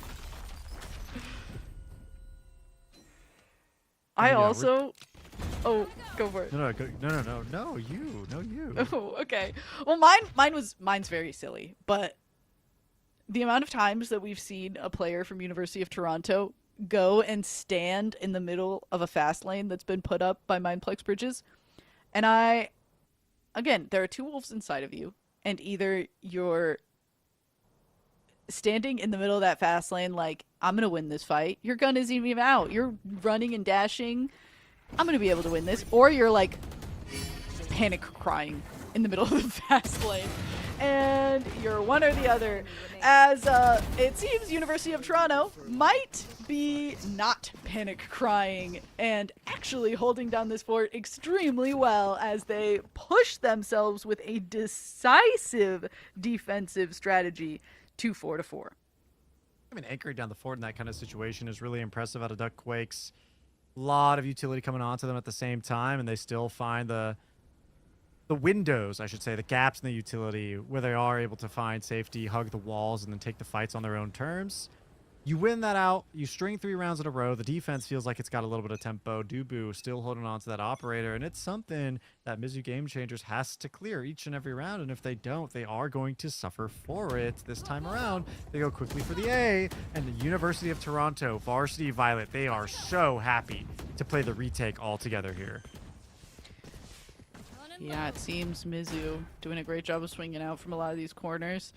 I Yeah, also... Oh, go for it. No, you. Oh, okay. Well, mine's very silly, but the amount of times that we've seen a player from University of Toronto go and stand in the middle of a fast lane that's been put up by Mindplex Bridges, and again, there are two wolves inside of you, and either you're standing in the middle of that fast lane like, I'm gonna win this fight, your gun isn't even out, you're running and dashing, I'm gonna be able to win this, or you're like panic crying in the middle of the fast lane, and you're one or the other, as it seems University of Toronto might be not panic crying and actually holding down this fort extremely well as they push themselves with a decisive defensive strategy to 4-4. I mean, anchoring down the fort in that kind of situation is really impressive out of Duck Quakes. A lot of utility coming onto them at the same time, and they still find the windows, I should say, the gaps in the utility where they are able to find safety, hug the walls, and then take the fights on their own terms. You win that out. You string 3 rounds in a row. The defense feels like it's got a little bit of tempo. Dubu still holding on to that operator, and it's something that Mizzou Game Changers has to clear each and every round, and if they don't, they are going to suffer for it. This time around, they go quickly for the A, and the University of Toronto, Varsity Violet, they are so happy to play the retake all together here. Yeah, it seems Mizzou doing a great job of swinging out from a lot of these corners.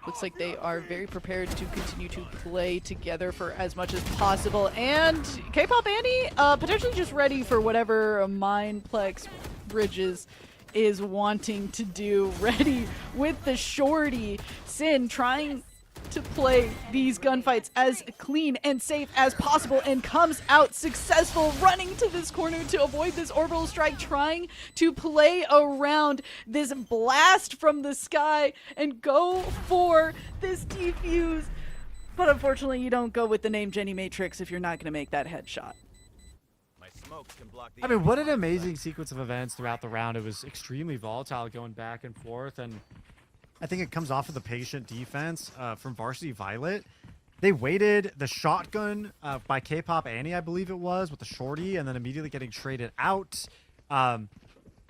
Looks like they are very prepared to continue to play together for as much as possible. And K-Pop Annie, potentially just ready for whatever Mindplex Bridges is wanting to do. Ready with the shorty. Sin trying to play these gunfights as clean and safe as possible and comes out successful, running to this corner to avoid this orbital strike, trying to play around this blast from the sky and go for this defuse. But unfortunately, you don't go with the name Jenny Matrix if you're not going to make that headshot. My smokes can block the I mean, what an amazing sequence of events throughout the round. It was extremely volatile going back and forth, and I think it comes off of the patient defense from Varsity Violet. They waited the shotgun by K-Pop Annie, I believe it was, with the shorty, and then immediately getting traded out. But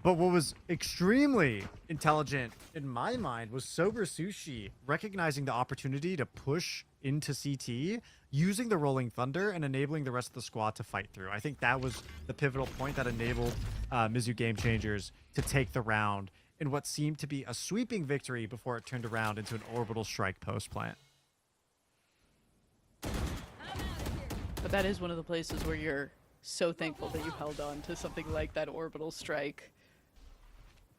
what was extremely intelligent in my mind was Sober Sushi recognizing the opportunity to push into CT, using the Rolling Thunder and enabling the rest of the squad to fight through. I think that was the pivotal point that enabled Mizzou Game Changers to take the round in what seemed to be a sweeping victory before it turned around into an orbital strike post plant. But that is one of the places where you're so thankful that you held on to something like that orbital strike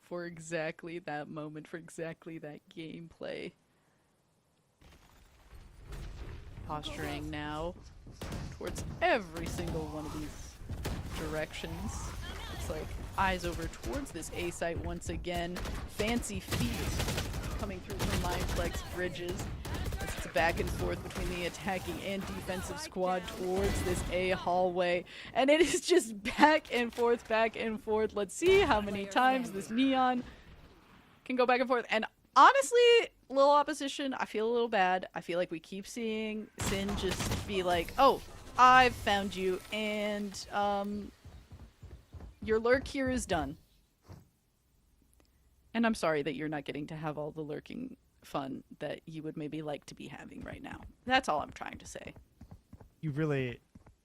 for exactly that moment, for exactly that gameplay. Posturing now towards every single one of these directions. It's like eyes over towards this A site once again. Fancy feet coming through from Mindflex Bridges. It's back and forth between the attacking and defensive squad towards this A hallway. And it is just back and forth, back and forth. Let's see how many times this Neon can go back and forth. And honestly, little opposition, I feel a little bad. I feel like we keep seeing Sin just be like, oh, I've found you, and your lurk here is done. And I'm sorry that you're not getting to have all the lurking fun that you would maybe like to be having right now. That's all I'm trying to say. You really...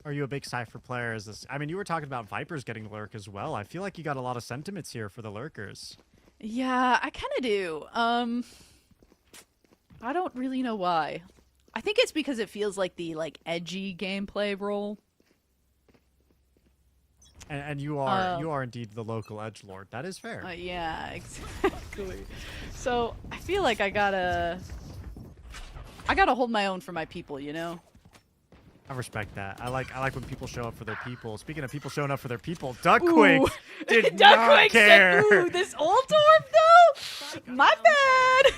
Are you a big Cypher player? Is this... I mean, you were talking about Vipers getting lurk as well. I feel like you got a lot of sentiments here for the lurkers. Yeah, I kind of do. I don't really know why. I think it's because it feels like the edgy gameplay role. And you are indeed the local edgelord. That is fair. Yeah, exactly. So I feel like I gotta hold my own for my people, you know? I respect that. I like when people show up for their people. Speaking of people showing up for their people, Duckquake did not Duckquake care. said, ooh, this old orb though? My bad!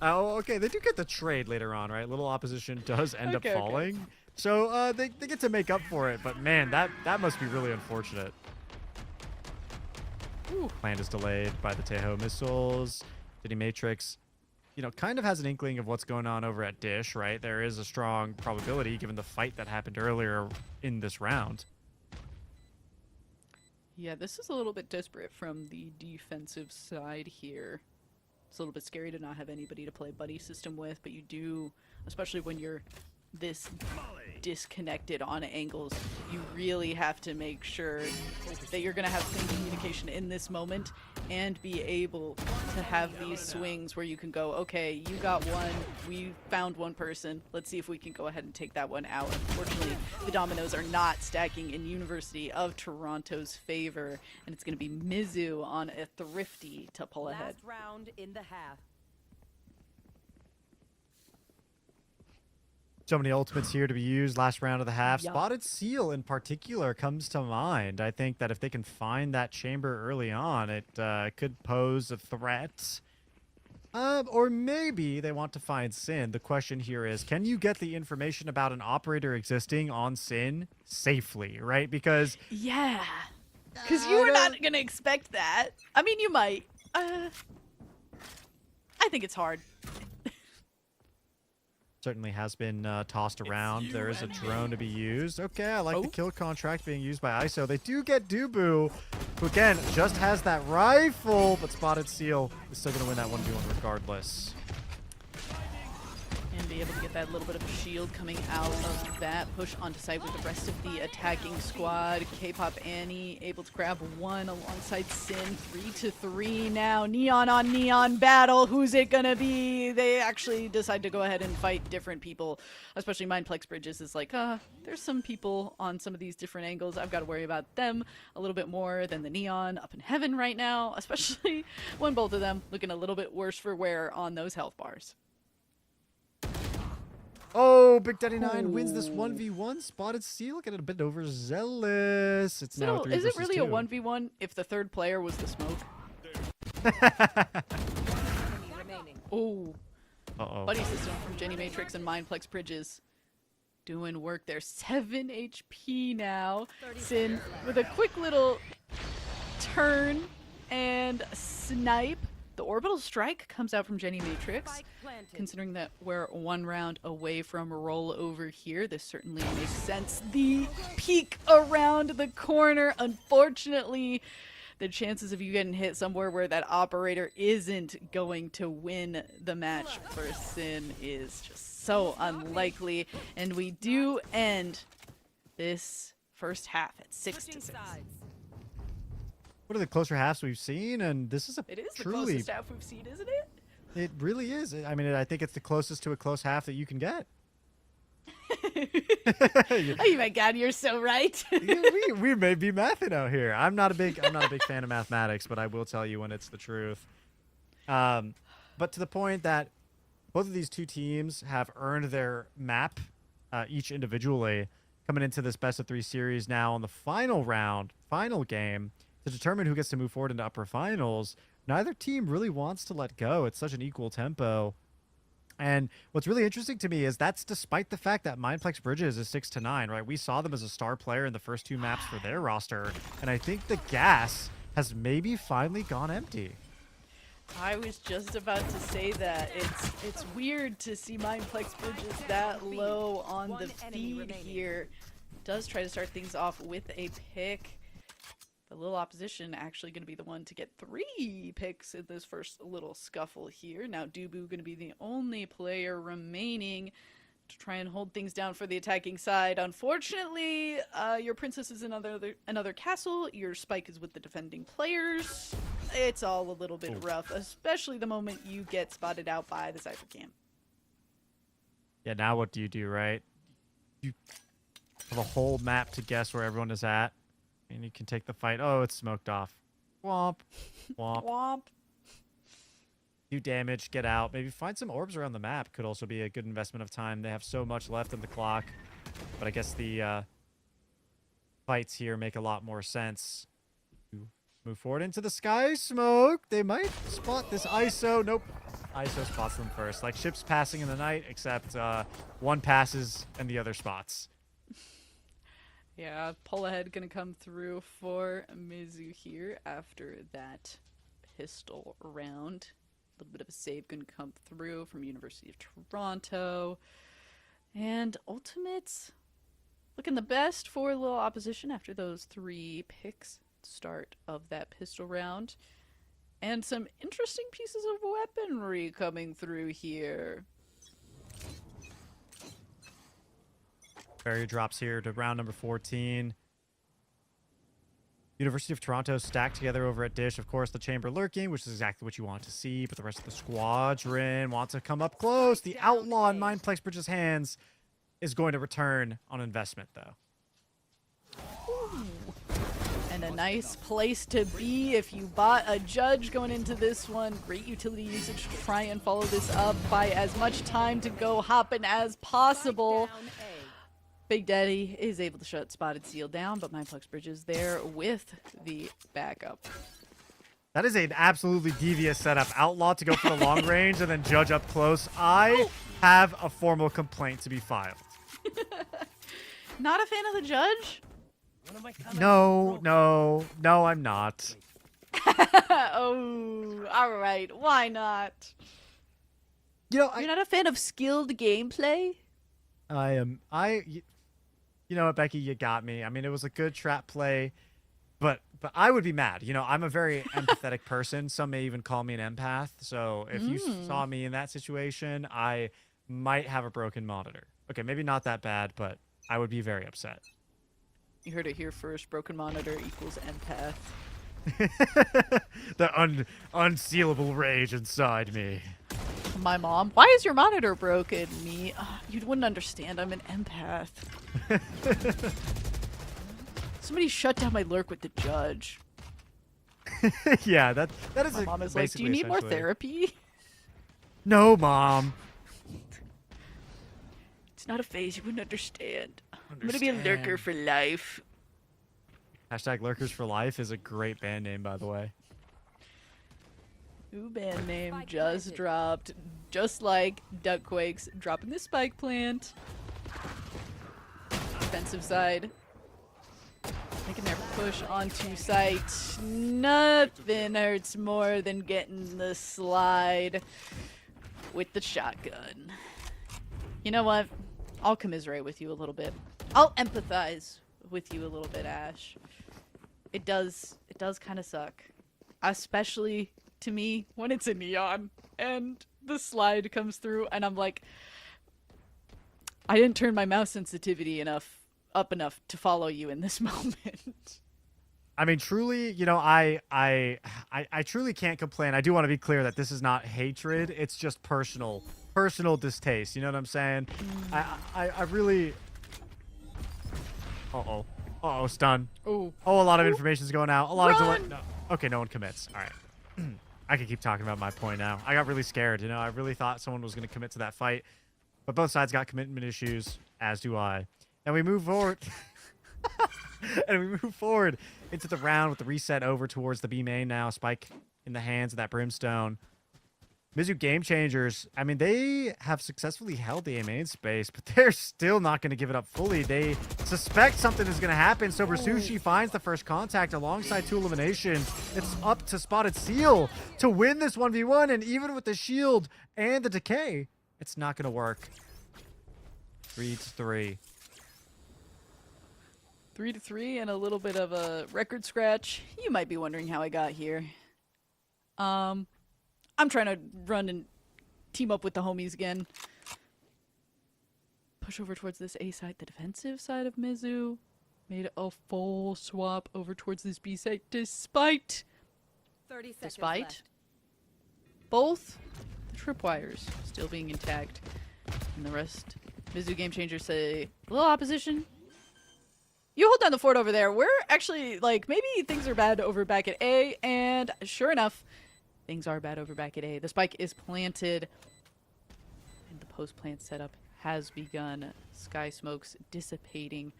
Oh, okay. They do get the trade later on, right? Little opposition does end up falling. Okay. So they get to make up for it. But man, that must be really unfortunate. Ooh. Plan is delayed by the Tejo missiles. Diddy Matrix, you know, kind of has an inkling of what's going on over at Dish, right? There is a strong probability given the fight that happened earlier in this round. Yeah, this is a little bit desperate from the defensive side here. It's a little bit scary to not have anybody to play buddy system with, but you do, especially when you're this disconnected on angles, you really have to make sure that you're going to have clean communication in this moment and be able to have these swings where you can go, okay, you got one, we found one person, let's see if we can go ahead and take that one out. Unfortunately, the dominoes are not stacking in University of Toronto's favor, and it's going to be Mizu on a Thrifty to pull ahead. Last round in the half. So many ultimates here to be used. Last round of the half. Yup. Spotted Seal in particular comes to mind. I think that if they can find that chamber early on, it could pose a threat. Or maybe they want to find Sin. The question here is, can you get the information about an operator existing on Sin safely, right? Because... Yeah. Because you were not going to expect that. I mean, you might. I think it's hard. Certainly has been tossed around. There is a drone to be used. Okay, I like the kill contract being used by ISO. They do get Dubu, who again just has that rifle, but Spotted Seal is still going to win that 1v1 regardless. And be able to get that little bit of shield coming out of that. Push onto site with the rest of the attacking squad. K-Pop Annie able to grab one alongside Sin. 3-3 now. Neon on Neon battle. Who's it gonna be? They actually decide to go ahead and fight different people. Especially Mindplex Bridges is like, there's some people on some of these different angles. I've got to worry about them a little bit more than the Neon up in heaven right now. Especially when both of them looking a little bit worse for wear on those health bars. Oh, Big Daddy 9 wins this 1v1. Spotted Seal getting a bit overzealous. It's now 3 is it versus really 2. a 1v1 if the third player was the smoke? Oh. Uh-oh. Buddy system from Jenny Matrix and Mindplex Bridges doing work there. 7 HP now. Sin with a quick little turn and snipe. The orbital strike comes out from Jenny Matrix. Considering that we're 1 round away from a rollover here, this certainly makes sense. The peek around the corner. Unfortunately, the chances of you getting hit somewhere where that operator isn't going to win the match for Sin is just so unlikely. And we do end this first half at 6-6. One of the closer halves we've seen, and this is It is the truly... closest half we've seen, isn't it? It really is. I mean, I think it's the closest to a close half that you can get. Oh my god, you're so right. we may be mathing out here. I'm not a big fan of mathematics, but I will tell you when it's the truth. But to the point that both of these two teams have earned their map each individually coming into this best of 3 series now on the final round, final game to determine who gets to move forward into upper finals. Neither team really wants to let go. It's such an equal tempo. And what's really interesting to me is that's despite the fact that Mindplex Bridges is 6-9, right? We saw them as a star player in the first 2 maps for their roster, and I think the gas has maybe finally gone empty. I was just about to say that it's weird to see Mindplex Bridges that low on the feed here. Does try to start things off with a pick. The little opposition actually going to be the one to get 3 picks in this first little scuffle here. Now Dubu going to be the only player remaining to try and hold things down for the attacking side. Unfortunately, your princess is another castle. Your spike is with the defending players. It's all a little bit rough, especially the moment you get spotted out by the Cypher Cam. Yeah, now what do you do, right? You have a whole map to guess where everyone is at, and you can take the fight. Oh, it's smoked off. Womp. Womp. Womp. Do damage, get out. Maybe find some orbs around the map could also be a good investment of time. They have so much left in the clock, but I guess the fights here make a lot more sense. Move forward into the sky smoke. They might spot this ISO. Nope. ISO spots them first. Like ships passing in the night, except one passes and the other spots. Yeah, pull ahead gonna come through for Mizu here after that pistol round. A little bit of a save gonna come through from University of Toronto. And Ultimates looking the best for a little opposition after those 3 picks. Start of that pistol round, and some interesting pieces of weaponry coming through here. Barrier drops here to round number 14. University of Toronto stacked together over at Dish. Of course, the chamber lurking, which is exactly what you want to see, but the rest of the squadron wants to come up close. The outlaw in Mindplex Bridges' hands is going to return on investment, though. And a nice place to be if you bought a judge going into this one. Great utility usage to try and follow this up by as much time to go hopping as possible. Big Daddy is able to shut Spotted Seal down, but Mindplex Bridges there with the backup. That is an absolutely devious setup. Outlaw to go for the long range and then judge up close. I have a formal complaint to be filed. Not a fan of the judge? No, I'm not. Oh, all right. Why not? You're not a fan of skilled gameplay? I am. You know what, Becky? You got me. I mean, it was a good trap play, but I would be mad. I'm a very empathetic person. Some may even call me an empath. So if you saw me in that situation, I might have a broken monitor. Okay, maybe not that bad, but I would be very upset. You heard it here first. Broken monitor equals empath. The unsealable rage inside me. My mom, why is your monitor broken? Me, you wouldn't understand. I'm an empath. Somebody shut down my lurk with the judge. Yeah, that is. My mom is like, "Do you need more therapy?" No, Mom. It's not a phase. You wouldn't understand. I'm gonna be a lurker for life. Hashtag Lurkers for Life is a great band name, by the way. New band name Spike just planted. dropped, just like Duckquakes dropping the spike plant. Defensive side, making their push onto site. Nothing hurts more than getting the slide with the shotgun. You know what? I'll commiserate with you a little bit. I'll empathize with you a little bit, Ash. It does kind of suck, especially to me when it's a neon and the slide comes through and I'm like, I didn't turn my mouse sensitivity up enough to follow you in this moment. I mean, truly, I truly can't complain. I do want to be clear that this is not hatred. It's just personal personal distaste. You know what I'm saying? I really. Uh-oh, stun. Oh. Oh, a lot of information's going out. A lot of delay. Run! No. Okay, no one commits. All right. I can keep talking about my point now. I got really scared. You know, I really thought someone was going to commit to that fight. But both sides got commitment issues, as do I. And we move forward. And we move forward into the round with the reset over towards the B main now. Spike in the hands of that Brimstone. Mizzou Game Changers, I mean, they have successfully held the A main space, but they're still not going to give it up fully. They suspect something is going to happen, so Rasushi finds the first contact alongside 2 eliminations. It's up to Spotted Seal to win this 1v1, and even with the shield and the decay, it's not going to work. 3-3. 3-3 and a little bit of a record scratch. You might be wondering how I got here. I'm trying to run and team up with the homies again. Push over towards this A side, the defensive side of Mizzou. Made a full swap over towards this B side despite 30 seconds left. both the tripwires still being intact. And the rest, Mizzou Game Changers say, little opposition. You hold down the fort over there. We're actually, like, maybe things are bad over back at A, and sure enough, things are bad over back at A. The spike is planted, and the post-plant setup has begun. Sky smokes dissipating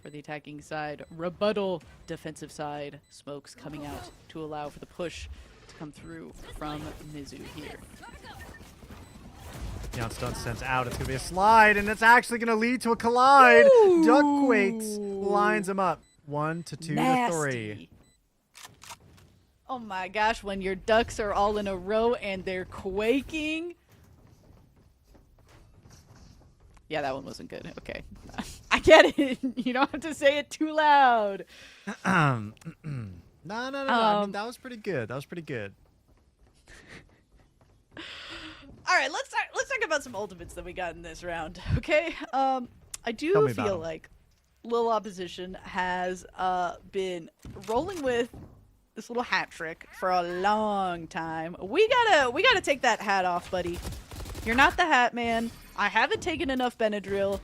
for the attacking side. Rebuttal defensive side. Smokes coming out to allow for the push to come through from Mizzou here. Neon Stun sends out. It's going to be a slide, and it's actually going to lead to a collide. Ooh. Duck Quakes lines him up. 1 to 2 to 3. Nasty. Oh my gosh, when your ducks are all in a row and they're quaking. Yeah, that one wasn't good. Okay. I get it. You don't have to say it too loud. No. I mean, that was pretty good. That was pretty good. All right, let's talk about some ultimates that we got in this round, okay? I do Tell me about feel 'em. like Lil Opposition has been rolling with this little hat trick for a long time. We gotta take that hat off, buddy. You're not the hat man. I haven't taken enough Benadryl.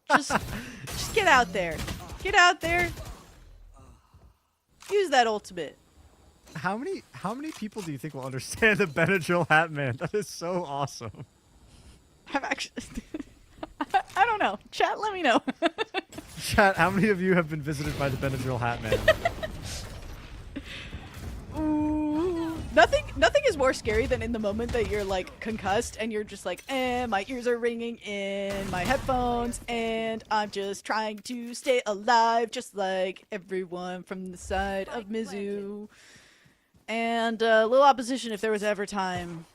Just get out there. Get out there. Use that ultimate. How many people do you think will understand the Benadryl hat man? That is so awesome. I'm actually... I don't know. Chat, let me know. Chat, how many of you have been visited by the Benadryl hat man? Ooh. Nothing is more scary than in the moment that you're like concussed and you're just like, my ears are ringing in my headphones and I'm just trying to stay alive just like everyone from the side of Mizzou. And little opposition, if there was ever time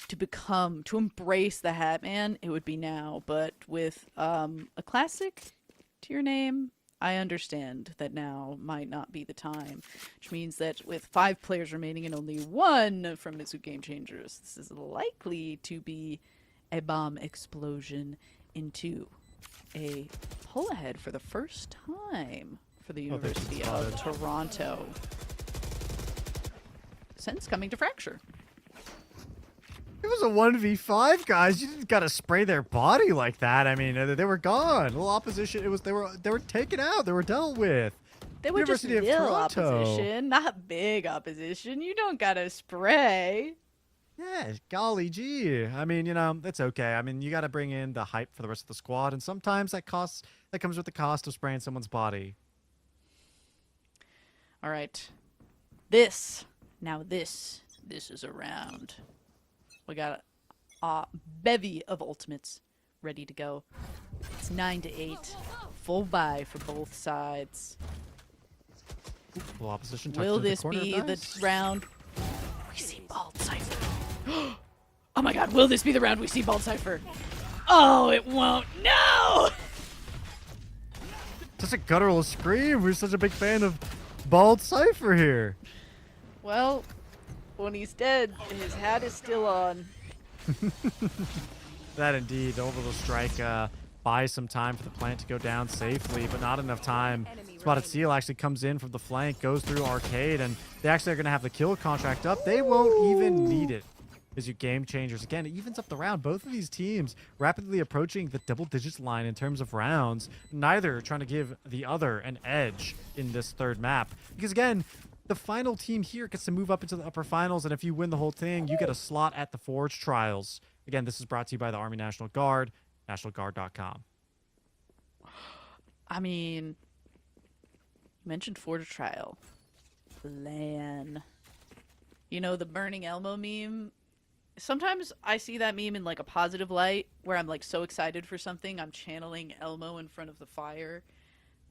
to embrace the hat man, it would be now. But with a classic to your name, I understand that now might not be the time, which means that with 5 players remaining and only 1 from Mizzou Game Changers, this is likely to be a bomb explosion into a pull ahead for the first time for the University of Toronto. Sense coming to Fracture. It was a 1v5, guys. You didn't gotta spray their body like that. I mean, they were gone. Little opposition. They were taken out. They were dealt with. They were just University of little Toronto. opposition, not big opposition. You don't gotta spray. Yeah, golly gee. I mean, you know, it's okay. I mean, you gotta bring in the hype for the rest of the squad, and sometimes that comes with the cost of spraying someone's body. All right. This is a round. We got a bevy of ultimates ready to go. It's 9-8. Full buy for both sides. Little opposition. tucked Will into the this corner. be Nice. the round we see Bald Cypher? Oh my god, will this be the round we see Bald Cypher? Oh, it won't. No! Such a guttural scream. We're such a big fan of Bald Cypher here. Well, when he's dead, his hat is still on. That indeed. The orbital strike buys some time for the plant to go down safely, but not enough time. Spotted Seal actually comes in from the flank, goes through Arcade, and they actually are going to have the kill contract up. They won't even need it. Mizzou Game Changers. Again, it evens up the round. Both of these teams rapidly approaching the double digits line in terms of rounds. Neither trying to give the other an edge in this third map. Because again, the final team here gets to move up into the upper finals, and if you win the whole thing, you get a slot at the Forge Trials. Again, this is brought to you by the Army National Guard, nationalguard.com. I mean, you mentioned Forge Trial. LAN. You know, the Burning Elmo meme? Sometimes I see that meme in like a positive light where I'm like so excited for something, I'm channeling Elmo in front of the fire.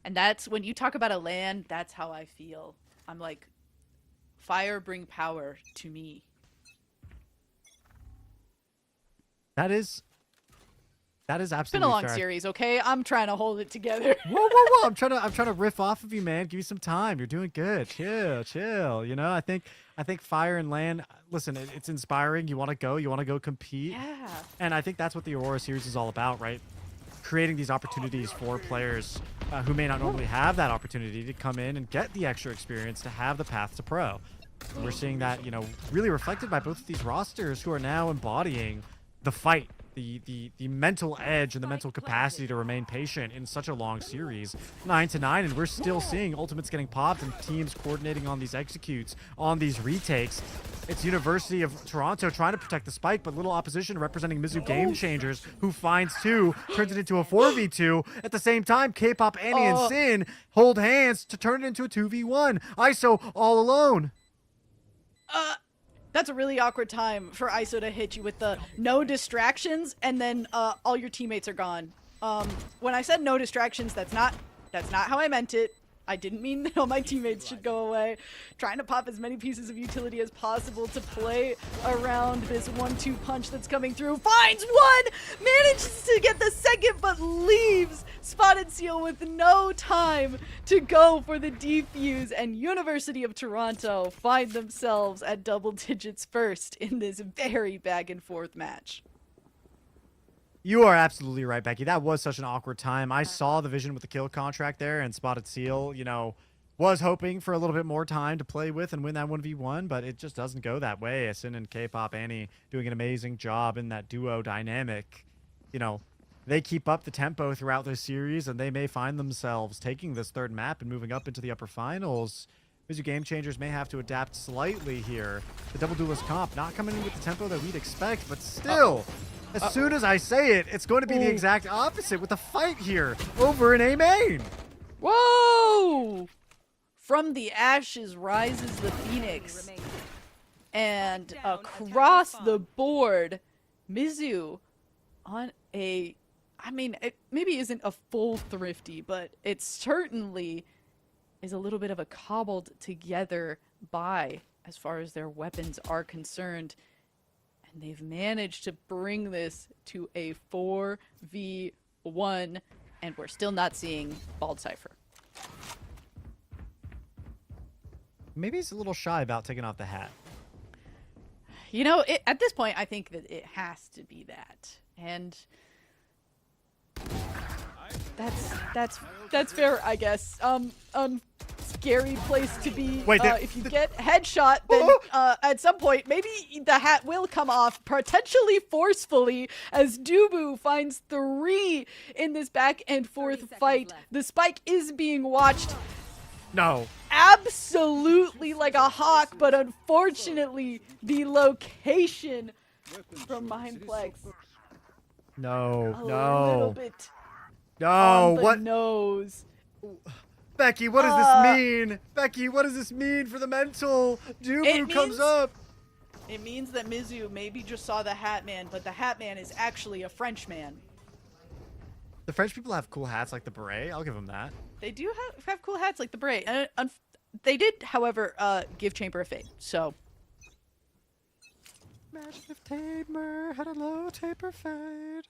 And that's when you talk about a LAN, that's how I feel. I'm like, fire bring power to me. That is absolutely It's been a long fair. series, okay? I'm trying to hold it together. Whoa. I'm trying to riff off of you, man. Give you some time. You're doing good. Chill. You know, I think Fire and Land, listen, it's inspiring. You want to go compete. Yeah. And I think that's what the Aurora series is all about, right? Creating these opportunities for players who may not normally have that opportunity to come in and get the extra experience to have the path to pro. And we're seeing that, you know, really reflected by both of these rosters who are now embodying the fight, the mental edge and the mental capacity to remain patient in such a long series, 9-9, and we're still seeing ultimates getting popped and teams coordinating on these executes, on these retakes. It's University of Toronto trying to protect the spike, but little opposition representing Mizzou Game Changers, who finds two, turns it into a 4v2. At the same time, K-Pop, Annie, and Sin hold hands to turn it into a 2v1. ISO all alone. That's a really awkward time for ISO to hit you with the no distractions, and then all your teammates are gone. When I said no distractions, that's not how I meant it. I didn't mean that all my teammates should go away. Trying to pop as many pieces of utility as possible to play around this 1-2 punch that's coming through. Finds one! Manages to get the second, but leaves Spotted Seal with no time to go for the defuse, and University of Toronto find themselves at double digits first in this very back and forth match. You are absolutely right, Becky. That was such an awkward time. I saw the vision with the kill contract there, and Spotted Seal, you know, was hoping for a little bit more time to play with and win that 1v1, but it just doesn't go that way. Sin and K-Pop Annie doing an amazing job in that duo dynamic. You know, they keep up the tempo throughout this series, and they may find themselves taking this third map and moving up into the upper finals. Mizzou Game Changers may have to adapt slightly here. The double duelist comp not coming in with the tempo that we'd expect, but still, as soon as I say it, it's going to be the exact opposite with a fight here over in A main. Whoa! From the ashes rises the phoenix. And across the board, Mizzou on a, I mean, it maybe isn't a full thrifty, but it certainly is a little bit of a cobbled together buy as far as their weapons are concerned. And they've managed to bring this to a 4v1, and we're still not seeing Bald Cypher. Maybe he's a little shy about taking off the hat. You know, at this point, I think that it has to be that. And that's fair, I guess. Scary place to be. Wait, if you get headshot, then at some point, maybe the hat will come off, potentially forcefully, as Dubu finds 3 in this back and forth fight. The spike is being watched No. absolutely like a hawk, but unfortunately, the location from Mindplex No. a little No. bit No. on the What? nose. Becky, what does this mean? Becky, what does this mean for the mental? Dubu comes up. It means that Mizzou maybe just saw the Hat Man, but the Hat Man is actually a French man. The French people have cool hats like the beret. I'll give them that. They do have cool hats like the beret. They did, however, give Chamber a fade. So Imagine if Tamer had a low taper fade.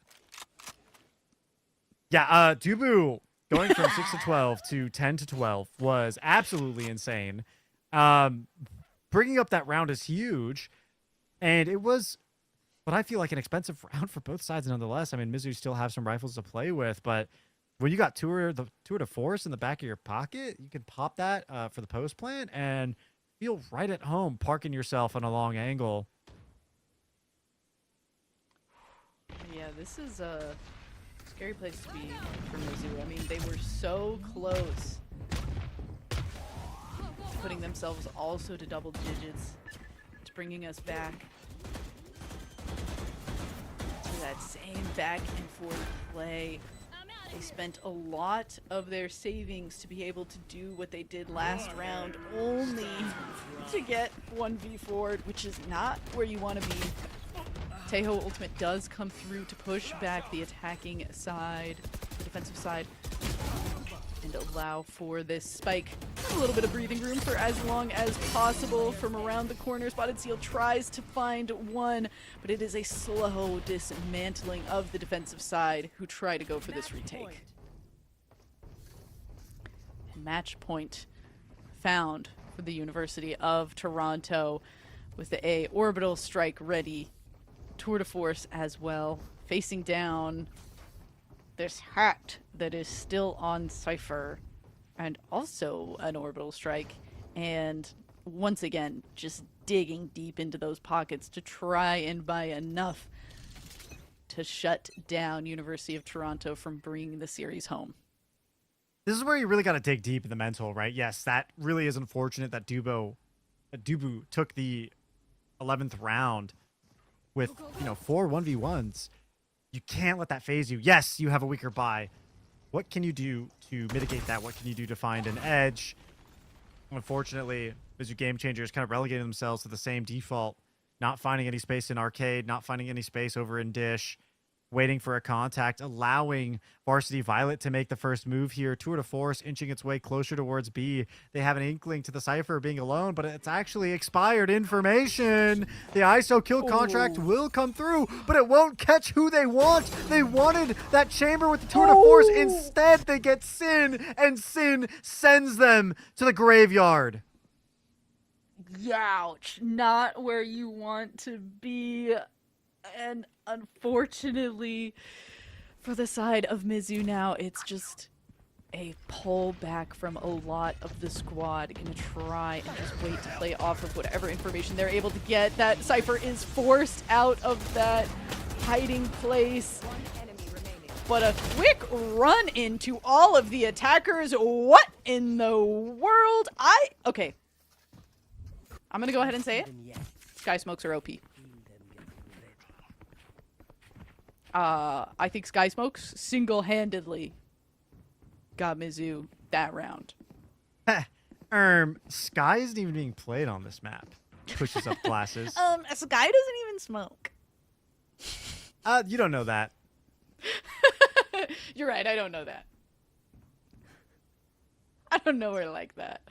Yeah, Dubu going from 6 to 12 to 10 to 12 was absolutely insane. Bringing up that round is huge, and it was what I feel like an expensive round for both sides nonetheless. I mean, Mizzou still have some rifles to play with, but when you got Tour de Force in the back of your pocket, you can pop that for the post plant and feel right at home parking yourself on a long angle. this is a scary place to be for Mizzou. I mean, they were so close to putting themselves also to double digits. It's bringing us back to that same back and forth play. They spent a lot of their savings to be able to do what they did last round, only to get 1v4'd, which is not where you want to be. Tejo ultimate does come through to push back the attacking side, the defensive side, and allow for this spike. A little bit of breathing room for as long as possible from around the corner. Spotted Seal tries to find one, but it is a slow dismantling of the defensive side who try to go for this retake. And match point found for the University of Toronto with the A orbital strike ready. Tour de force as well, facing down this hat that is still on Cypher, and also an orbital strike, and once again just digging deep into those pockets to try and buy enough to shut down University of Toronto from bringing the series home. This is where you really got to dig deep in the mental, right? Yes, that really is unfortunate that Dubu took the 11th round with, 4 1v1s. You can't let that phase you. Yes, you have a weaker buy. What can you do to mitigate that? What can you do to find an edge? Unfortunately, Mizzou Game Changers kind of relegated themselves to the same default, not finding any space in arcade, not finding any space over in dish, waiting for a contact, allowing Varsity Violet to make the first move here. Tour de Force inching its way closer towards B. They have an inkling to the Cypher being alone, but it's actually expired information. The ISO kill contract will come through, but it won't catch who they want. They wanted that chamber with the Tour de Force. Instead, they get Sin, and Sin sends them to the graveyard. Youch, not where you want to be. And unfortunately, for the side of Mizzou now, it's just a pull back from a lot of the squad. Gonna try and just wait to play off of whatever information they're able to get. That Cypher is forced out of that hiding place. But a quick run into all of the attackers. What in the world? Okay. I'm gonna go ahead and say it. Sky Smokes are OP. I think Sky Smokes single-handedly got Mizzou that round. Sky isn't even being played on this map. Pushes up glasses. Sky doesn't even smoke. You don't know that. You're right, I don't know that. I don't know her like that.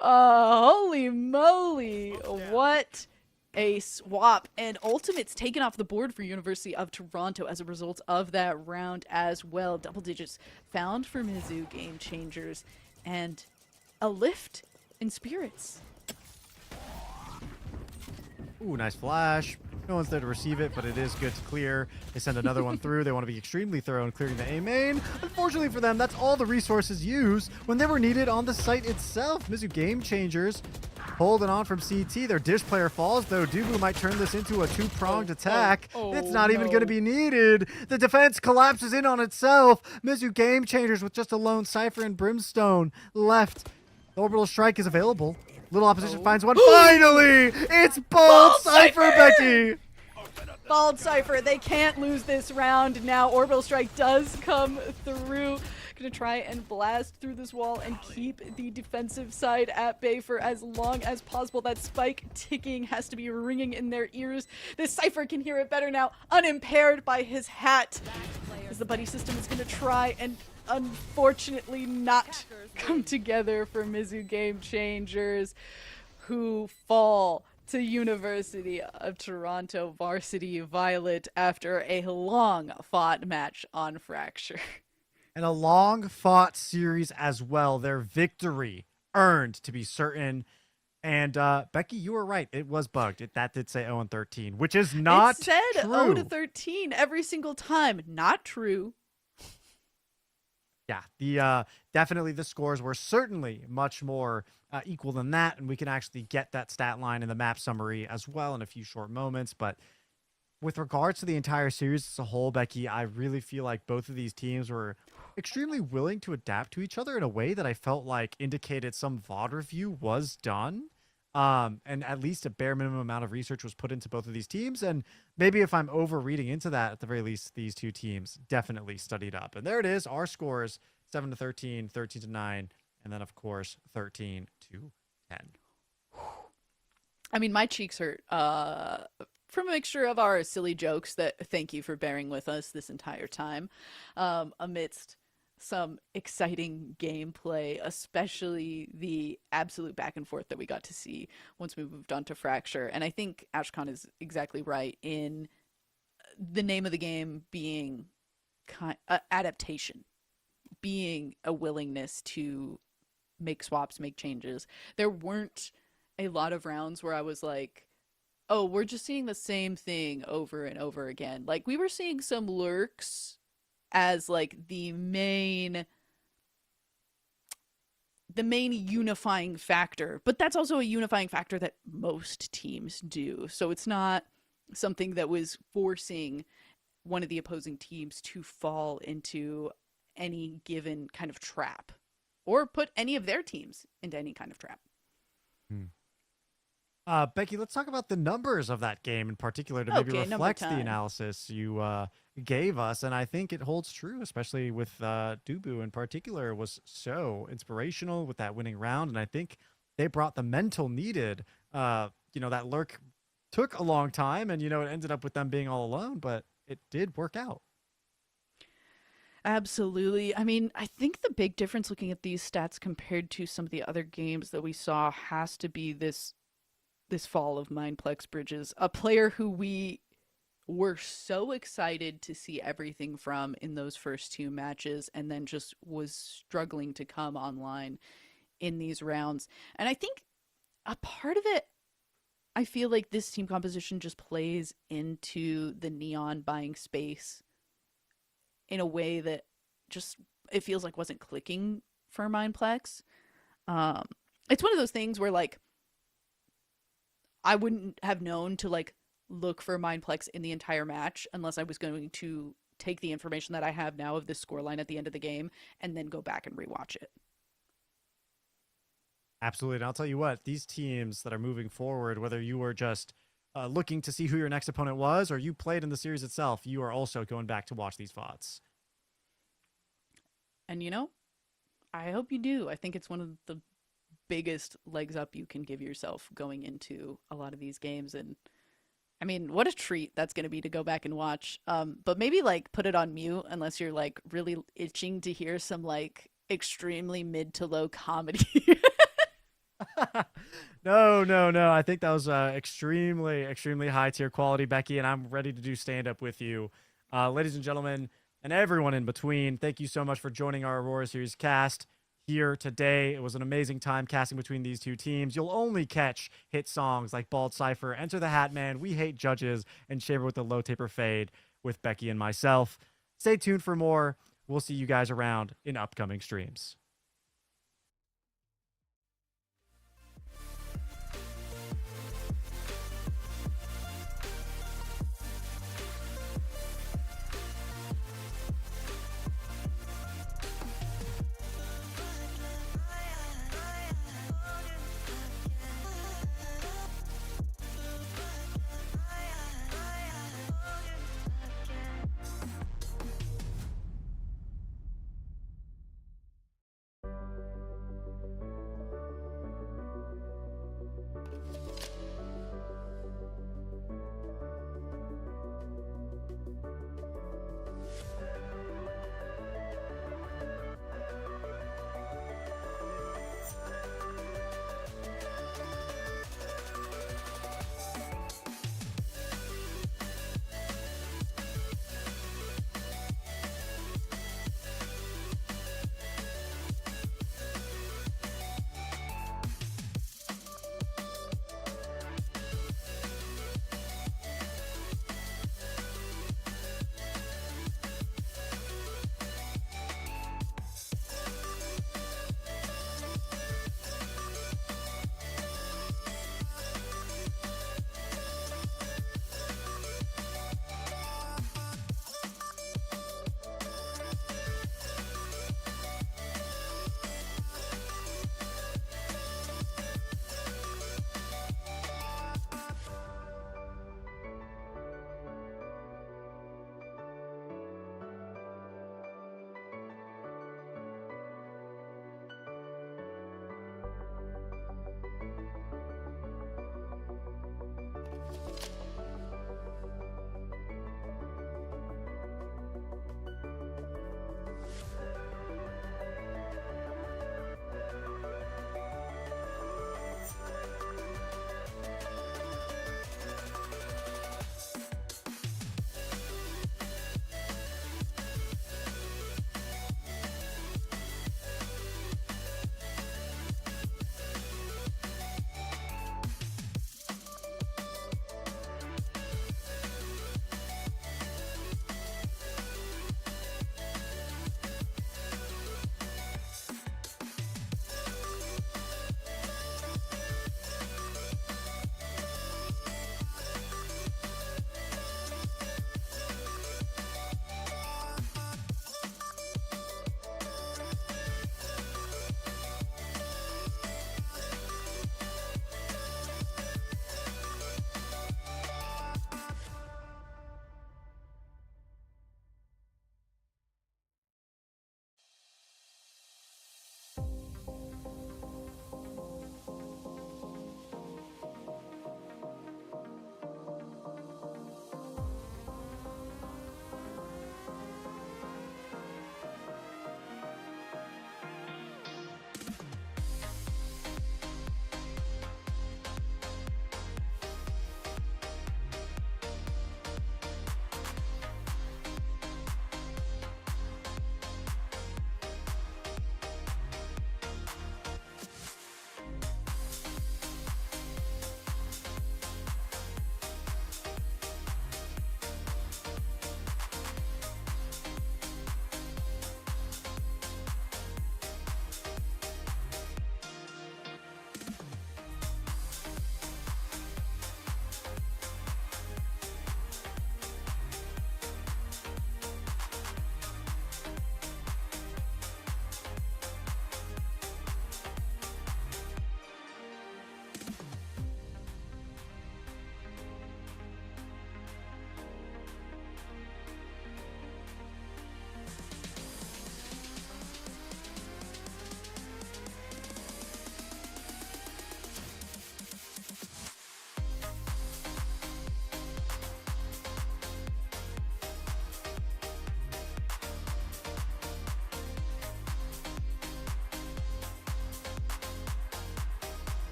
Holy moly. What a swap. And Ultimate's taken off the board for University of Toronto as a result of that round as well. Double digits found for Mizzou Game Changers. And a lift in spirits. Ooh, nice flash. No one's there to receive it, but it is good to clear. They send another one through. They want to be extremely thorough in clearing the A main. Unfortunately for them, that's all the resources used when they were needed on the site itself. Mizzou Game Changers holding on from CT. Their dish player falls, though Dubu might turn this into a two-pronged attack. It's not even going to be needed. The defense collapses in on itself. Mizzou Game Changers with just a lone Cypher and Brimstone left. The orbital strike is available. Little opposition finds one. Finally! It's Bald Cypher, Becky! Bald Cypher, they can't lose this round. Now Orbital Strike does come through. Gonna try and blast through this wall and keep the defensive side at bay for as long as possible. That spike ticking has to be ringing in their ears. This Cypher can hear it better now, unimpaired by his hat. As the buddy system is gonna try and unfortunately not come together for Mizzou Game Changers, who fall to University of Toronto Varsity Violet after a long-fought match on Fracture. And a long-fought series as well. Their victory earned, to be certain. And Becky, you were right. It was bugged. That did say 0-13, which is not true. It said 0-13 every single time. Not true. Yeah, definitely the scores were certainly much more equal than that, and we can actually get that stat line in the map summary as well in a few short moments. But with regards to the entire series as a whole, Becky, I really feel like both of these teams were extremely willing to adapt to each other in a way that I felt like indicated some VOD review was done. And at least a bare minimum amount of research was put into both of these teams. And maybe if I'm over reading into that, at the very least, these two teams definitely studied up. And there it is. Our scores 7-13, 13-9, and then, of course, 13-10. I mean, my cheeks hurt from a mixture of our silly jokes that thank you for bearing with us this entire time, amidst some exciting gameplay, especially the absolute back and forth that we got to see once we moved on to Fracture. And I think Ashkan is exactly right in the name of the game being adaptation, being a willingness to make swaps, make changes. There weren't a lot of rounds where I was like, oh, we're just seeing the same thing over and over again. Like, we were seeing some lurks as like the main unifying factor, but that's also a unifying factor that most teams do. So it's not something that was forcing one of the opposing teams to fall into any given kind of trap or put any of their teams into any kind of trap. Becky, let's talk about the numbers of that game in particular to maybe reflect the analysis you gave us. And I think it holds true, especially with Dubu in particular, was so inspirational with that winning round. And I think they brought the mental needed. That lurk took a long time and, it ended up with them being all alone, but it did work out. Absolutely. I mean, I think the big difference looking at these stats compared to some of the other games that we saw has to be this fall of Mindplex Bridges, a player who we were so excited to see everything from in those first two matches and then just was struggling to come online in these rounds. And I think a part of it, I feel like this team composition just plays into the Neon buying space in a way that just, it feels like wasn't clicking for Mindplex. It's one of those things where like, I wouldn't have known to like look for Mindplex in the entire match unless I was going to take the information that I have now of this scoreline at the end of the game and then go back and rewatch it. Absolutely. And I'll tell you what, these teams that are moving forward, whether you were just looking to see who your next opponent was or you played in the series itself, you are also going back to watch these VODs. And I hope you do. I think it's one of the biggest legs up you can give yourself going into a lot of these games. And I mean, what a treat that's going to be to go back and watch. But maybe like put it on mute unless you're like really itching to hear some like extremely mid to low comedy. No. I think that was extremely, extremely high tier quality, Becky, and I'm ready to do stand up with you. Ladies and gentlemen, and everyone in between, thank you so much for joining our Aurora Series cast here today. It was an amazing time casting between these two teams. You'll only catch hit songs like Bald Cypher, Enter the Hat Man, We Hate Judges, and Chamber with the Low Taper Fade with Becky and myself. Stay tuned for more. We'll see you guys around in upcoming streams.